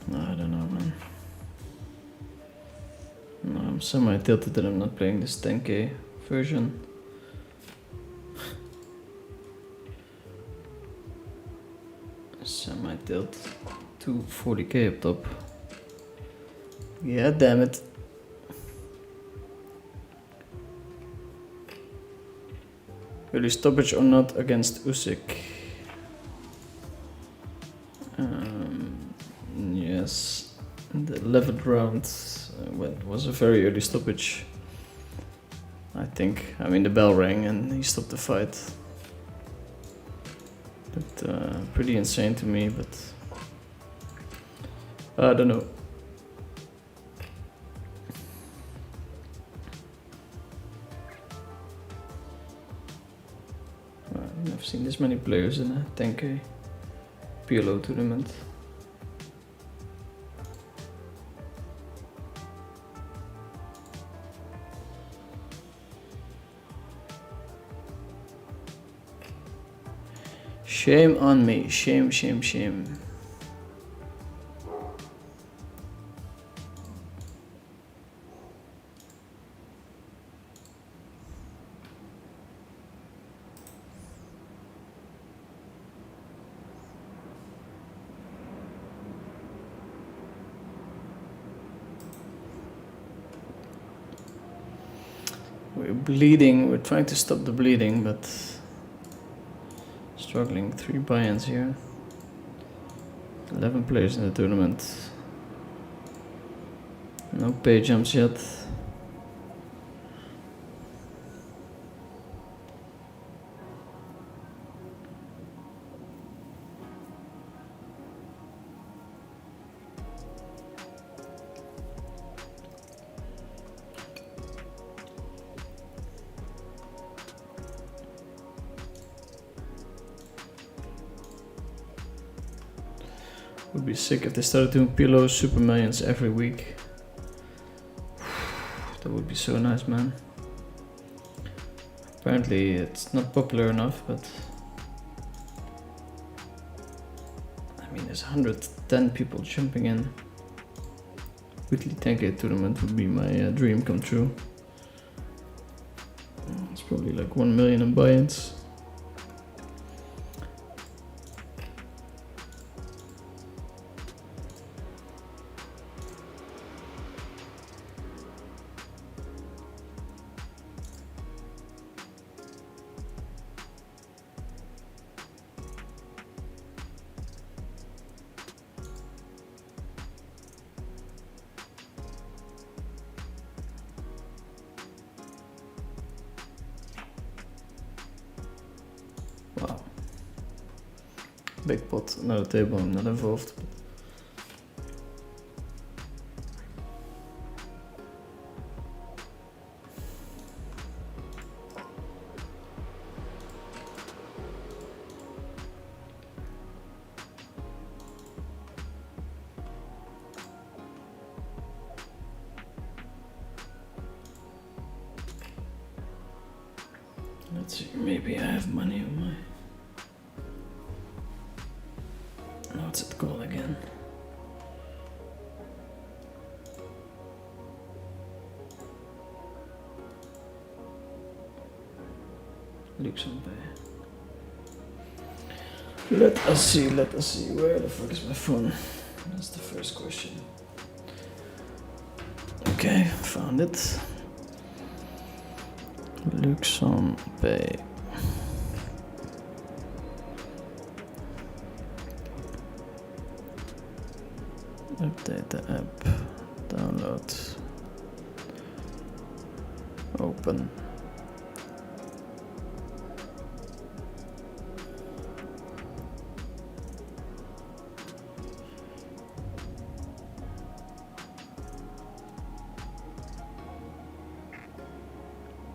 I don't know, man. No, I'm semi-tilted that I'm not playing this 10K version. Semi-tilt to 40K up top. Yeah, damn it. Early stoppage or not against Usyk? Yes, in the 11th round was a very early stoppage. I think, I mean the bell rang and he stopped the fight. But pretty insane to me, but I don't know. I've never seen this many players in a 10K PLO tournament. Shame on me, shame, shame, shame. We're bleeding, we're trying to stop the bleeding, but struggling. 3 buy-ins here. 11 players in the tournament. No pay jumps yet. Would be sick if they started doing pillows, super millions every week. That would be so nice, man. Apparently it's not popular enough, but I mean, there's 110 people jumping in. Weekly 10k tournament would be my dream come true. It's probably like 1 million in buy-ins. Wow. Big pot, another table, I'm not involved. Let's see, maybe I have money on my... What's it called again? Luxembourg. Let us see, where the fuck is my phone? That's the first question. Okay, found it. Luxembourg. Update the app, download, open.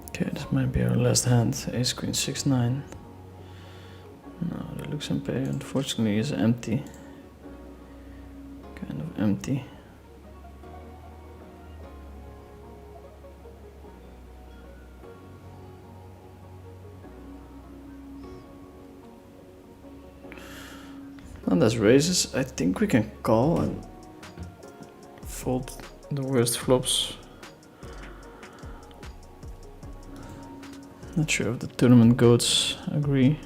Okay, this might be our last hand, ace queen 6-9. No, the Luxembourg unfortunately is empty. Kind of empty. And as raises, I think we can call and fold the worst flops. Not sure if the tournament goats agree.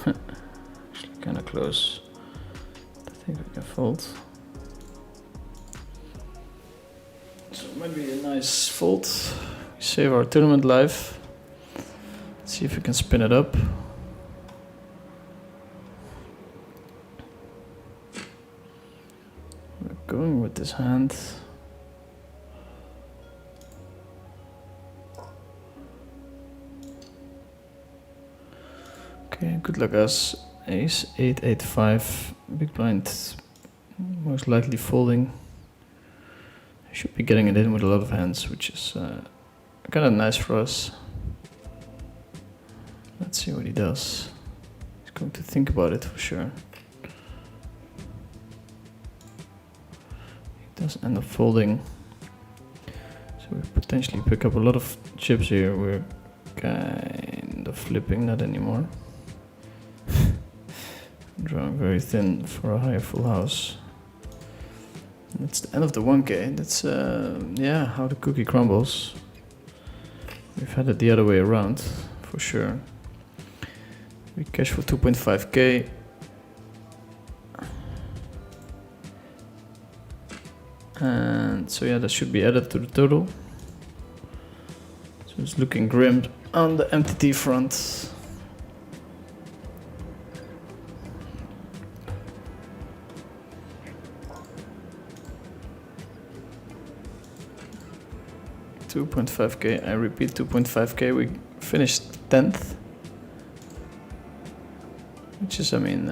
Actually kind of close. I think we can fold. So it might be a nice fold. We save our tournament life. Let's see if we can spin it up. We're going with this hand. Okay, good luck us. Ace 8-8-5, big blind, most likely folding. I should be getting it in with a lot of hands, which is kind of nice for us. Let's see what he does. He's going to think about it for sure. He does end up folding. So we potentially pick up a lot of chips here. We're kind of flipping, not anymore. Drawing very thin for a higher full house. That's the end of the 1K. That's yeah, how the cookie crumbles. We've had it the other way around, for sure. We cash for 2.5K. And so yeah, that should be added to the total. So it's looking grim on the MTT front. $2.5K, I repeat 2.5K, we finished 10th. Which is, I mean,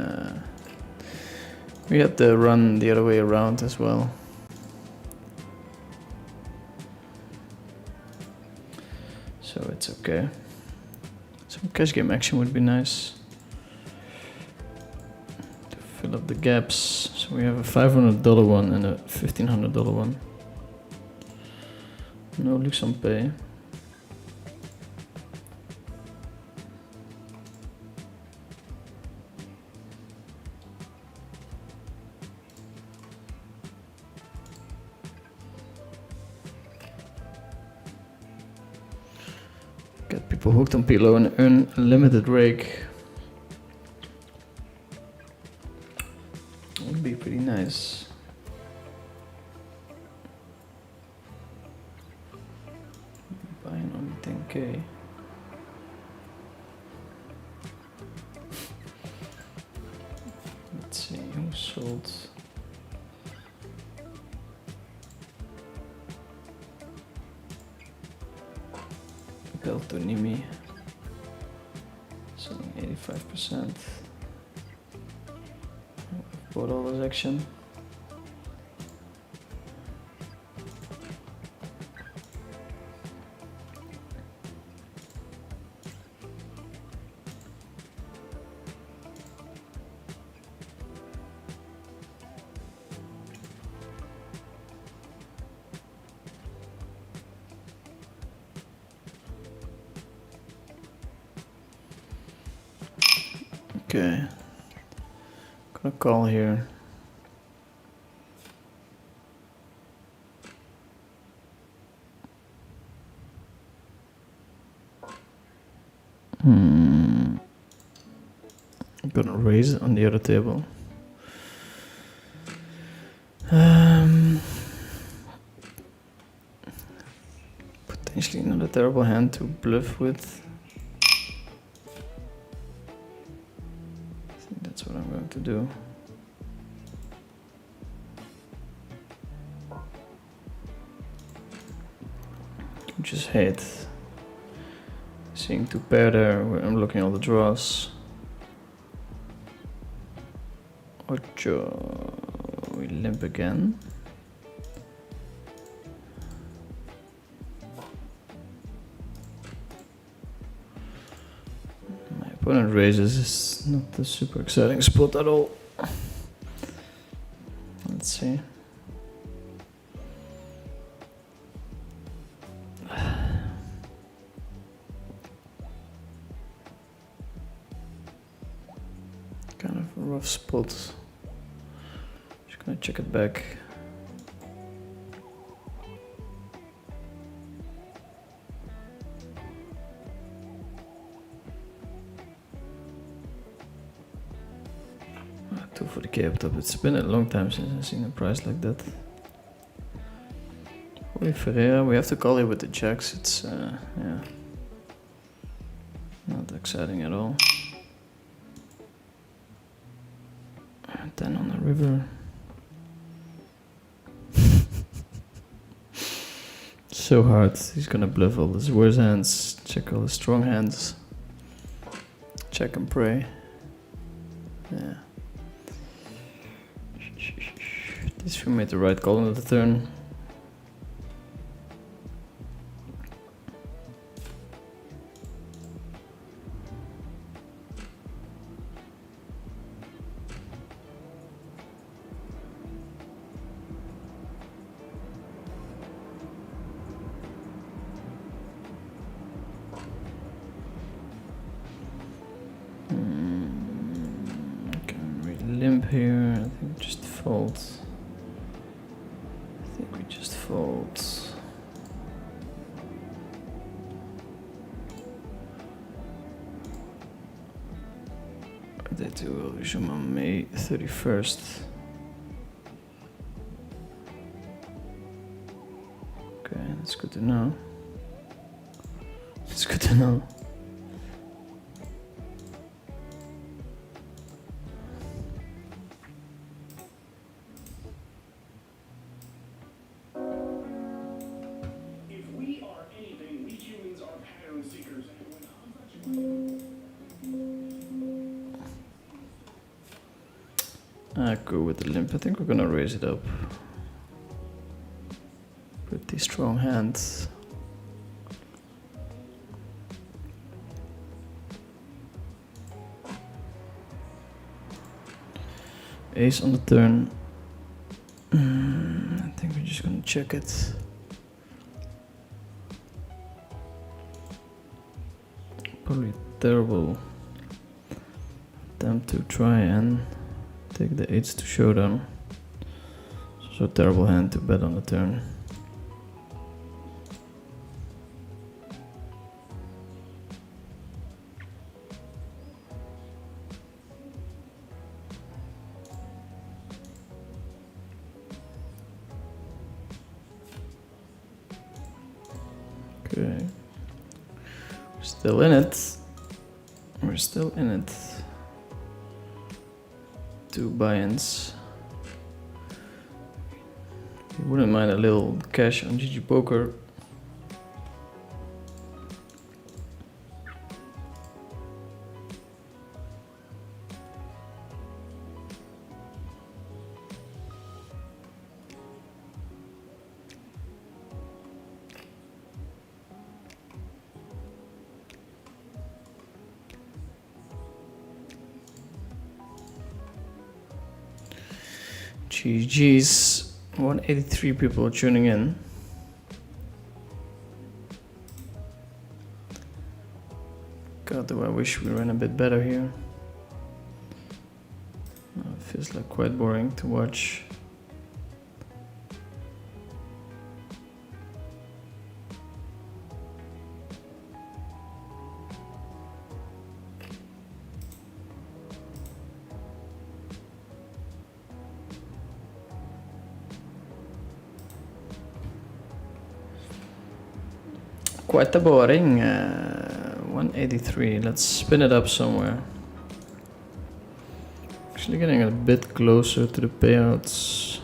we had the run the other way around as well. So it's okay. Some cash game action would be nice. To fill up the gaps. So we have a $500 one and a $1,500 one. No Luxembourg. people hooked on Pillow and unlimited rake. Would be pretty nice. Buying only 10k. Let's see who sold. Peltonimi selling 85%. Bought all this action. Okay, gonna call here. I'm gonna raise it on the other table. Potentially not a terrible hand to bluff with. That's what I'm going to do. Just hate seeing two pair there where I'm looking at all the draws. Ocho, we limp again. My opponent raises is not the super exciting spot at all. Let's see. Kind of a rough spot. Just gonna check it back. Two for the K up top. It's been a long time since I've seen a price like that. Holy Ferreira, we have to call it with the jacks. It's yeah, not exciting at all. 10 on the river. So hard. He's gonna bluff all his worse hands, check all his strong hands, check and pray. Yeah. This we made the right call on the turn. Can we limp here? I think just fold. I think we just fold. Day 2 will resume on May 31st. Okay, that's good to know. It's good to know. I go with the limp. I think we're gonna raise it up. Pretty strong hands. Ace on the turn. I think we're just gonna check it. Probably terrible attempt to try and take the 8s to showdown. So terrible hand to bet on the turn. Okay. We're still in it. We're still in it. 2 buy-ins. You wouldn't mind a little cash on GG Poker. GG's, 183 people tuning in. God, do I wish we ran a bit better here. It feels like quite boring to watch. Quite boring. 183. Let's spin it up somewhere. Actually getting a bit closer to the payouts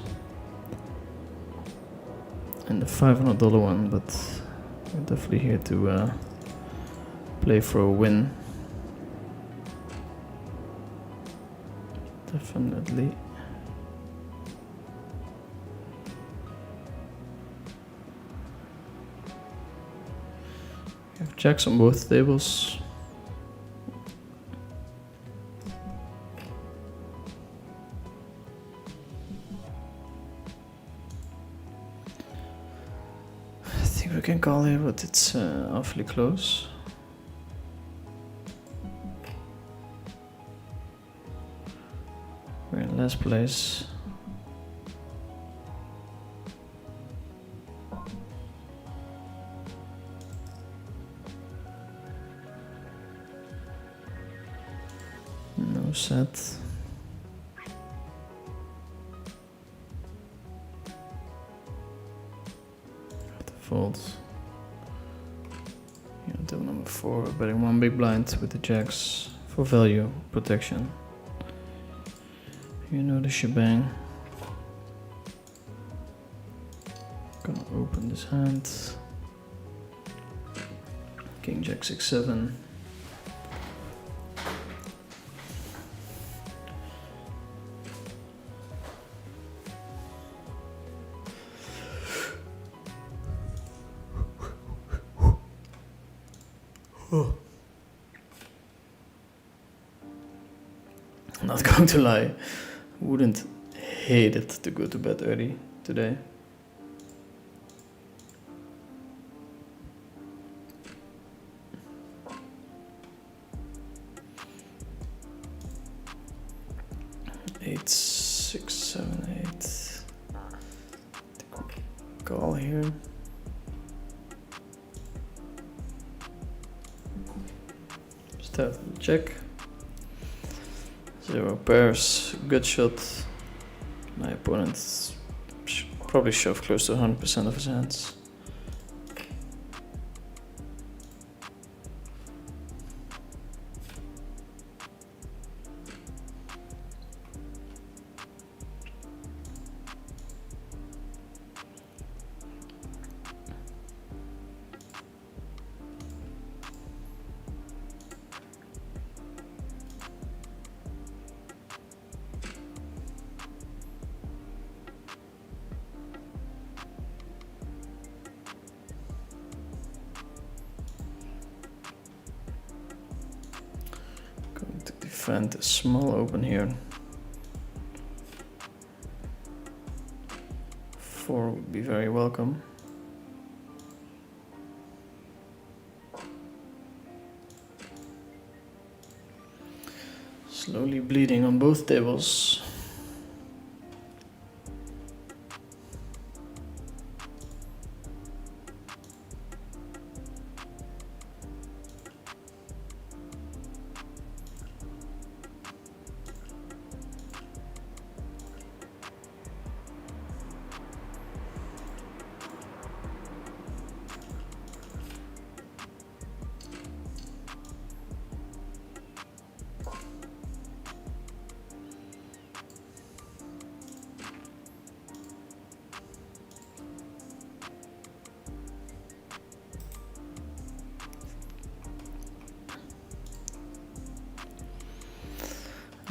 and the $500 one, but we're definitely here to play for a win. Definitely. We have jacks on both tables. I think we can call here, but it's awfully close. We're in last place. No set. Have to fold. Yeah, table number 4. Betting 1 big blind with the jacks for value protection. You know the shebang. Gonna open this hand. King Jack 6-7. Not going to lie, wouldn't hate it to go to bed early today. Eight, 6, 7, 8. Call here. Start with check. 0 pairs, good shot. My opponent probably shoved close to 100% of his hands. Going to defend a small open here. 4 would be very welcome. Slowly bleeding on both tables.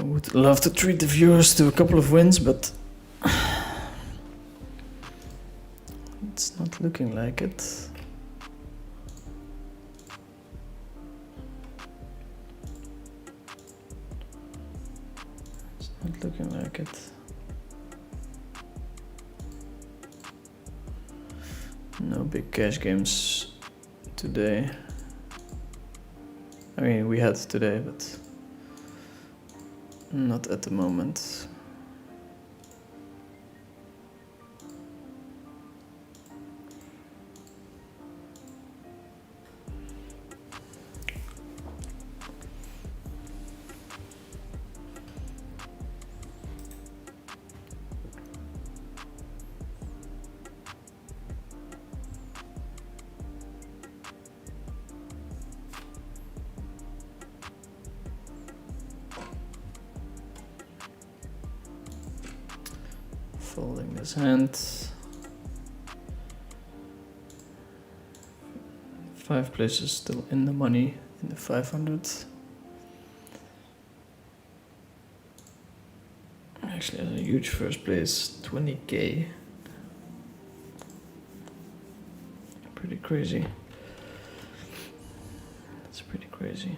would love to treat the viewers to a couple of wins, but it's not looking like it. It's not looking like it. No big cash games today. I mean, we had today, but not at the moment. Folding this hand. 5 places still in the money, in the 500. Actually has a huge first place, 20k. Pretty crazy. That's pretty crazy.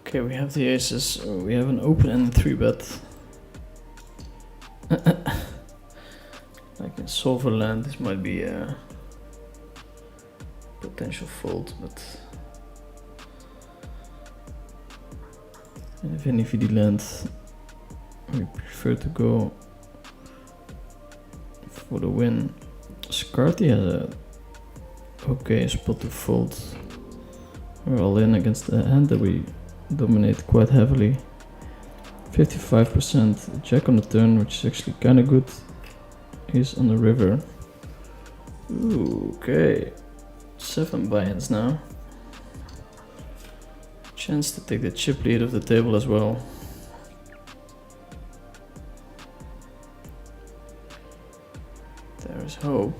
Okay, we have the aces. We have an open and a 3-bet. Like in solver land, this might be a potential fold, but in any VD land, we prefer to go for the win. Scarty has a okay spot to fold. We're all in against a hand that we dominate quite heavily. 55%, jack on the turn, which is actually kind of good. He's on the river. Ooh, okay. 7 buy-ins now. Chance to take the chip lead of the table as well. There's hope.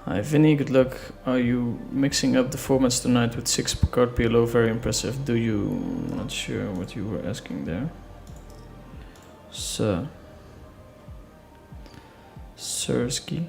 Hi Vinny, good luck. Are you mixing up the formats tonight with 6 card PLO? Very impressive. Do you? Not sure what you were asking there. Sursky.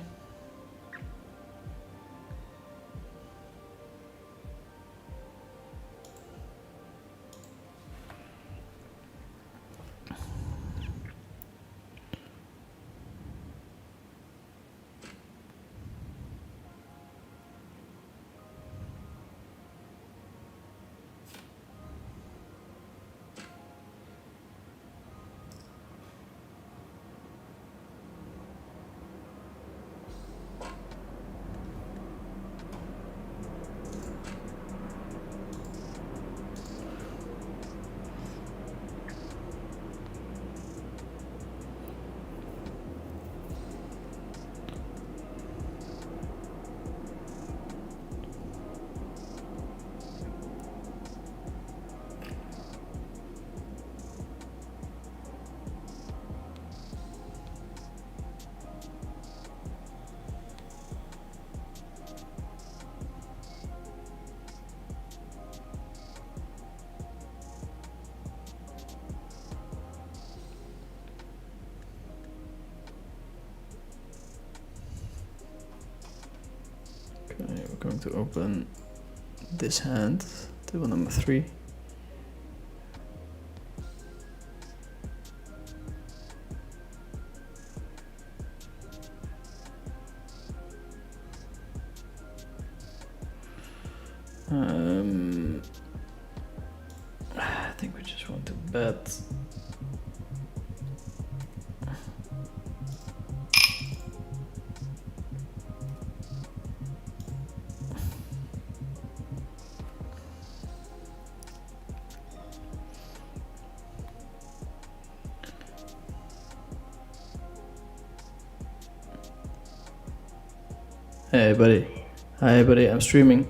going to open this hand, table number 3. I think we just want to bet. Hey buddy. Hi buddy, I'm streaming.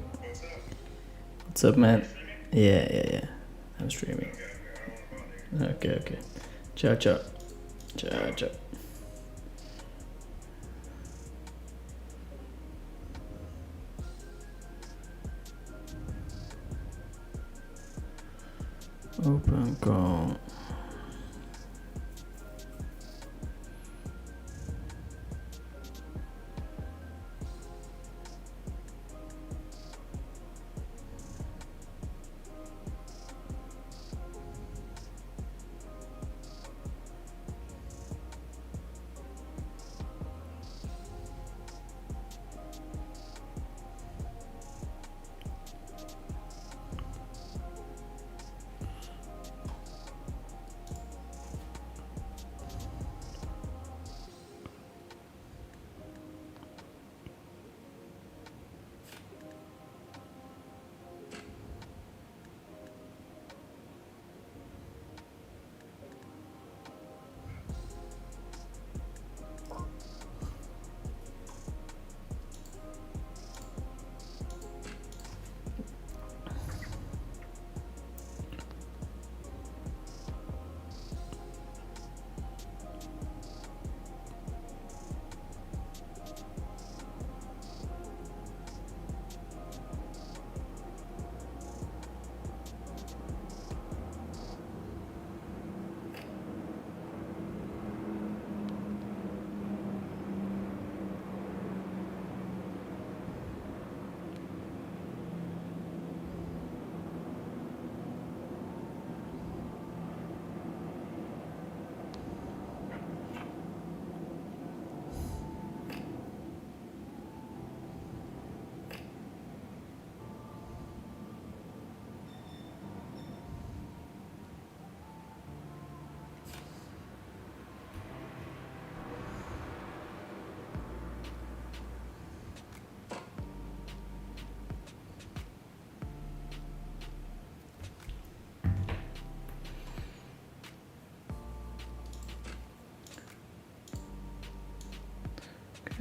What's up man? Yeah. I'm streaming. Okay. Ciao. Open call.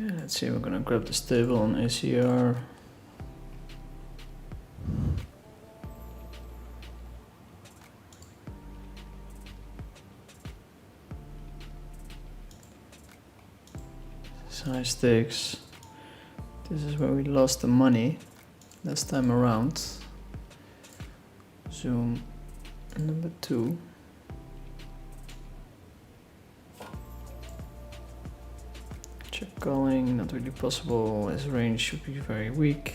Okay, let's see, we're gonna grab this table on ACR. High stakes. This is where we lost the money last time around. Zoom number 2. Check calling, not really possible. His range should be very weak.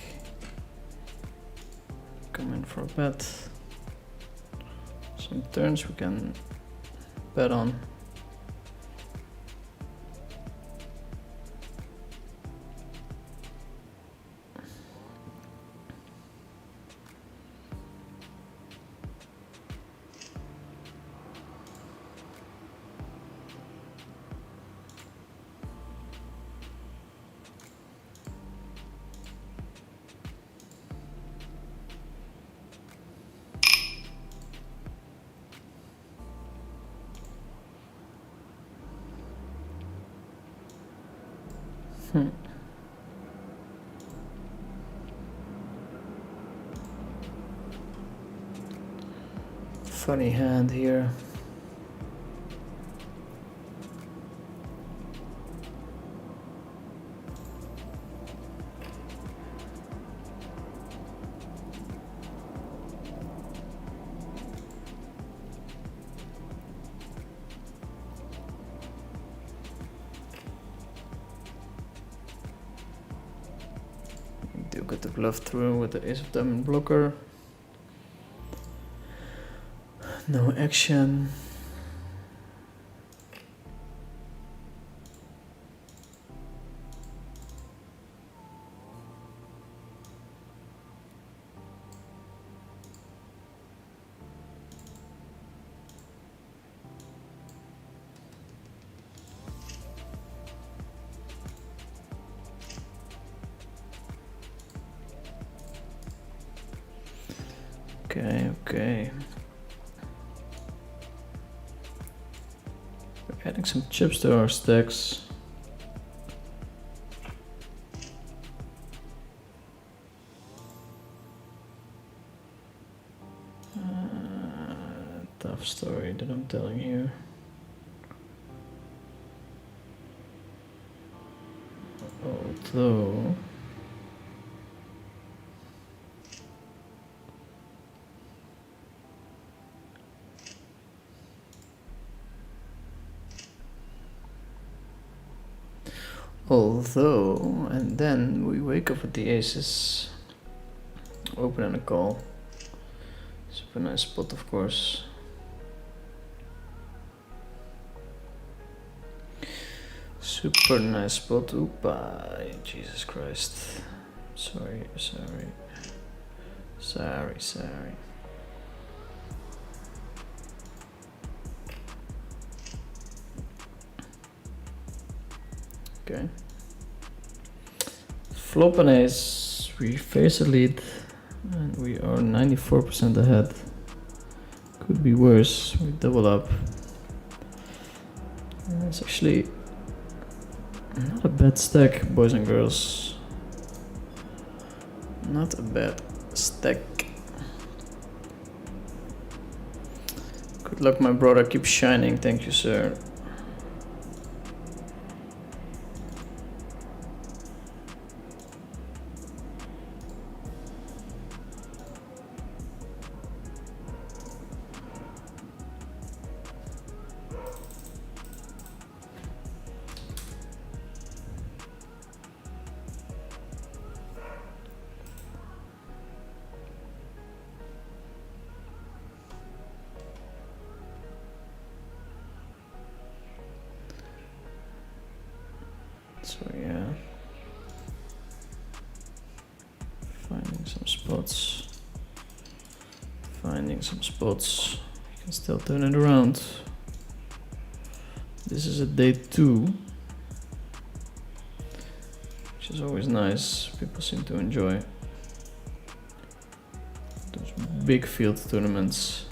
Come in for a bet. Some turns we can bet on. Funny hand here. Get the bluff through with the ace of diamond blocker. No action. Okay. We're adding some chips to our stacks. Tough story that I'm telling you. Although and then we wake up with the aces, open and a call. Super nice spot, of course. Super nice spot. Oopa, Jesus Christ. Sorry. Okay. Flop an ace, we face a lead, and we are 94% ahead. Could be worse, we double up. It's actually not a bad stack, boys and girls. Not a bad stack. Good luck, my brother, keep shining, thank you, sir. So yeah, finding some spots, you can still turn it around. This is a day 2, which is always nice, people seem to enjoy those big field tournaments.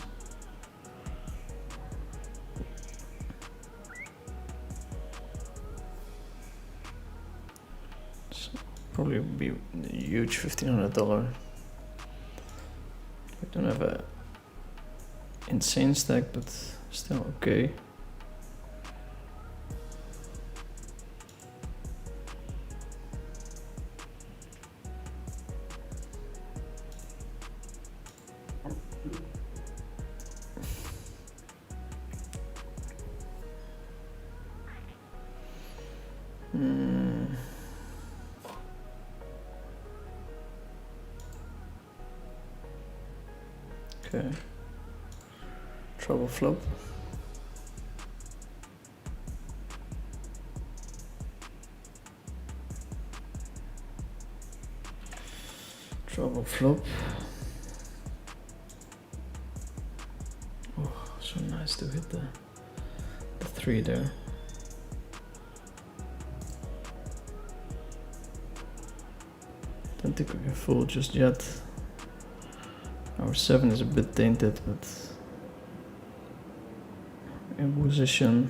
Probably be a huge $1,500. We don't have a insane stack, but still okay. Okay. Trouble flop. Trouble flop. Oh, so nice to hit the 3 there. Don't think we can fold just yet. Our 7 is a bit tainted, but in position.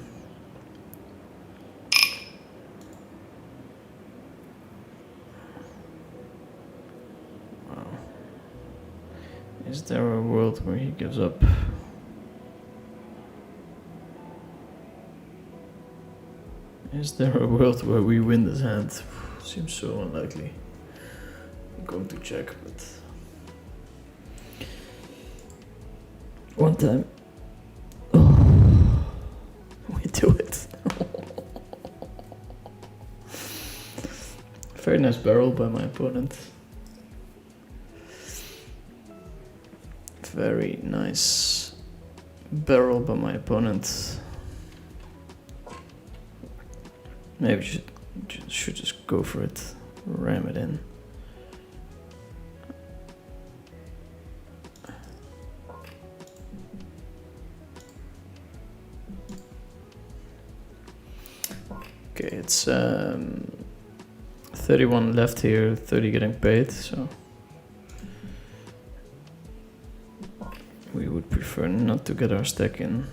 Wow. Is there a world where he gives up? Is there a world where we win this hand? Seems so unlikely. I'm going to check, but one time. Oh, we do it. Very nice barrel by my opponent. Very nice barrel by my opponent. Maybe should just go for it, ram it in. Okay, it's 31 left here, 30 getting paid, so we would prefer not to get our stack in.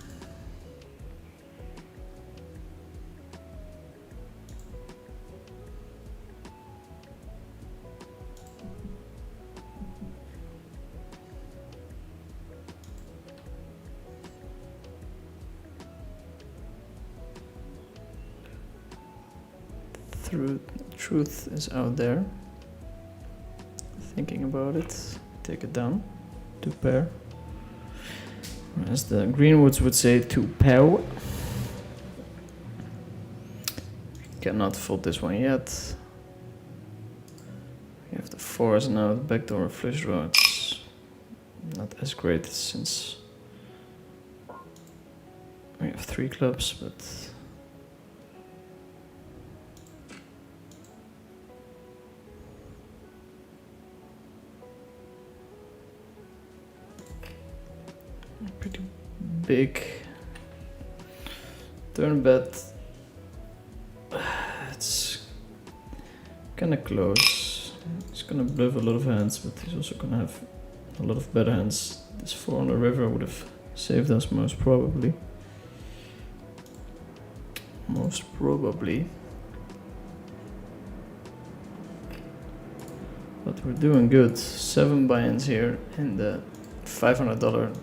Truth is out there. Thinking about it, take it down. 2 pair. As the Greenwoods would say, 2 pair. Cannot fold this one yet. We have the 4s now, the backdoor flush draw. It's not as great since we have 3 clubs, but pretty big turn bet. It's kind of close. He's gonna bluff a lot of hands, but he's also gonna have a lot of better hands. This 4 on the river would have saved us most probably. Most probably. But we're doing good. 7 buy-ins here in the $500,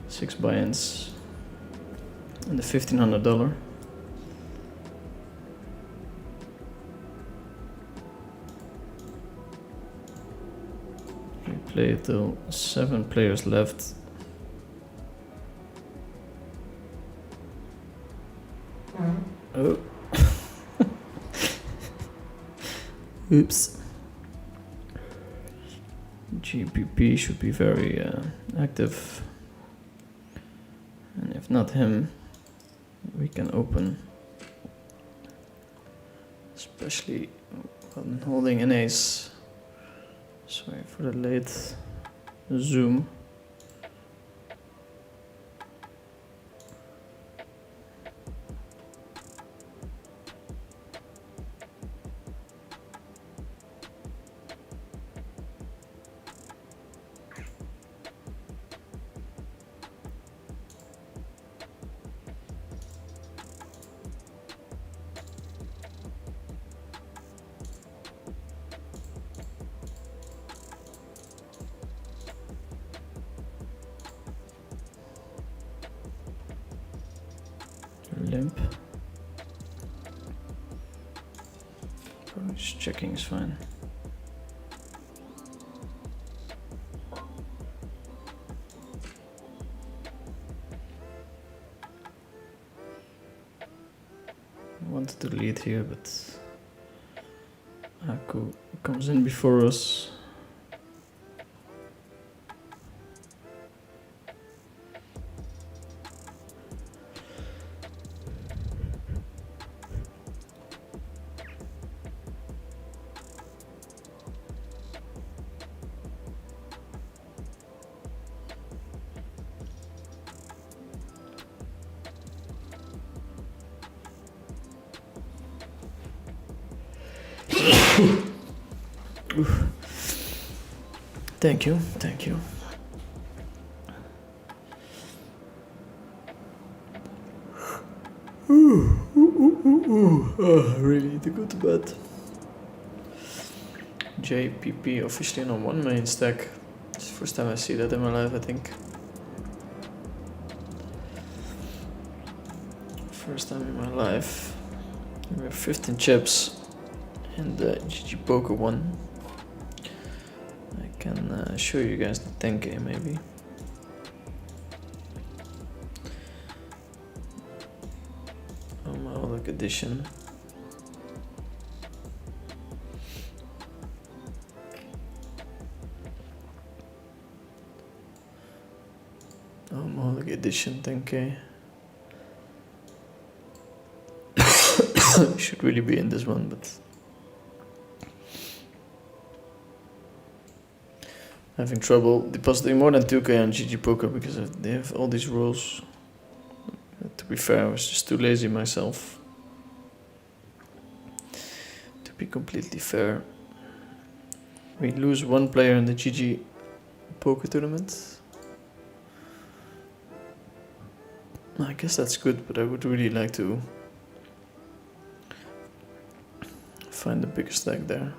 6 buy-ins in the $1,500. We play till 7 players left. Oh. Oops. GPP should be very active, and if not him, we can open, especially when holding an ace. Sorry for the late zoom. Limp. Probably just checking is fine. I wanted to lead here, but Aku comes in before us. Thank you, thank you. Oh, really need to go to bed. JPP officially on 1 main stack. It's the first time I see that in my life, I think. First time in my life. We have 15 chips in the GG Poker one. I can show you guys the 10K maybe. On my other edition. Mahalik edition 10k. Should really be in this one, but having trouble depositing more than 2k on GG Poker because they have all these rules. To be fair, I was just too lazy myself. To be completely fair. We lose one player in the GG Poker tournament. I guess that's good, but I would really like to find the bigger stack there.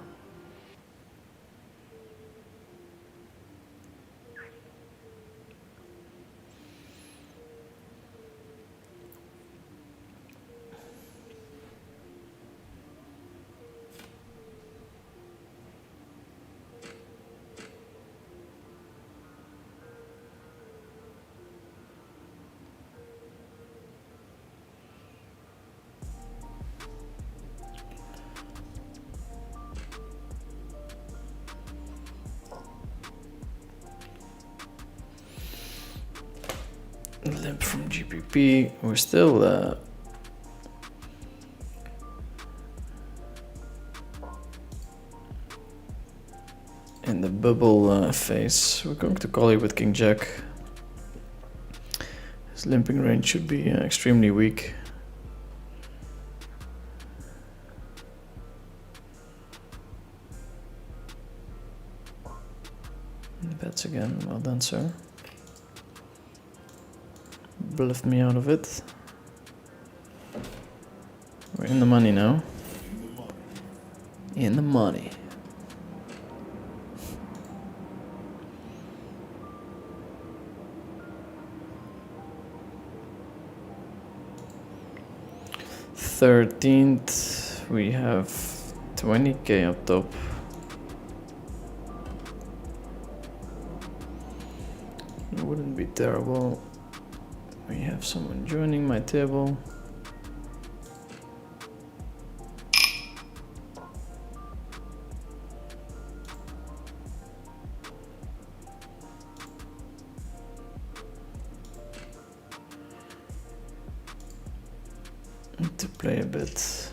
Limp from GPP. We're still in the bubble phase. We're going to call it with King Jack. His limping range should be extremely weak. Bets again. Well done, sir. Bluffed me out of it. We're in the money now. In the money. $13th, we have 20k up top. It wouldn't be terrible. We have someone joining my table. Need to play a bit.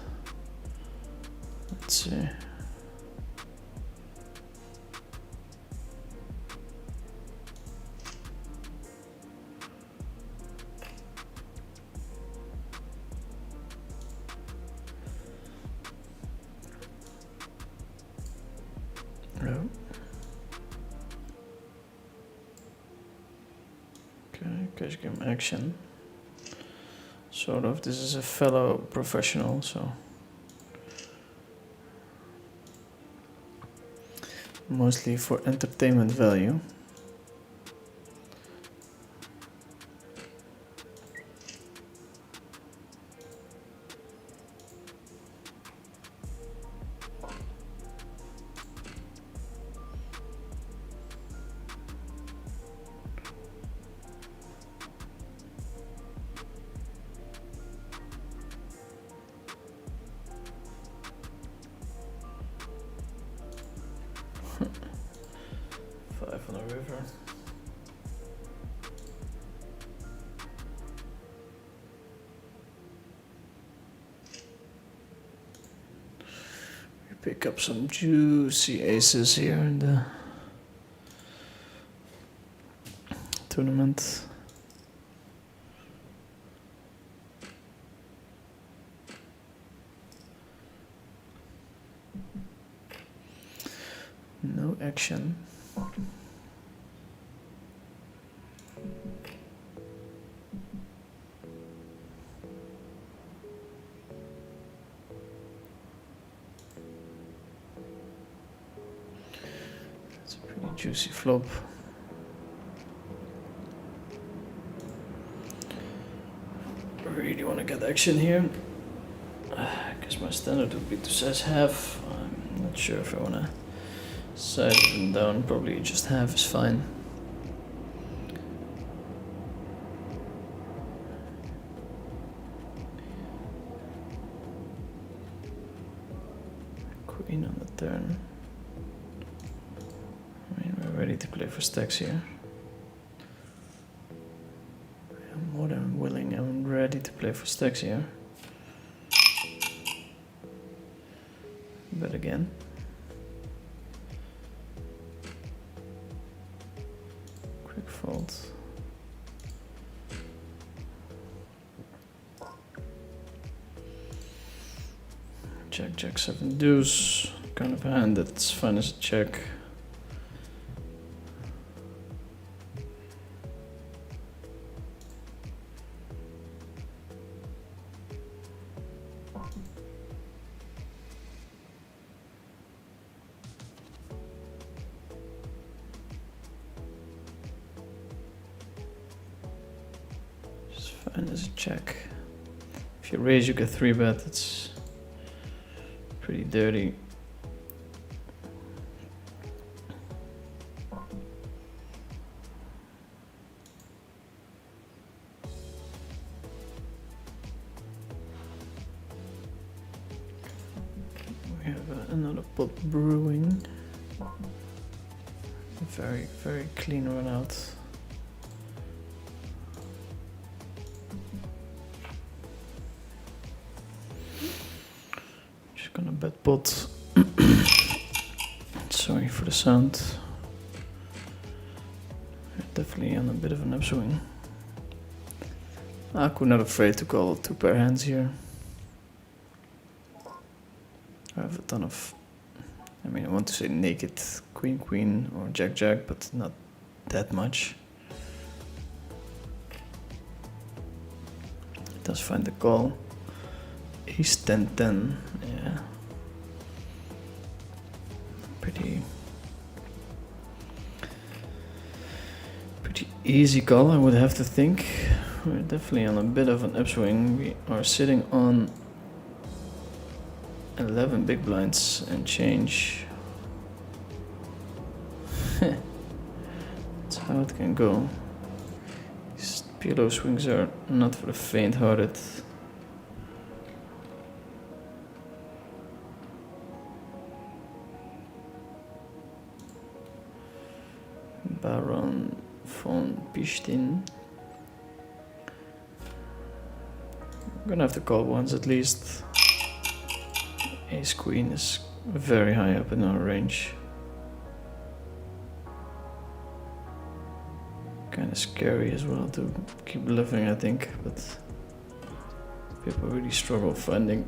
Let's see. No. Okay, cash game action. Sort of. This is a fellow professional, so mostly for entertainment value. Five on the river. We pick up some juicy aces here in the tournament. No action. It's a pretty juicy flop. I really want to get action here. I guess my standard would be to size half. I'm not sure if I want to size them down. Probably just half is fine. Queen on the turn. I mean, we're ready to play for stacks here. ready to play for stacks here. Bet again. Quick fold. Jack, Jack, 7 deuce. Kind of a hand that's fine as a check. Just fine as a check. If you raise, you get 3-bet. It's pretty dirty. We have another pot brewing. Very, very clean run out. Just gonna bet pot. Sorry for the sound. Definitely on a bit of an upswing. Aku not afraid to call 2 pair hands here. I have a ton of, I mean, I want to say naked queen queen or jack jack, but not that much. It does find the call. Ace 10 10, yeah. Pretty easy call, I would have to think. We're definitely on a bit of an upswing. We are sitting on 11 big blinds and change. That's how it can go. These pillow swings are not for the faint-hearted. Baron von Pistin. I'm gonna have to call once at least. Ace queen is very high up in our range. Kind of scary as well to keep bluffing, I think, but people really struggle finding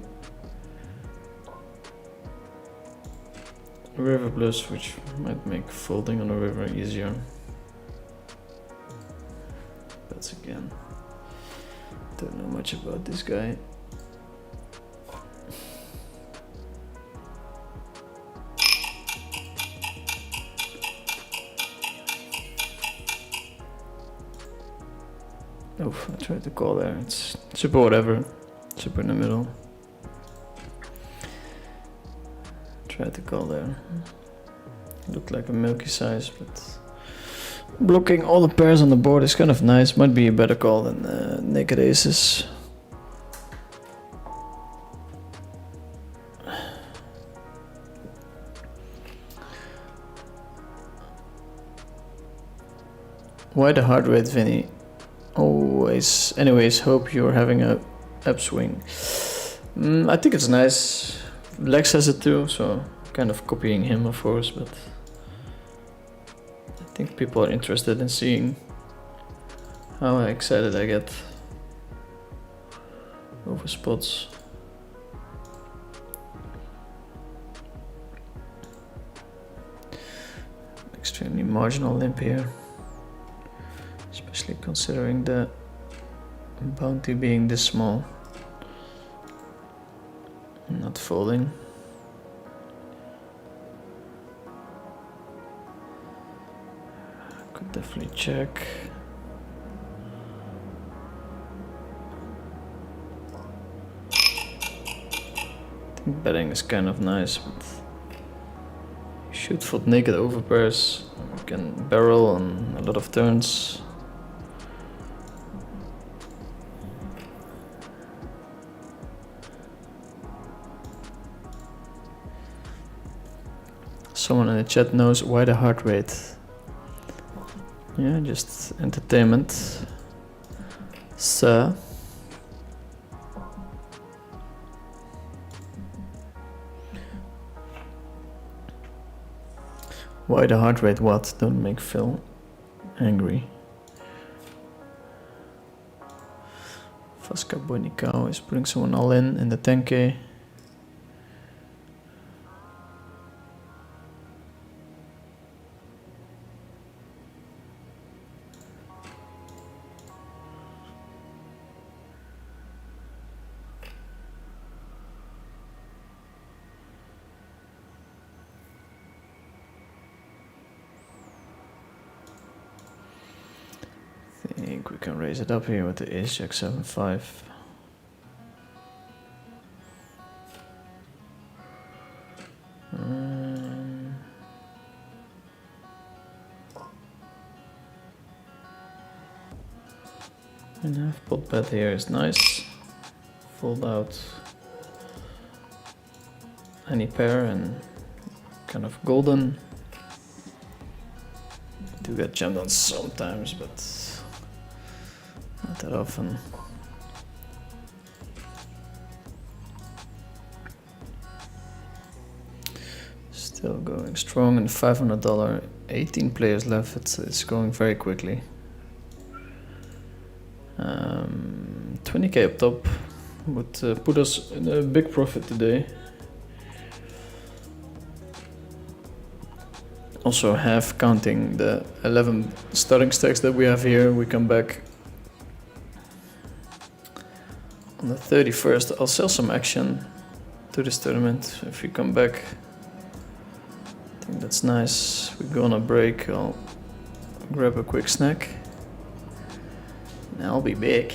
river bluffs, which might make folding on the river easier. Bets again. Don't know much about this guy. Oh, I tried to call there. It's super whatever. Super in the middle. Tried to call there. Looked like a milky size, but blocking all the pairs on the board is kind of nice. Might be a better call than naked aces. Why the heart rate, Vinny? Always. Anyways, hope you're having a upswing. I think it's nice. Lex has it too, so kind of copying him, of course, but I think people are interested in seeing how excited I get over spots. Extremely marginal limp here. Especially considering the bounty being this small. Not folding. Could definitely check. I think betting is kind of nice, but you should fold naked over pairs. You can barrel on a lot of turns. Someone in the chat knows why the heart rate. Yeah, just entertainment. Sir. Why the heart rate what? Don't make Phil angry. Vasca Bonicao is putting someone all in the 10k. I think we can raise it up here with the ace jack 7-5. And half pot bet here is nice. Fold out any pair and kind of golden. Do get jammed on sometimes, but not that often. Still going strong in $500. 18 players left. It's going very quickly. 20k up top would put us in a big profit today. Also half counting the 11 starting stacks that we have here. We come back on the 31st. I'll sell some action to this tournament if we come back. I think that's nice. We go on a break. I'll grab a quick snack. And I'll be back.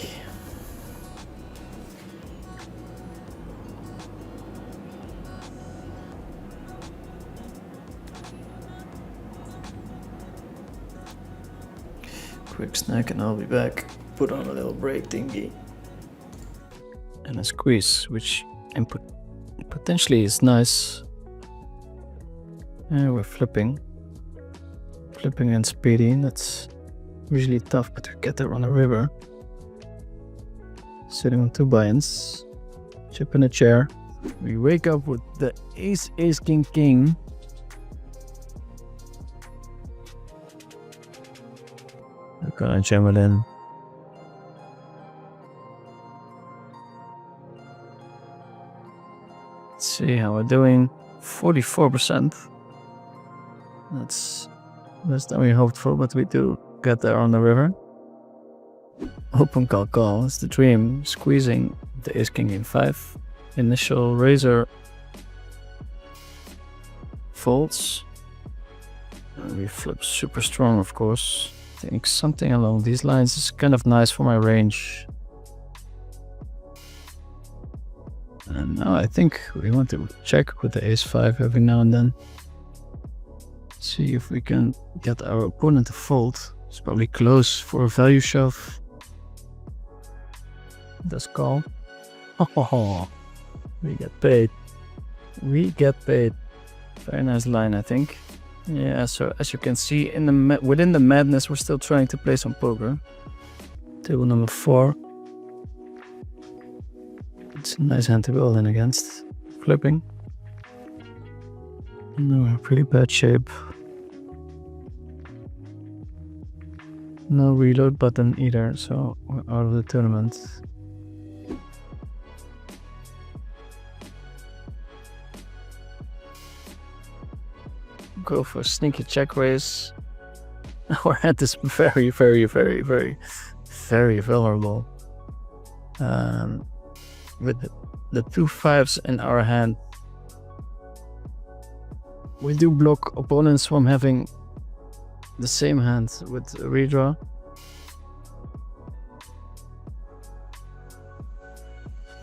Quick snack and I'll be back. Put on a little break thingy. And a squeeze, which input potentially is nice. And we're flipping. Flipping and speedy, that's usually tough, but we get there on a river. Sitting on 2 buy-ins. Chip in a chair. We wake up with the ace, ace, king, king. We're gonna jam it in. Let's see how we're doing. 44%. That's less than we hoped for, but we do get there on the river. Open call is the dream. Squeezing the ace king in 5. Initial razor folds. And we flip super strong, of course. I think something along these lines is kind of nice for my range. And now I think we want to check with the ace 5 every now and then. See if we can get our opponent to fold. It's probably close for a value shove. Does call. Oh, we get paid. We get paid. Very nice line, I think. Yeah, so as you can see, in the within the madness, we're still trying to play some poker. Table number 4. It's a nice hand to go all in against. Flipping. No, we're in pretty bad shape. No reload button either, so we're out of the tournament. Go for a sneaky check raise. Our hand is very, very, very, very, very vulnerable. With the 2 5s in our hand, we do block opponents from having the same hand with a redraw.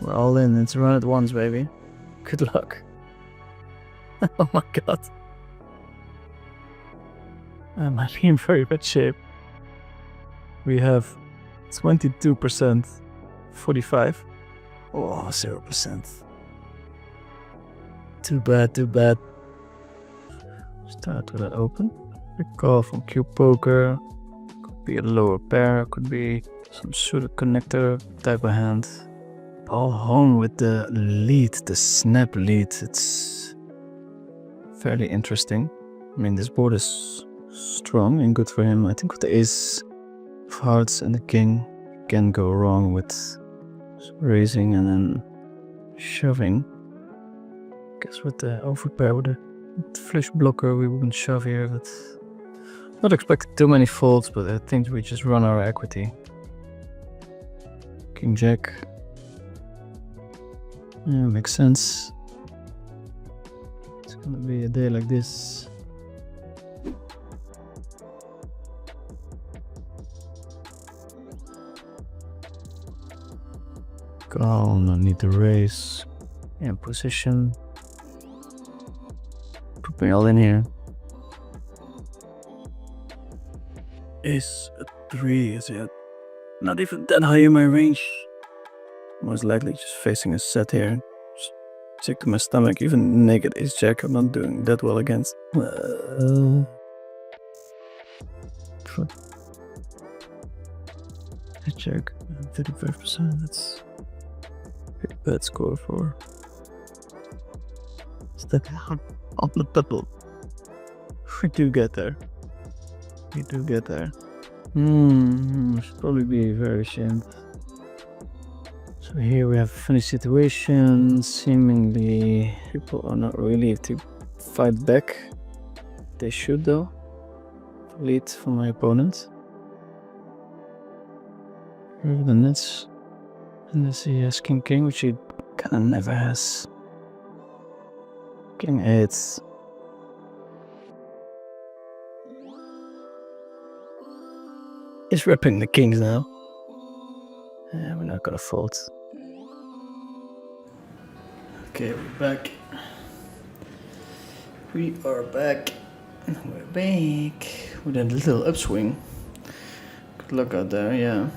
We're all in. It's run at once, baby. Good luck. Oh my god. I might be in very bad shape. We have 22%, 45. Oh, 0%. Too bad, too bad. Start with an open. Big call from Cube Poker. Could be a lower pair, could be some sort of connector type of hand. All home with the lead, the snap lead. It's fairly interesting. I mean, this board is strong and good for him. I think with the ace of hearts and the king can go wrong with raising and then shoving. Guess with the overpair with the flush blocker we wouldn't shove here, but not expecting too many folds, but I think we just run our equity. King jack. Yeah, makes sense. It's gonna be a day like this. Call, no need to raise. And position. Put me all in here. Ace a 3 is yet not even that high in my range. Most likely just facing a set here. Just sick to my stomach. Even naked ace jack I'm not doing that well against. Ace jack 35%. That's a bad score for step down on the bubble. We do get there. We do get there. Should probably be very ashamed. So here we have a funny situation. Seemingly people are not really to fight back. They should though. Lead from my opponent. Here are the nets. And let's see, he has king king, which he kinda never has. King 8. He's ripping the kings now. Yeah, we're not gonna fold. Okay, we're back. We are back. We're back with a little upswing. Good luck out there, yeah.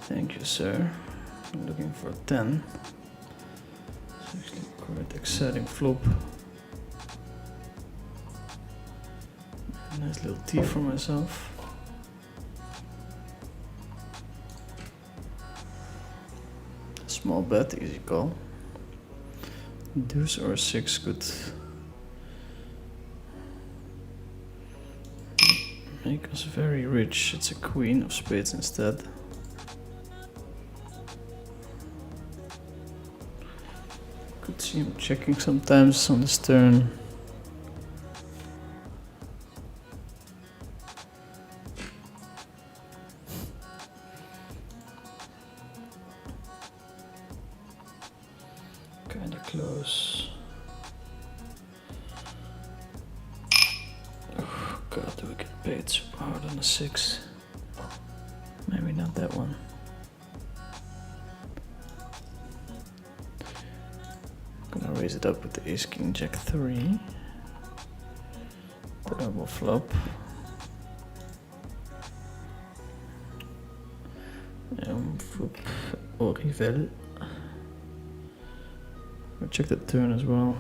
Thank you, sir. I'm looking for 10. It's actually quite exciting flop. Nice little T for myself. Small bet, easy call. Deuce or 6 could make us very rich. It's a queen of spades instead. Could see him checking sometimes on this turn. Kinda close. Oh god, do we get paid super hard on a 6? Maybe not that one. Gonna raise it up with the ace king jack 3. Double flop. Flop or rivel. I'll check the turn as well.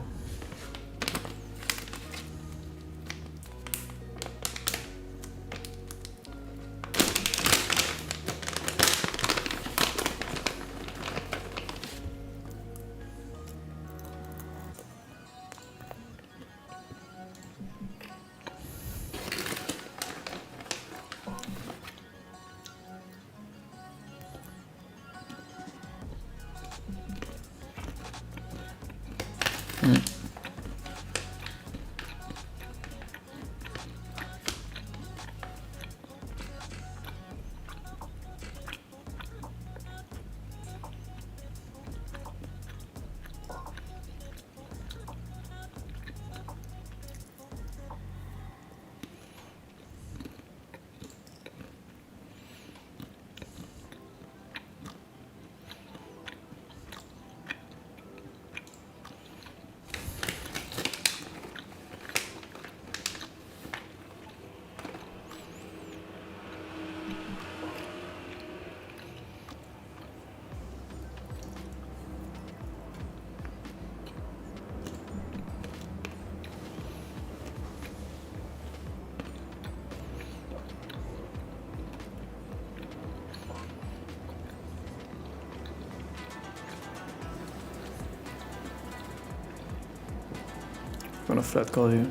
gonna flat call you.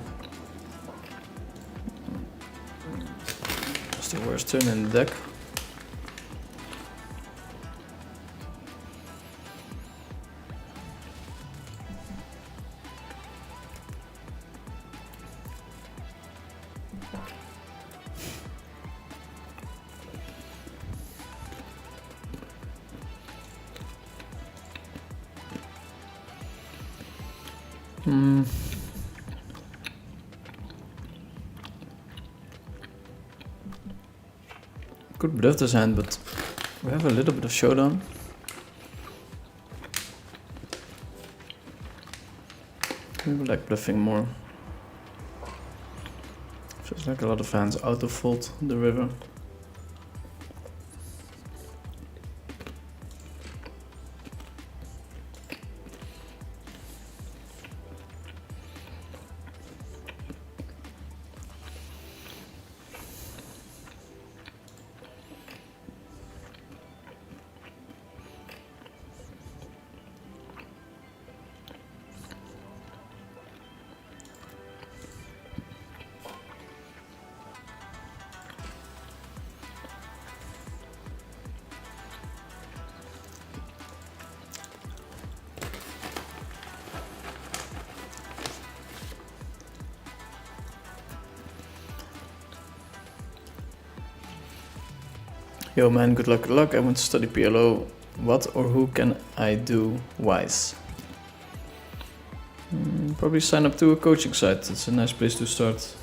That's the worst turn in the deck. Could bluff this hand, but we have a little bit of showdown. We like bluffing more. Feels like a lot of hands out of fold the river. Yo man, good luck, good luck. I want to study PLO. What or who can I do wise? Probably sign up to a coaching site. It's a nice place to start.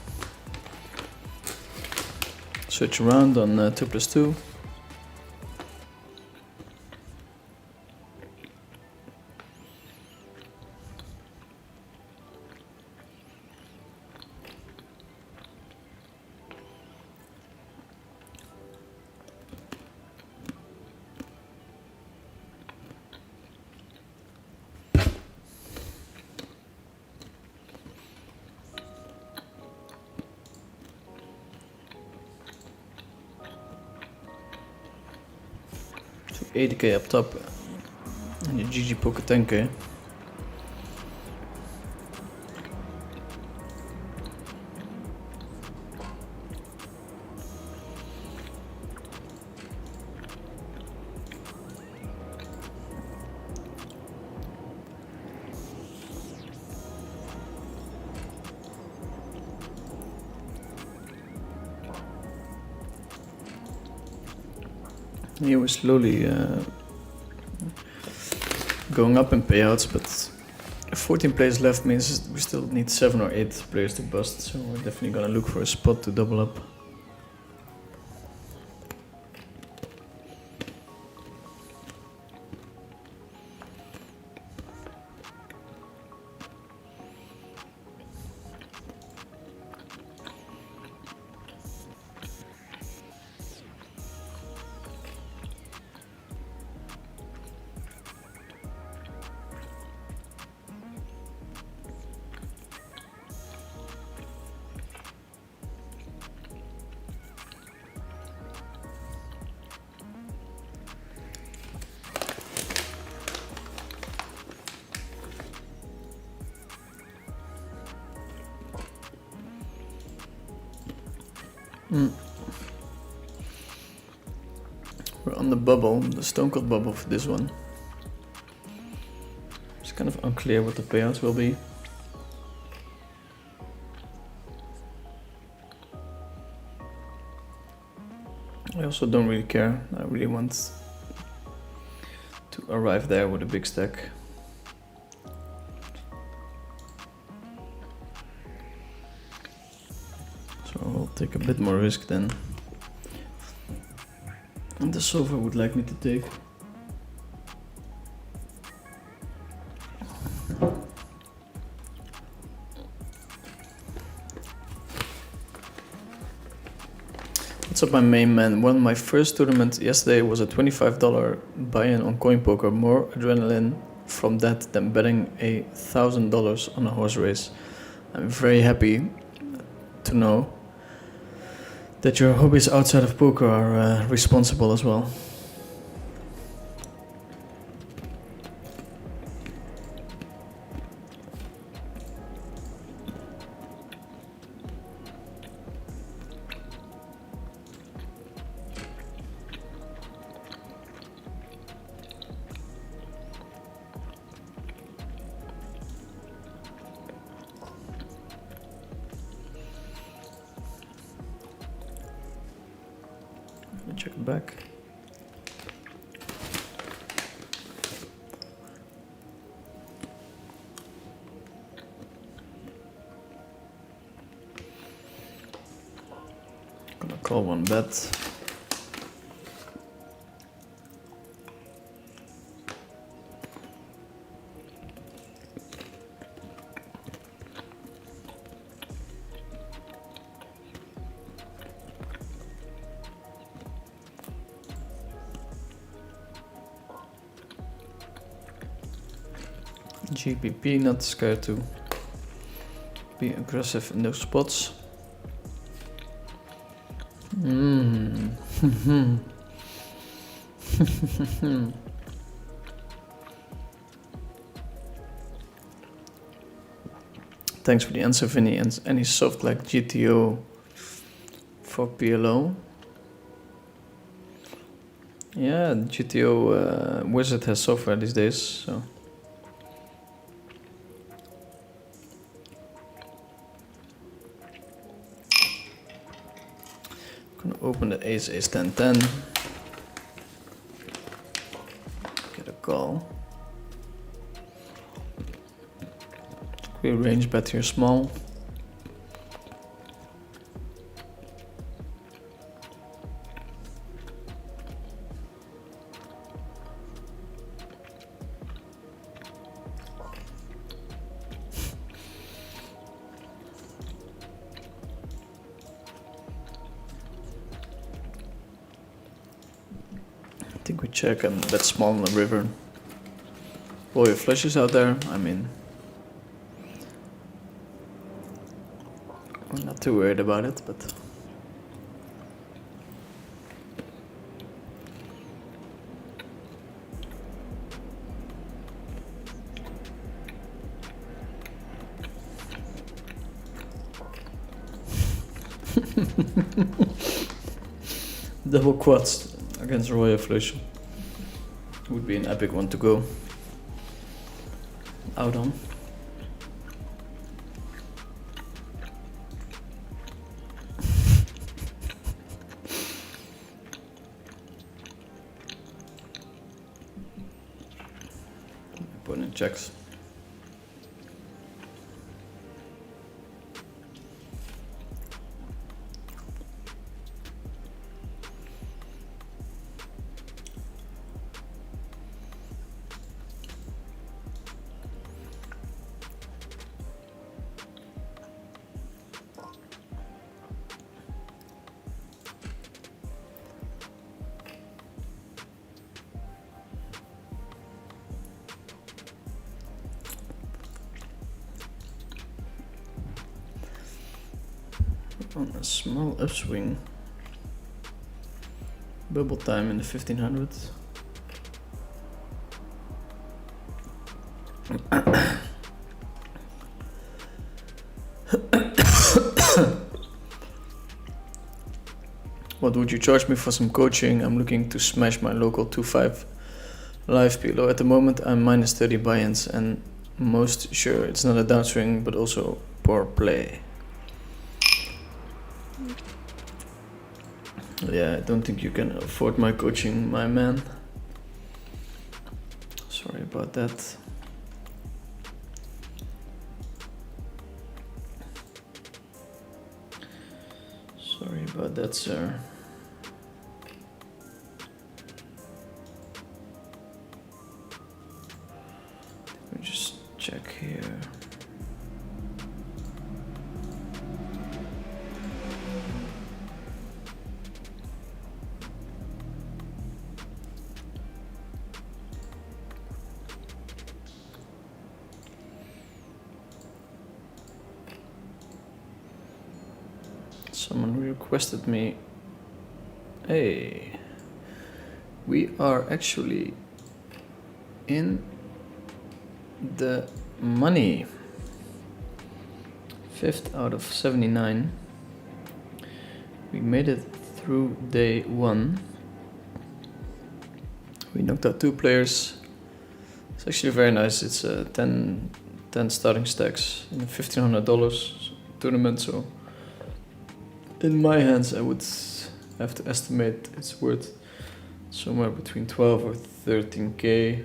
Switch around on 2+2. So 80k up top and your GG poker 10k. Here we're slowly going up in payouts, but 14 players left means we still need 7 or 8 players to bust, so we're definitely gonna look for a spot to double up. We're on the bubble, the stone cold bubble for this one. It's kind of unclear what the payouts will be. I also don't really care. I really want to arrive there with a big stack. So I'll take a bit more risk than the solver would like me to take. What's up, my main man? Won my first tournament yesterday. Was a $25 buy-in on coin poker. More adrenaline from that than betting $1,000 on a horse race. I'm very happy to know that your hobbies outside of poker are responsible as well. Check it back. Gonna call one bet. GPP, not scared to be aggressive in those spots. Thanks for the answer, Vinny. And any soft like GTO for PLO? Yeah, GTO Wizard has software these days, so. Gonna open the ace, ace, 10, 10. Get a call. We range bet here small. I think we check and bet small on the river. All your flushes out there, I mean, I'm not too worried about it, but double quads against Royal Flush would be an epic one to go out on. Opponent checks. On a small upswing. Bubble time in the 1500s. What would you charge me for some coaching? I'm looking to smash my local 2.5 live PLO. At the moment I'm minus 30 buy-ins and most sure it's not a downswing but also poor play. Yeah, I don't think you can afford my coaching, my man. Sorry about that. Sorry about that, sir. Let me just check here. Someone requested me. Hey, we are actually in the money. 5th out of 79. We made it through day 1. We knocked out 2 players. It's actually very nice. It's 10 starting stacks in a $1,500 tournament. So in my hands, I would I have to estimate it's worth somewhere between 12 or 13k,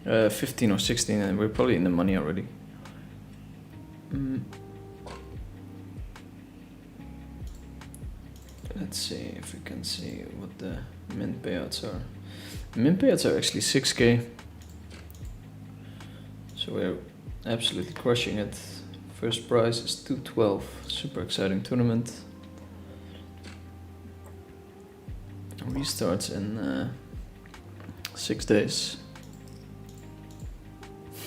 15 or 16, and we're probably in the money already. Let's see if we can see what the mint payouts are. The mint payouts are actually 6k, so we're absolutely crushing it. First prize is 212, super exciting tournament. Restarts in 6 days.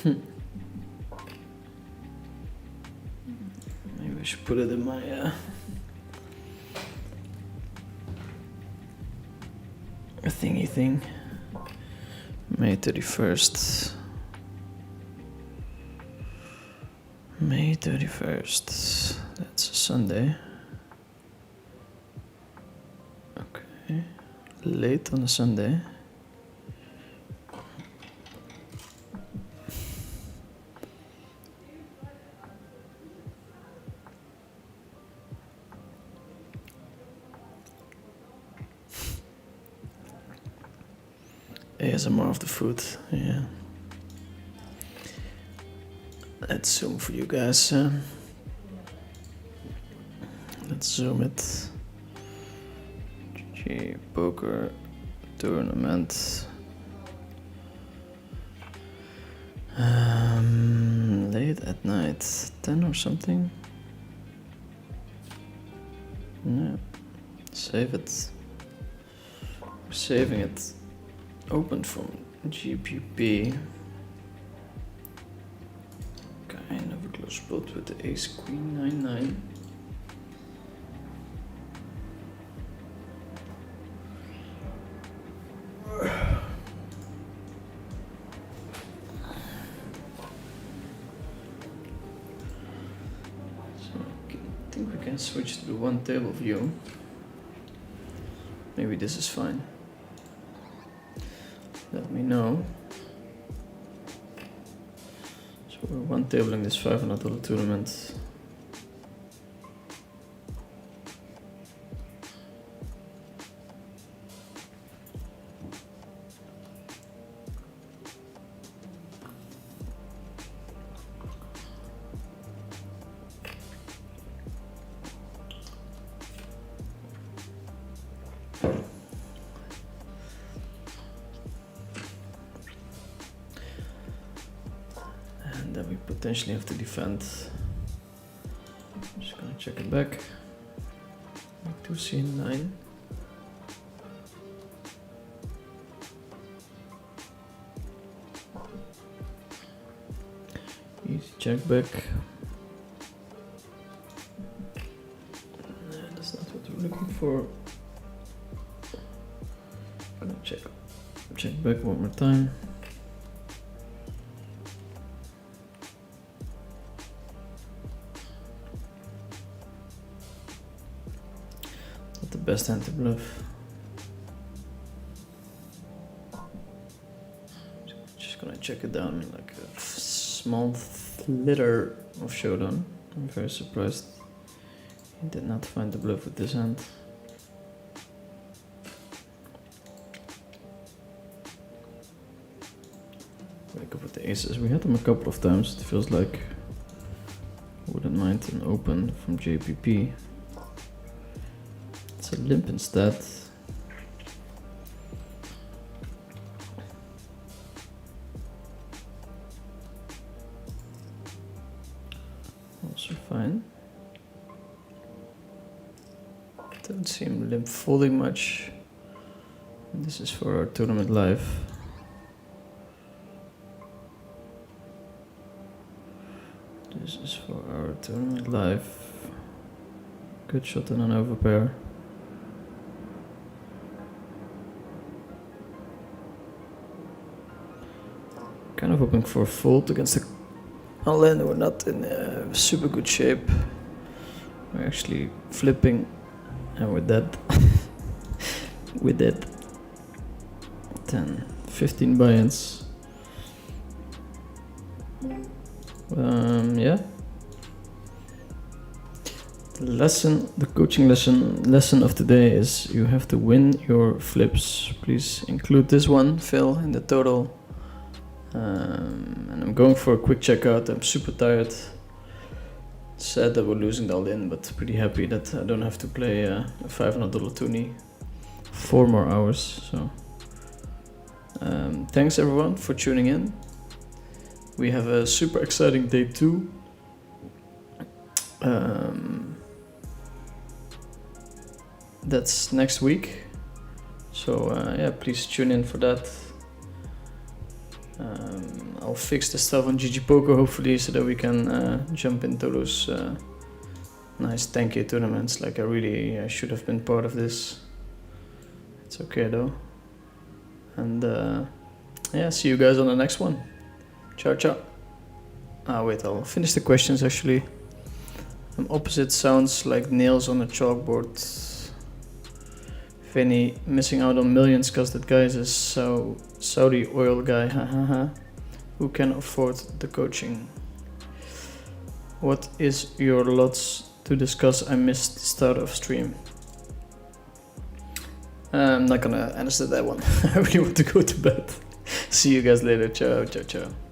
Maybe I should put it in my thingy thing. May 31st. May 31st. That's a Sunday. Okay. Late on a Sunday. ASMR of the food, yeah. Let's zoom for you guys. Let's zoom it. GG poker tournament. Late at night, 10 or something. Yeah. Save it. We're saving it. Opened from GPP. Kind of a close spot with the ace queen 9-9. So I think we can switch to the one table view. Maybe this is fine. Let me know. So we're one tabling this $500 tournament. That we potentially have to defend. I'm just gonna check it back. 2c9. Easy check back. No, that's not what we're looking for. Gonna check back one more time. Best hand to bluff. Just gonna check it down like a small slither of showdown. I'm very surprised he did not find the bluff with this hand. Wake up with the aces. We had them a couple of times. It feels like I wouldn't mind an open from JPP. It's a limp instead. Also fine. Don't seem limp folding much. And this is for our tournament live. This is for our tournament live. Good shot and an overpair. Kind of hoping for a fold against the all-in. We're not in super good shape. We're actually flipping, and we're dead. We're dead. 10, 15 buy-ins. Yeah. The coaching lesson of today is you have to win your flips. Please include this one, Phil, in the total. And I'm going for a quick checkout. I'm super tired. Sad that we're losing the all-in, but pretty happy that I don't have to play a $500 toonie 4 more hours. So thanks everyone for tuning in. We have a super exciting day 2. That's next week. So yeah, please tune in for that. I'll fix the stuff on GG Poker hopefully so that we can jump into those nice thank you tournaments. Like I should have been part of this. It's okay though. And yeah, see you guys on the next one. Ciao ciao. Wait, I'll finish the questions actually. Opposite sounds like nails on a chalkboard. Vinny missing out on millions cause that guy is a Saudi oil guy, hahaha. Who can afford the coaching? What is your lots to discuss? I missed the start of stream. I'm not gonna answer that one. I really want to go to bed. See you guys later. Ciao, ciao, ciao.